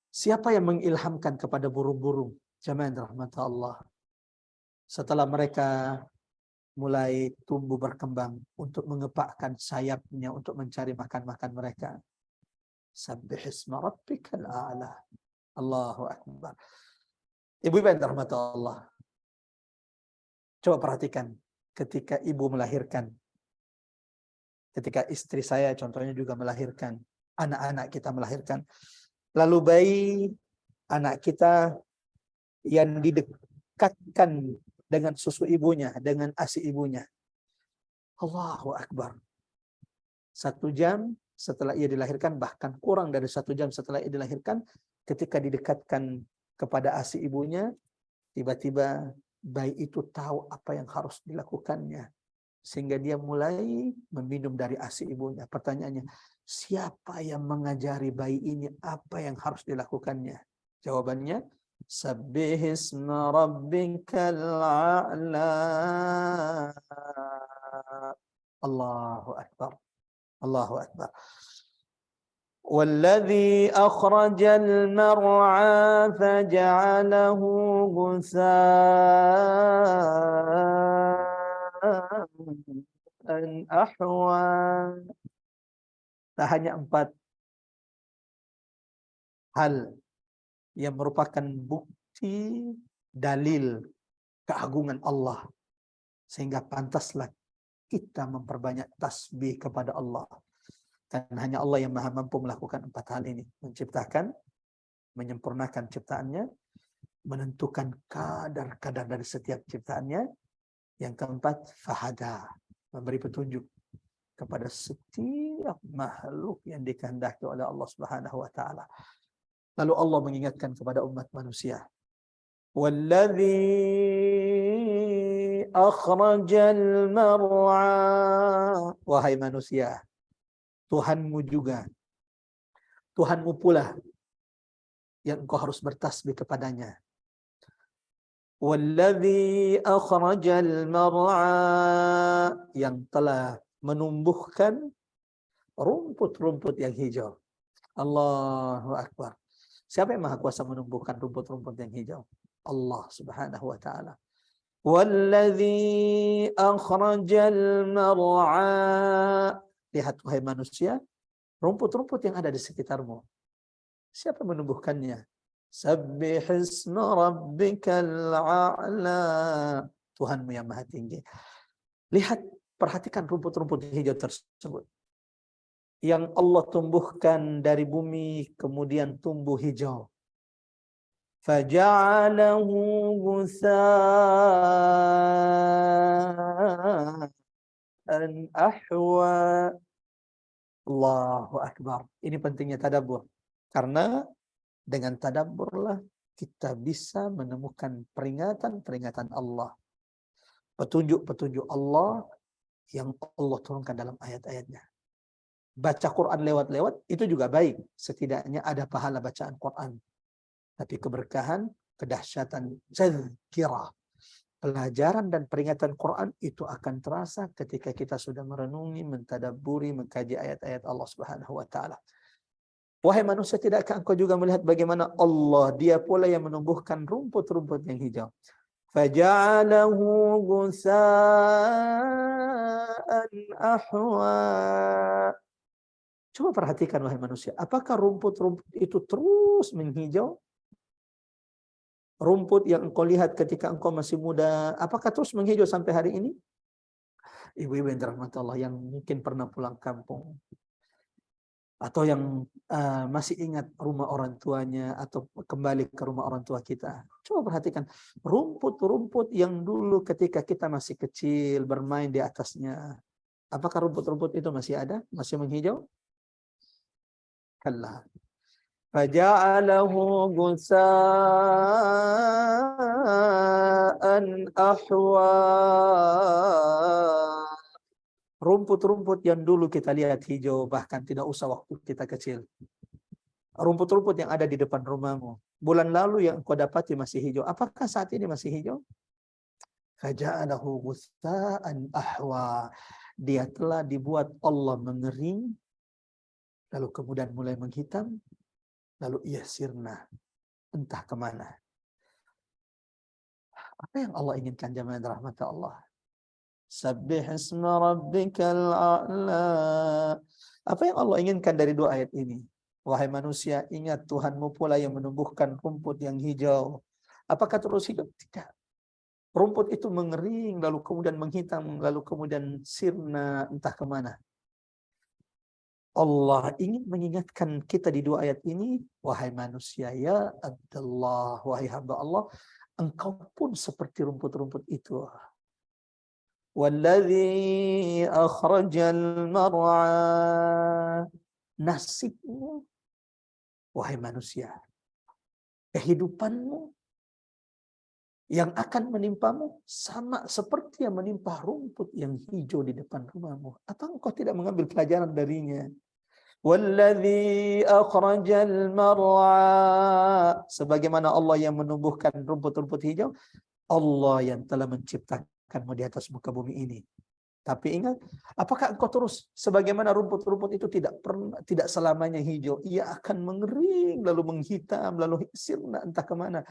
Siapa yang mengilhamkan kepada burung-burung? Jamaah rahmat Allah. Setelah mereka mulai tumbuh berkembang untuk mengepakkan sayapnya untuk mencari makan-makan mereka. Sabbihisma rabbikal a'la. Allahu Akbar. Ibu-ibu yang dirahmati Allah. Coba perhatikan ketika ibu melahirkan. Ketika istri saya contohnya juga melahirkan. Anak-anak kita melahirkan. Lalu bayi anak kita yang didekatkan dengan susu ibunya, dengan ASI ibunya. Allahu Akbar. 1 jam setelah ia dilahirkan, bahkan kurang dari 1 jam setelah ia dilahirkan, ketika didekatkan kepada ASI ibunya, tiba-tiba bayi itu tahu apa yang harus dilakukannya. Sehingga dia mulai meminum dari ASI ibunya. Pertanyaannya, siapa yang mengajari bayi ini apa yang harus dilakukannya? Jawabannya, Sabbihisma rabbikal a'la. Allahu Akbar. Allahu Akbar. Walladzi akhrajal mar'a faja'alahu ghusaa'an ahwa. Tak hanya 4 hal yang merupakan bukti dalil keagungan Allah, sehingga pantaslah kita memperbanyak tasbih kepada Allah. Karena hanya Allah yang maha mampu melakukan 4 hal ini. Menciptakan, menyempurnakan ciptaannya, menentukan kadar-kadar dari setiap ciptaannya. Yang keempat, fahada, memberi petunjuk kepada setiap makhluk yang dikehendaki oleh Allah Subhanahu wa taala. Lalu Allah mengingatkan kepada umat manusia. Walladzi akhrajal mar'a. Wahai manusia, Tuhanmu juga, Tuhanmu pula yang engkau harus bertasbih kepadanya. Walladzi akhrajal mar'a, yang telah menumbuhkan rumput-rumput yang hijau. Allahu Akbar. Siapa yang maha kuasa menumbuhkan rumput-rumput yang hijau? Allah Subhanahu wa taala. Walladzi akhrajal mar'a. Lihat wahai manusia, rumput-rumput yang ada di sekitarmu. Siapa menumbuhkannya? Sabbihisma rabbikal a'la. Tuhanmu yang maha tinggi. Lihat, perhatikan rumput-rumput hijau tersebut. Yang Allah tumbuhkan dari bumi kemudian tumbuh hijau. Faja'alahu ghusaa'an ahwa. Allahu Akbar. Ini pentingnya tadabbur. Karena dengan tadabburlah kita bisa menemukan peringatan-peringatan Allah. Petunjuk-petunjuk Allah yang Allah turunkan dalam ayat-ayatnya. Baca Quran lewat-lewat itu juga baik. Setidaknya ada pahala bacaan Quran. Tapi keberkahan, kedahsyatan, tazkirah. pelajaran dan peringatan Quran itu akan terasa ketika kita sudah merenungi, mentadabburi, mengkaji ayat-ayat Allah Subhanahu wa taala. Wahai manusia, tidakkah engkau juga melihat bagaimana Allah, Dia pula yang menumbuhkan rumput-rumput yang hijau. Faja'alahu gusaan ahwa. Coba perhatikan wahai manusia, apakah rumput-rumput itu terus menghijau? Rumput yang engkau lihat ketika engkau masih muda, apakah terus menghijau sampai hari ini? Ibu-ibu yang dirahmati Allah yang mungkin pernah pulang kampung, atau yang masih ingat rumah orang tuanya, atau kembali ke rumah orang tua kita. Coba perhatikan rumput-rumput yang dulu ketika kita masih kecil bermain di atasnya. Apakah rumput-rumput itu masih ada? Masih menghijau? Kalla. Faja'alahu gusaan ahwa. Rumput-rumput yang dulu kita lihat hijau, bahkan tidak usah waktu kita kecil. Rumput-rumput yang ada di depan rumahmu, bulan lalu yang engkau dapati masih hijau, apakah saat ini masih hijau? Faja'alahu gusaan ahwa. Dia telah dibuat Allah mengering, lalu kemudian mulai menghitam, lalu ia sirna, entah kemana. Apa yang Allah inginkan jemaah rahmat Allah? Sabbih isma rabbikal a'la. Apa yang Allah inginkan dari dua ayat ini? Wahai manusia, ingat Tuhanmu pula yang menumbuhkan rumput yang hijau. Apakah terus hidup? Tidak. Rumput itu mengering, lalu kemudian menghitam, lalu kemudian sirna, entah kemana. Allah ingin mengingatkan kita di dua ayat ini, wahai manusia, ya Abdullah, wahai hamba Allah, engkau pun seperti rumput-rumput itu. Walladzi akhrajal mar'a. Nasibmu, wahai manusia, kehidupanmu yang akan menimpamu sama seperti yang menimpa rumput yang hijau di depan rumahmu. Atau engkau tidak mengambil pelajaran darinya? Walladzi akhrajal mar'a. Sebagaimana Allah yang menumbuhkan rumput-rumput hijau, Allah yang telah menciptakanmu di atas muka bumi ini. Tapi ingat, apakah engkau terus sebagaimana rumput-rumput itu tidak selamanya hijau? Ia akan mengering, lalu menghitam, lalu sirna entah kemana.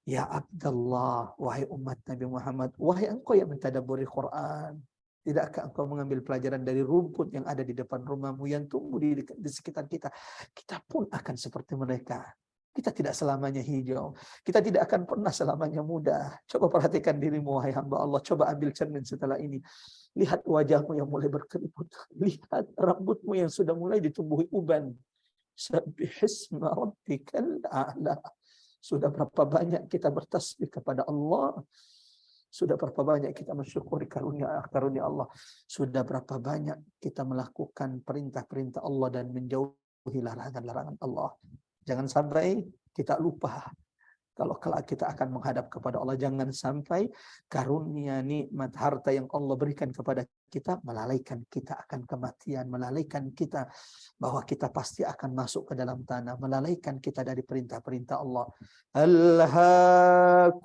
Ya Abdullah, wahai umat Nabi Muhammad, wahai engkau yang mentadabburi Quran, tidakkah engkau mengambil pelajaran dari rumput yang ada di depan rumahmu yang tumbuh di sekitar kita? Kita pun akan seperti mereka. Kita tidak selamanya hijau. Kita tidak akan pernah selamanya muda. Coba perhatikan dirimu, wahai hamba Allah. Coba ambil cermin setelah ini. Lihat wajahmu yang mulai berkeriput. Lihat rambutmu yang sudah mulai ditumbuhi uban. Sabbihisma rabbikal a'la. Sudah berapa banyak kita bertasbih kepada Allah. Sudah berapa banyak kita mensyukuri karunia Allah. Sudah berapa banyak kita melakukan perintah-perintah Allah dan menjauhi larangan-larangan Allah. Jangan sampai kita lupa kalau kelak kita akan menghadap kepada Allah. Jangan sampai karunia nikmat harta yang Allah berikan kepada kita melalaikan kita akan kematian, melalaikan kita bahwa kita pasti akan masuk ke dalam tanah, melalaikan kita dari perintah-perintah Allah. Alhaakumut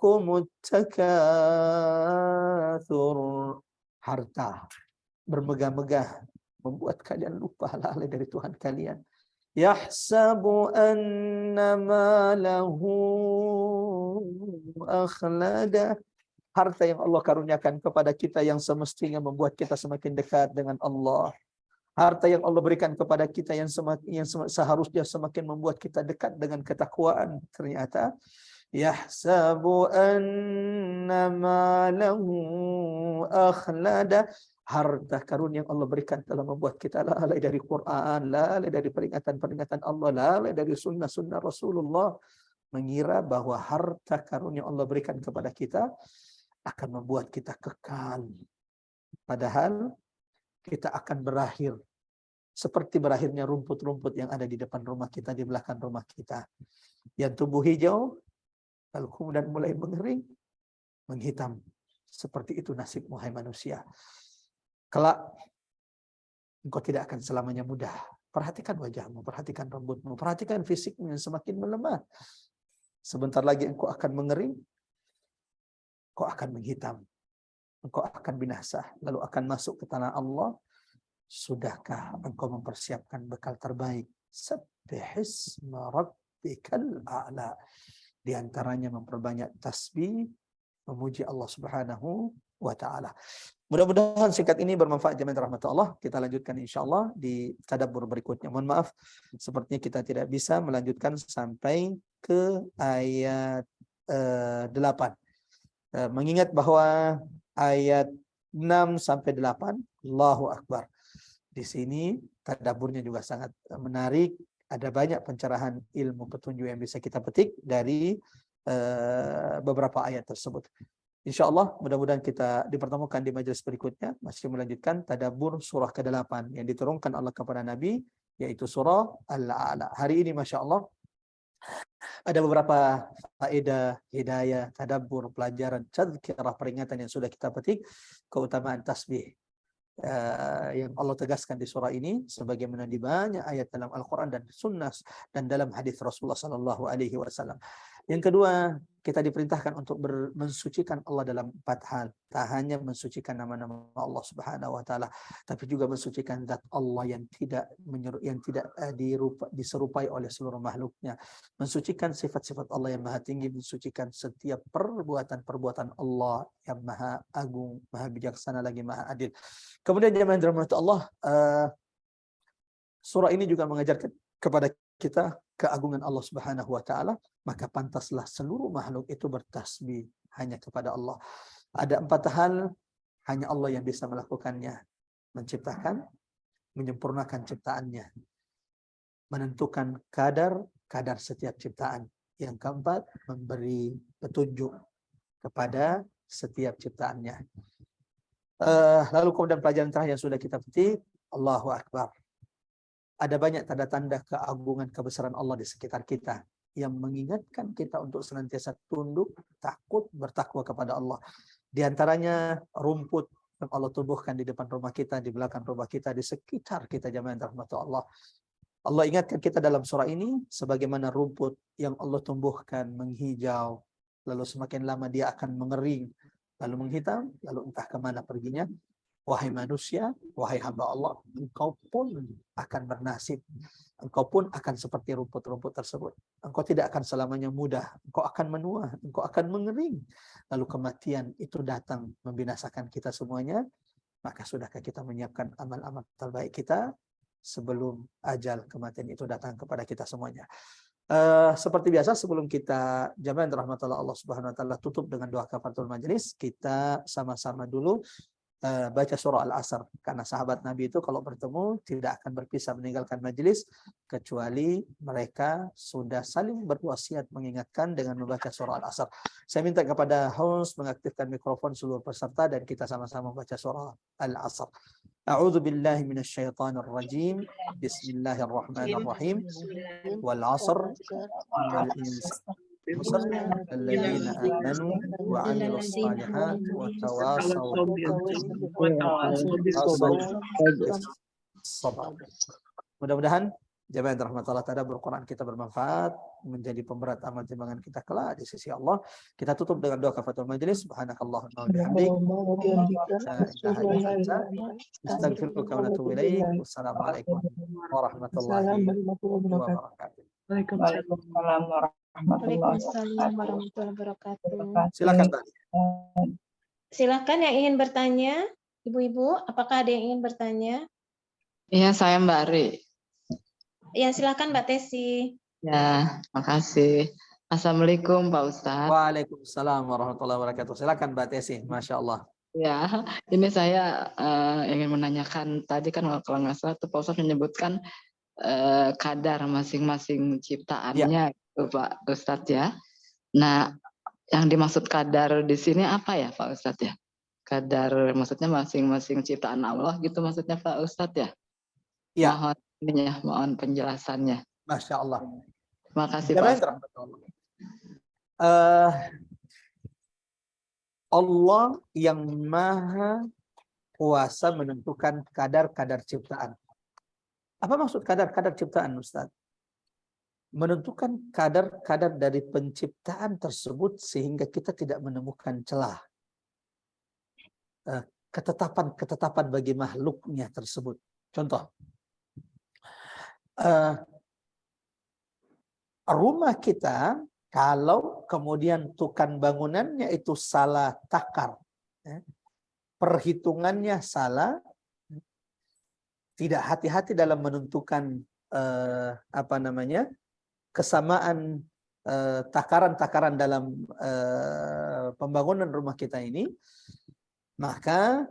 takatsur. Harta bermegah-megah membuat kalian lupa lalai dari Tuhan kalian. Yahsabu anna malahu akhlada. Harta yang Allah karuniakan kepada kita yang semestinya membuat kita semakin dekat dengan Allah. Harta yang Allah berikan kepada kita yang seharusnya semakin membuat kita dekat dengan ketakwaan, ternyata yahsabu anna malahu akhlada. Harta karun yang Allah berikan telah membuat kita lalai dari Quran, lalai dari peringatan-peringatan Allah, lalai dari sunnah-sunnah Rasulullah. Mengira bahwa harta karun yang Allah berikan kepada kita akan membuat kita kekal. Padahal kita akan berakhir seperti berakhirnya rumput-rumput yang ada di depan rumah kita, di belakang rumah kita. Yang tumbuh hijau, lalu kemudian mulai mengering, menghitam. Seperti itu nasib wahai manusia. Kelak engkau tidak akan selamanya mudah. Perhatikan wajahmu, perhatikan rambutmu, perhatikan fisikmu yang semakin melemah. Sebentar lagi engkau akan mengering. engkau akan menghitam, engkau akan binasa, lalu akan masuk ke tanah Allah. Sudahkah engkau mempersiapkan bekal terbaik? Sabbihisma rabbikal a'la. Di antaranya memperbanyak tasbih, memuji Allah Subhanahu wa taala. Mudah-mudahan singkat ini bermanfaat jemaah rahmat Allah. Kita lanjutkan insyaallah di tadabbur berikutnya. Mohon maaf sepertinya kita tidak bisa melanjutkan sampai ke ayat 8. Mengingat bahwa ayat 6 sampai 8 Allahu Akbar. Di sini tadabburnya juga sangat menarik. Ada banyak pencerahan ilmu petunjuk yang bisa kita petik dari beberapa ayat tersebut. Insyaallah mudah-mudahan kita dipertemukan di majelis berikutnya, masih melanjutkan tadabbur surah ke-8 yang diturunkan Allah kepada Nabi, yaitu surah Al-A'la. Hari ini Masya Allah ada beberapa faedah, hidayah, tadabbur, pelajaran, tazkirah, peringatan yang sudah kita petik, keutamaan tasbih yang Allah tegaskan di surah ini, sebagaimana di banyak ayat dalam Al-Quran dan Sunnah dan dalam hadis Rasulullah Sallallahu Alaihi Wasallam. Yang kedua, kita diperintahkan untuk mensucikan Allah dalam 4 hal. Tak hanya mensucikan nama-nama Allah Subhanahu Wa Taala, tapi juga mensucikan zat Allah yang tidak diserupai oleh seluruh makhluknya. Mensucikan sifat-sifat Allah yang maha tinggi, mensucikan setiap perbuatan-perbuatan Allah yang maha agung, maha bijaksana lagi maha adil. Kemudian jemaah dirahmati Allah, surah ini juga mengajarkan kepada kita keagungan Allah Subhanahu wa taala, maka pantaslah seluruh makhluk itu bertasbih hanya kepada Allah. Ada 4 hal hanya Allah yang bisa melakukannya. Menciptakan, menyempurnakan ciptaannya, menentukan kadar setiap ciptaan. Yang keempat, memberi petunjuk kepada setiap ciptaannya. Lalu kemudian pelajaran terakhir yang sudah kita petik, Allahu Akbar. Ada banyak tanda-tanda keagungan kebesaran Allah di sekitar kita yang mengingatkan kita untuk senantiasa tunduk, takut, bertakwa kepada Allah. Di antaranya rumput yang Allah tumbuhkan di depan rumah kita, di belakang rumah kita, di sekitar kita jemaah rahmat Allah. Allah ingatkan kita dalam surah ini sebagaimana rumput yang Allah tumbuhkan menghijau, lalu semakin lama dia akan mengering, lalu menghitam, lalu entah kemana perginya. Wahai manusia, wahai hamba Allah, engkau pun akan bernasib. Engkau pun akan seperti rumput-rumput tersebut. Engkau tidak akan selamanya mudah. Engkau akan menua, engkau akan mengering. Lalu kematian itu datang membinasakan kita semuanya. Maka sudahkah kita menyiapkan amal-amal terbaik kita sebelum ajal kematian itu datang kepada kita semuanya. Seperti biasa sebelum kita jamaah rahmatullah Allah Subhanahu wa taala tutup dengan doa kafaratul majelis, kita sama-sama dulu baca surah Al-Asr, karena sahabat Nabi itu kalau bertemu tidak akan berpisah meninggalkan majelis kecuali mereka sudah saling berwasiat mengingatkan dengan membaca surah Al-Asr. Saya minta kepada host mengaktifkan mikrofon seluruh peserta dan kita sama-sama membaca surah Al-Asr. A'udzu billahi minasyaitonir rajim. Bismillahirrahmanirrahim. Wal 'asr innal insana الذين آمنوا وعملوا الصالحات وتواصوا بالصبر. Mudah-mudahan jemaah yang dirahmati Allah taala Al-Quran kita bermanfaat, menjadi pemberat amal timbangan kita kelak di sisi Allah. Kita tutup dengan doa kafaratul majelis. Subhanakallahumma wa bihamdik, astaghfiruka wa atubu ilaik. Wassalamualaikum warahmatullahi wabarakatuh. Waalaikumsalam warahmatullahi wabarakatuh. Silakan Mbak. Silakan yang ingin bertanya, ibu-ibu, apakah ada yang ingin bertanya? Iya, saya Mbak Ari. Ya, silakan Mbak Tesi. Ya, makasih. Assalamualaikum Pak Ustadz. Waalaikumsalam warahmatullahi wabarakatuh. Silakan Mbak Tesi, Masya Allah. Ya, ini saya ingin menanyakan tadi kan kalau nggak salah tuh Pak Ustadz menyebutkan kadar masing-masing ciptaannya itu Pak Ustadz ya. Nah, yang dimaksud kadar di sini apa ya Pak Ustadz ya? Kadar maksudnya masing-masing ciptaan Allah gitu maksudnya Pak Ustadz ya? Ya. Mohon ininya, mohon penjelasannya. Masya Allah. Terima kasih Pak Ustadz. Allah yang maha kuasa menentukan kadar-kadar ciptaan. Apa maksud kadar-kadar ciptaan, Ustaz? Menentukan kadar-kadar dari penciptaan tersebut sehingga kita tidak menemukan celah ketetapan bagi makhluknya tersebut. Contoh, rumah kita kalau kemudian tukang bangunannya itu salah takar, perhitungannya salah, tidak hati-hati dalam menentukan kesamaan takaran-takaran dalam pembangunan rumah kita ini, maka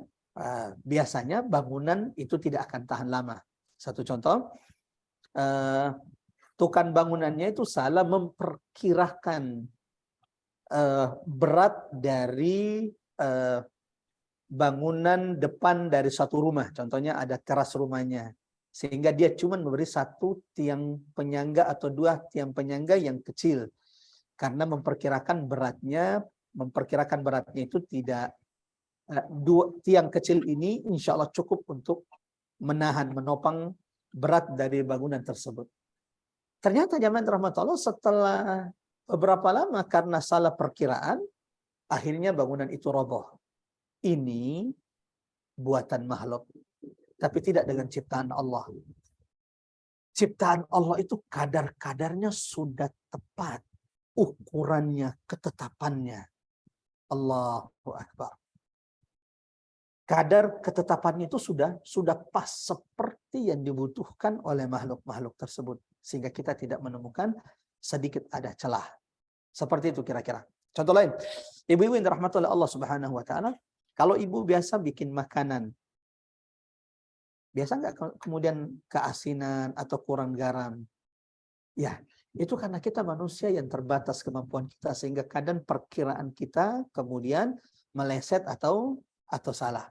biasanya bangunan itu tidak akan tahan lama. Satu contoh, tukang bangunannya itu salah memperkirakan berat dari bangunan depan dari suatu rumah. Contohnya ada teras rumahnya, sehingga dia cuma memberi satu tiang penyangga atau dua tiang penyangga yang kecil, karena memperkirakan beratnya itu tidak, dua tiang kecil ini insya Allah cukup untuk menopang berat dari bangunan tersebut. Ternyata jamaah rahmatullah, setelah beberapa lama karena salah perkiraan, akhirnya bangunan itu roboh. Ini buatan makhluk, tapi tidak dengan ciptaan Allah. Ciptaan Allah itu kadar-kadarnya sudah tepat, ukurannya, ketetapannya. Allahu Akbar. Kadar ketetapannya itu sudah pas seperti yang dibutuhkan oleh makhluk-makhluk tersebut, sehingga kita tidak menemukan sedikit ada celah. Seperti itu kira-kira. Contoh lain, ibu-ibu yang dirahmati oleh Allah Subhanahu wa taala, kalau ibu biasa bikin makanan, biasa nggak kemudian keasinan atau kurang garam? Ya, itu karena kita manusia yang terbatas kemampuan kita, sehingga kadang perkiraan kita kemudian meleset atau salah.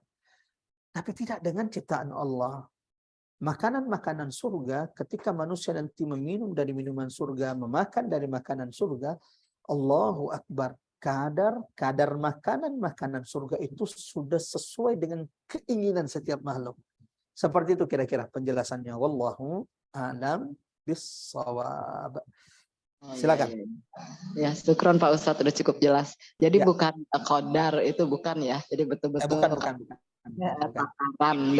Tapi tidak dengan ciptaan Allah. Makanan-makanan surga, ketika manusia nanti meminum dari minuman surga, memakan dari makanan surga, Allahu Akbar, kadar makanan surga itu sudah sesuai dengan keinginan setiap makhluk. Seperti itu kira-kira penjelasannya. Wallahu a'lam bissawab. Silakan. Ya, syukron Pak Ustadz, sudah cukup jelas. Jadi bukan qadar, itu bukan ya. Jadi betul-betul bukan. takaran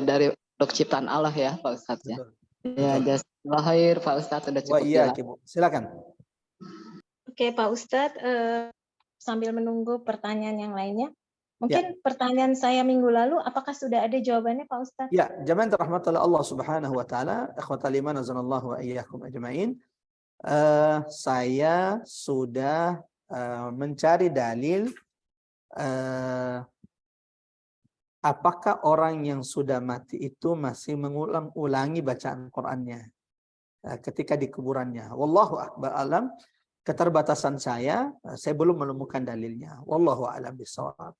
dari ciptaan Allah ya Pak Ustadz ya. Ya, jazakallahu khair Pak Ustadz, sudah cukup jelas. Silakan. Oke Pak Ustadz, sambil menunggu pertanyaan yang lainnya, mungkin pertanyaan saya minggu lalu, apakah sudah ada jawabannya Pak Ustadz? Ya, jamaah rahmatullah Allah Subhanahu wa taala, ikhwatal iman azanallahu wa iyyakum ajmain. Saya sudah mencari dalil apakah orang yang sudah mati itu masih mengulang-ulangi bacaan Qur'annya ketika di kuburannya. Wallahu a'lam alam. Keterbatasan saya belum menemukan dalilnya. Wallahu a'lam bishawab.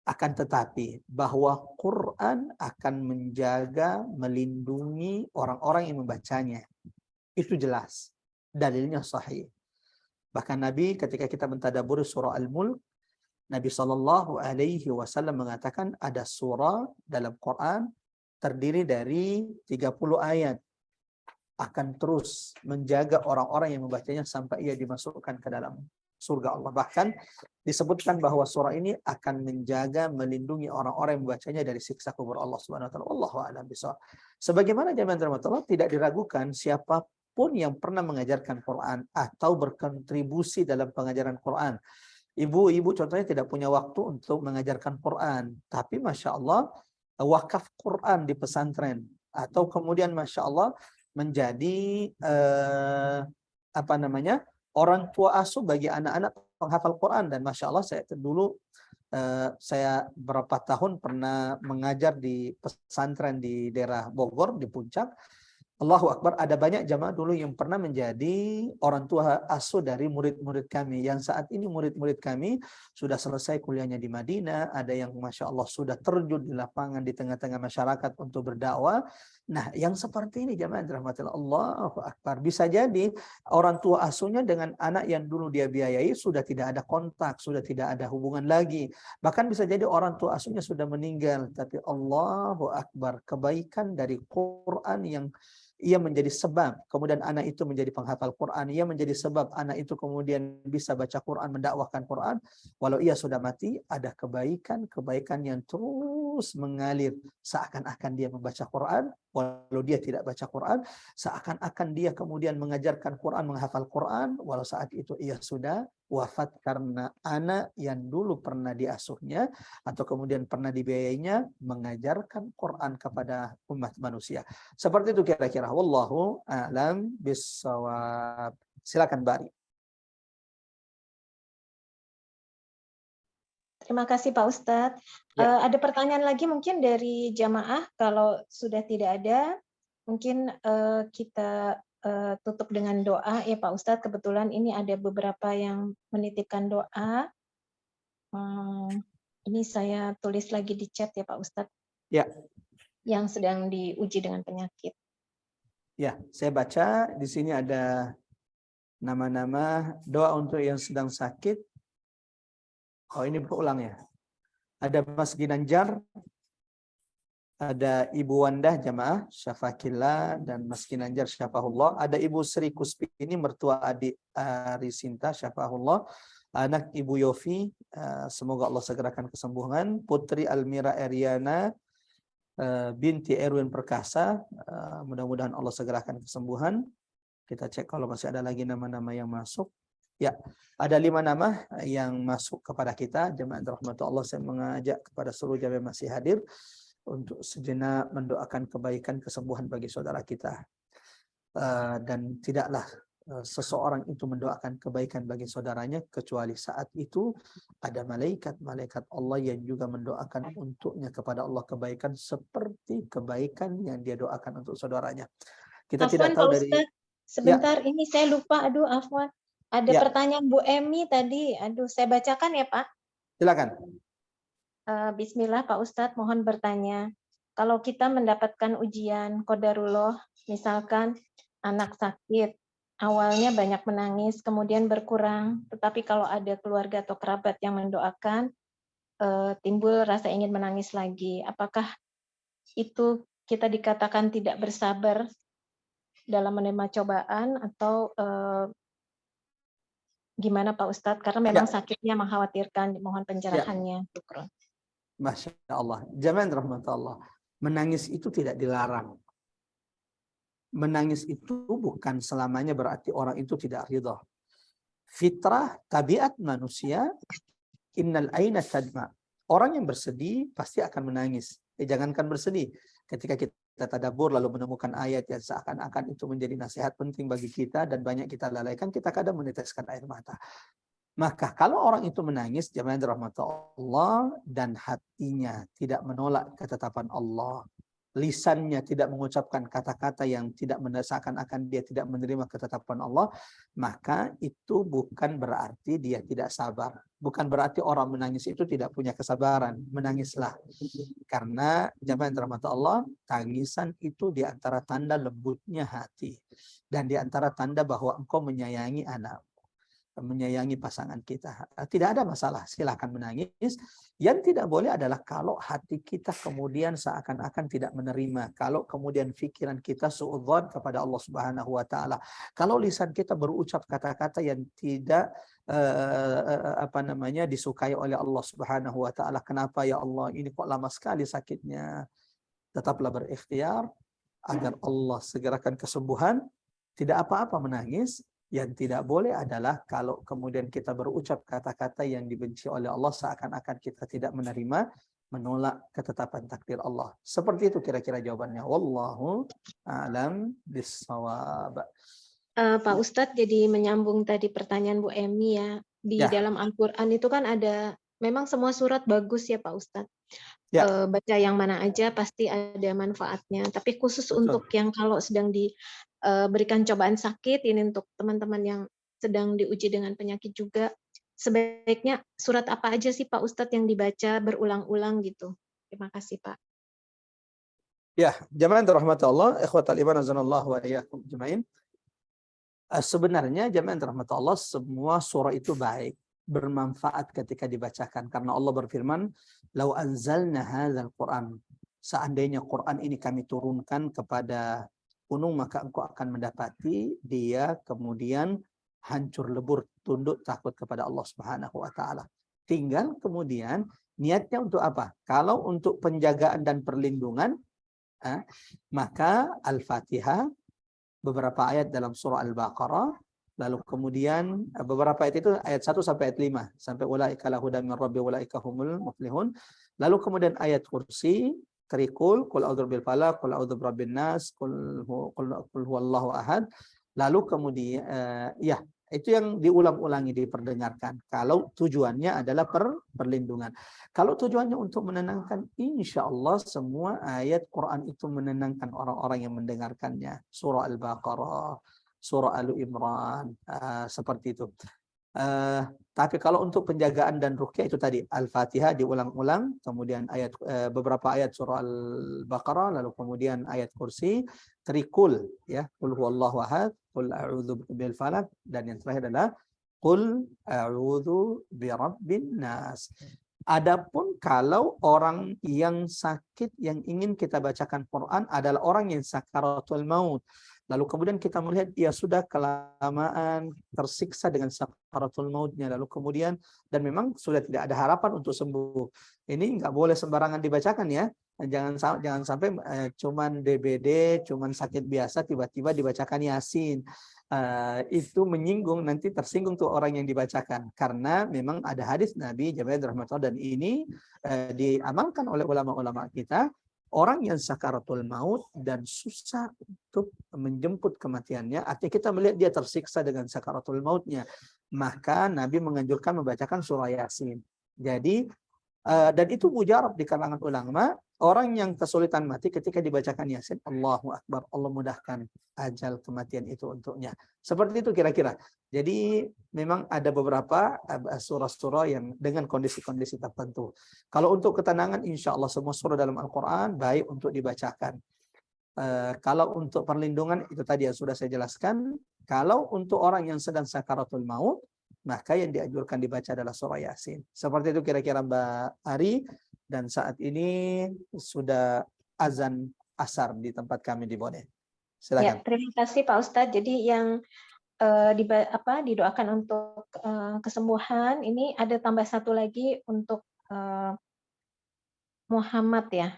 Akan tetapi bahwa Quran akan menjaga, melindungi orang-orang yang membacanya, itu jelas. Dalilnya sahih. Bahkan Nabi ketika kita mentadaburi surah Al-Mulk, Nabi SAW mengatakan ada surah dalam Quran terdiri dari 30 ayat, akan terus menjaga orang-orang yang membacanya sampai ia dimasukkan ke dalam surga Allah. Bahkan disebutkan bahwa surah ini akan menjaga, melindungi orang-orang yang membacanya dari siksa kubur Allah Subhanahu wa taala. Wallahu a'lam bishawab. Sebagaimana jamaah rahmatullah, tidak diragukan siapapun yang pernah mengajarkan Quran atau berkontribusi dalam pengajaran Quran. Ibu-ibu contohnya tidak punya waktu untuk mengajarkan Quran, tapi Masya Allah wakaf Quran di pesantren, atau kemudian Masya Allah menjadi orang tua asuh bagi anak-anak penghafal Quran. Dan Masya Allah saya berapa tahun pernah mengajar di pesantren di daerah Bogor, di Puncak. Allahu Akbar, ada banyak jamaah dulu yang pernah menjadi orang tua asuh dari murid-murid kami, yang saat ini murid-murid kami sudah selesai kuliahnya di Madinah, ada yang Masya Allah sudah terjun di lapangan di tengah-tengah masyarakat untuk berdakwah. Nah, yang seperti ini jamaah rahmatillah, Allahu Akbar, bisa jadi orang tua asuhnya dengan anak yang dulu dia biayai sudah tidak ada kontak, sudah tidak ada hubungan lagi. Bahkan bisa jadi orang tua asuhnya sudah meninggal, tapi Allahu Akbar, kebaikan dari Quran yang ia menjadi sebab kemudian anak itu menjadi penghafal Quran, ia menjadi sebab anak itu kemudian bisa baca Quran, mendakwahkan Quran, walau ia sudah mati, ada kebaikan yang terus mengalir seakan-akan dia membaca Quran, walau dia tidak baca Quran, seakan-akan dia kemudian mengajarkan Quran, menghafal Quran, walau saat itu ia sudah wafat karena anak yang dulu pernah diasuhnya atau kemudian pernah dibiayainya mengajarkan Quran kepada umat manusia. Seperti itu kira-kira. Wallahu a'lam bissawab. Silakan Bari. Terima kasih Pak Ustadz. Ya. Ada pertanyaan lagi mungkin dari jamaah. Kalau sudah tidak ada, mungkin kita tutup dengan doa ya Pak Ustadz. Kebetulan ini ada beberapa yang menitipkan doa. Ini saya tulis lagi di chat ya Pak Ustadz. Ya. Yang sedang diuji dengan penyakit. Ya, saya baca di sini ada nama-nama doa untuk yang sedang sakit. Oh, ini berulang ya. Ada Mas Ginanjar, ada Ibu Wandah jamaah Syafakillah dan Mas Ginanjar Syafahullah. Ada Ibu Sri Kuspi, ini mertua adik Arisinta Syafahullah. Anak Ibu Yofi, semoga Allah segerakan kesembuhan. Putri Almira Eriana binti Erwin Perkasa, mudah-mudahan Allah segerakan kesembuhan. Kita cek kalau masih ada lagi nama-nama yang masuk. Ya, ada 5 nama yang masuk kepada kita. Jemaah rahmatullah Allah, saya mengajak kepada seluruh jemaah masih hadir untuk sejenak mendoakan kebaikan kesembuhan bagi saudara kita. Dan tidaklah seseorang itu mendoakan kebaikan bagi saudaranya kecuali saat itu ada malaikat-malaikat Allah yang juga mendoakan untuknya kepada Allah kebaikan seperti kebaikan yang dia doakan untuk saudaranya. Kita tidak tahu dari sebentar, ini saya lupa, aduh afwan. Ada pertanyaan Bu Emi tadi, aduh saya bacakan ya Pak. Silakan. Bismillah Pak Ustadz, mohon bertanya. Kalau kita mendapatkan ujian qadarullah, misalkan anak sakit, awalnya banyak menangis, kemudian berkurang, tetapi kalau ada keluarga atau kerabat yang mendoakan, timbul rasa ingin menangis lagi. Apakah itu kita dikatakan tidak bersabar dalam menerima cobaan atau gimana Pak Ustadz? Karena memang sakitnya mengkhawatirkan, mohon pencerahannya. Masya Allah. Jamaah rahmatullah Allah. Menangis itu tidak dilarang. Menangis itu bukan selamanya berarti orang itu tidak ridha. Fitrah, tabiat manusia, innal aina tadma. Orang yang bersedih pasti akan menangis. Jangankan bersedih. Ketika kita tadabbur lalu menemukan ayat yang seakan-akan itu menjadi nasihat penting bagi kita dan banyak kita lalaikan, kita kadang meneteskan air mata. Maka kalau orang itu menangis, jemaah rahmatullah Allah, dan hatinya tidak menolak ketetapan Allah, lisannya tidak mengucapkan kata-kata yang tidak seakan-akan dia tidak menerima ketetapan Allah, maka itu bukan berarti dia tidak sabar. Bukan berarti orang menangis itu tidak punya kesabaran. Menangislah. Karena jemaah rahmatullah Allah, tangisan itu di antara tanda lembutnya hati dan di antara tanda bahwa engkau menyayangi anak, menyayangi pasangan kita. Tidak ada masalah, silahkan menangis. Yang tidak boleh adalah kalau hati kita kemudian seakan-akan tidak menerima, kalau kemudian pikiran kita suudzon kepada Allah Subhanahu wa taala, kalau lisan kita berucap kata-kata yang tidak disukai oleh Allah Subhanahu wa taala. Kenapa ya Allah, ini kok lama sekali sakitnya? Tetaplah berikhtiar agar Allah segerakan kesembuhan. Tidak apa-apa menangis. Yang tidak boleh adalah kalau kemudian kita berucap kata-kata yang dibenci oleh Allah seakan-akan kita tidak menerima, menolak ketetapan takdir Allah. Seperti itu kira-kira jawabannya. Wallahu a'lam bissawab. Pak Ustadz, jadi menyambung tadi pertanyaan Bu Emi ya. Di dalam Al-Quran itu kan ada, memang semua surat bagus ya Pak Ustadz. Baca yang mana aja pasti ada manfaatnya. Tapi khusus untuk yang kalau sedang diberikan cobaan sakit, ini untuk teman-teman yang sedang diuji dengan penyakit juga, sebaiknya surat apa aja sih Pak Ustadz yang dibaca berulang-ulang gitu? Terima kasih Pak. Ya, jamaah rahmatullah, ikhwatal iman azanallahu wa iyyakum jamain. Sebenarnya jamaah rahmatullah, semua surah itu baik, bermanfaat ketika dibacakan, karena Allah berfirman, "Lau anzalna hadzal Qur'an", seandainya Quran ini kami turunkan kepada gunung, maka engkau akan mendapati dia kemudian hancur lebur, tunduk takut kepada Allah Subhanahu wa taala. Tinggal kemudian niatnya untuk apa? Kalau untuk penjagaan dan perlindungan, maka Al-Fatihah, beberapa ayat dalam surah Al-Baqarah, lalu kemudian beberapa ayat itu ayat 1 sampai ayat 5 sampai ulaika lahu min rabbi ulaika humul muflihun. Lalu kemudian ayat kursi, trikul, qul a'udzu birabbil falaq, qul a'udzu birabbin nas, qul huwallahu ahad. Lalu kemudian ya, itu yang diulang-ulangi, diperdengarkan. Kalau tujuannya adalah perlindungan. Kalau tujuannya untuk menenangkan, insya Allah semua ayat Quran itu menenangkan orang-orang yang mendengarkannya. Surah Al-Baqarah, surah Al-Imran, seperti itu. Tapi kalau untuk penjagaan dan ruqyah itu tadi Al-Fatihah diulang-ulang, kemudian ayat beberapa ayat surah Al-Baqarah, lalu kemudian ayat kursi, trikul ya, qul huwallahu ahad, qul a'udzu birabbil falaq, dan yang terakhir adalah qul a'udzu birabbin nas. Adapun kalau orang yang sakit yang ingin kita bacakan Quran adalah orang yang sakaratul maut, lalu kemudian kita melihat dia sudah kelamaan tersiksa dengan sakaratul mautnya, lalu kemudian dan memang sudah tidak ada harapan untuk sembuh. Ini nggak boleh sembarangan dibacakan ya. Jangan sampai cuman DBD, cuman sakit biasa tiba-tiba dibacakan Yasin. Itu menyinggung, nanti tersinggung tuh orang yang dibacakan, karena memang ada hadis Nabi Jabir rahmatullah, dan ini diamalkan oleh ulama-ulama kita. Orang yang sakaratul maut dan susah untuk menjemput kematiannya, artinya kita melihat dia tersiksa dengan sakaratul mautnya, maka Nabi menganjurkan membacakan surah Yasin. Jadi dan itu mujarab di kalangan ulama, orang yang kesulitan mati ketika dibacakan Yasin, Allahu Akbar, Allah mudahkan ajal kematian itu untuknya. Seperti itu kira-kira. Jadi memang ada beberapa surah-surah yang dengan kondisi-kondisi tertentu. Kalau untuk ketenangan, insya Allah semua surah dalam Al-Quran baik untuk dibacakan. Kalau untuk perlindungan, itu tadi yang sudah saya jelaskan. Kalau untuk orang yang sedang sakaratul maut, maka yang dianjurkan dibaca adalah surah Yasin. Seperti itu kira-kira Mbak Ari. Dan saat ini sudah azan asar di tempat kami di Bone. Silakan. Ya, terima kasih Pak Ustadz. Jadi yang didoakan untuk kesembuhan, ini ada tambah satu lagi untuk Muhammad ya.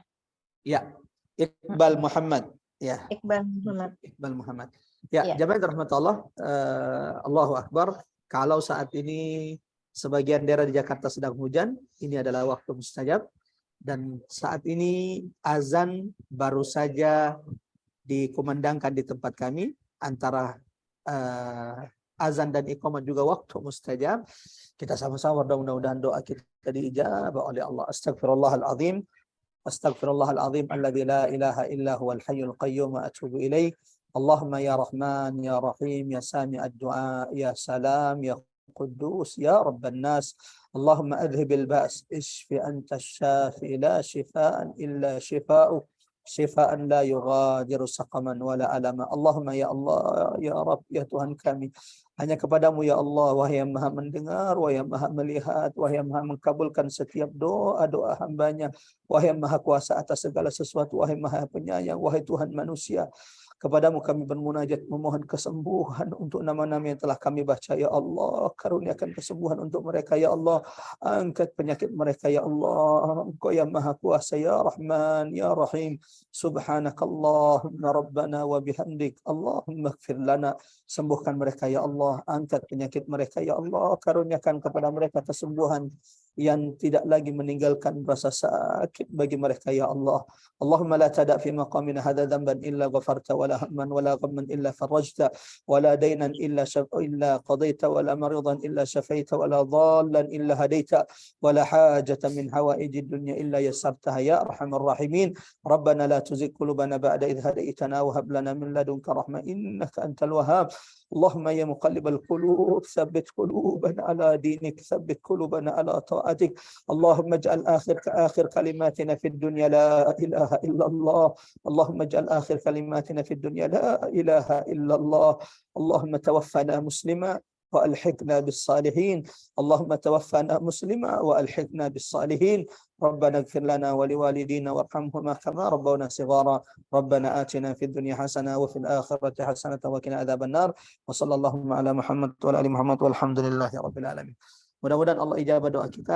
Ya, Iqbal Muhammad. Ya. Iqbal Muhammad. Iqbal Muhammad. Ya, jamaah rahmatullah, Allahu Akbar. Kalau saat ini sebagian daerah di Jakarta sedang hujan, ini adalah waktu mustajab. Dan saat ini azan baru saja dikumandangkan di tempat kami, antara azan dan iqamah juga waktu mustajab. Kita sama-sama mudah-mudahan doa kita diijabah oleh Allah. Astagfirullahaladzim. Astagfirullahaladzim alladzi la ilaha illa huwal hayyul qayyum wa atubu ilaih. Allahumma ya Rahman ya Rahim ya Sami ad-du'a ya Salam ya Quddus ya Rabban nas. Allahumma adhibil ba's, ishfi anta syafi, la shifaan illa shifa'uk, shifaan la yughadiru saqaman wala alama. Allahumma ya Allah, ya Rabb, ya Tuhan kami, hanya kepadamu ya Allah, wahai yang maha mendengar, wahai yang maha melihat, wahai yang maha mengabulkan setiap doa-doa hambanya, wahai yang maha kuasa atas segala sesuatu, wahai maha penyayang, wahai Tuhan manusia. Kepadamu kami bermunajat memohon kesembuhan untuk nama-nama yang telah kami baca ya Allah. Karuniakan kesembuhan untuk mereka ya Allah. Angkat penyakit mereka ya Allah. Engkau yang maha kuasa ya Rahman ya Rahim. Subhanakallahumma rabbana wa bihamdik. Allahumma ighfir lana. Sembuhkan mereka ya Allah. Angkat penyakit mereka ya Allah. Karuniakan kepada mereka kesembuhan yang tidak lagi meninggalkan rasa sakit bagi mereka ya Allah. Allahumma la tada' fi maqamina hadha dhanban illa ghafarta wala hamman wala ghamman illa farajta wala daynan illa qadaita wala maridan illa shafaita wala dhallan illa hadaita wala hajatan min hawaijid dunya illa yassartaha ya arhamar rahimin. Rabbana la tuzigh qulubana ba'da idh hadaitana wa hab lana min ladunka rahmah innaka antal wahhab. Allahumma ya muqallibal qulub tsabbit qulubana ala dinik, tsabbit qulubana ala ta'atik. Allahumma ij'al akhir kalimatina fid dunya la ilaha illa Allah. Allahumma ij'al akhir kalimatina fid dunya la ilaha illa Allah. Allahumma tawaffana muslima وألحقنا بالصالحين. اللهم توفنا مسلما وألحقنا بالصالحين. ربنا اغفر لنا ولوالدينا وارحمهما كما ربونا صغارا. ربنا آتنا في الدنيا حسنة وفي الآخرة حسنة وقنا عذاب النار. وصلى اللهم على Muhammad wa ala ali Muhammad walhamdulillahi rabbil alamin. Mudah-mudahan Allah ijabah doa kita.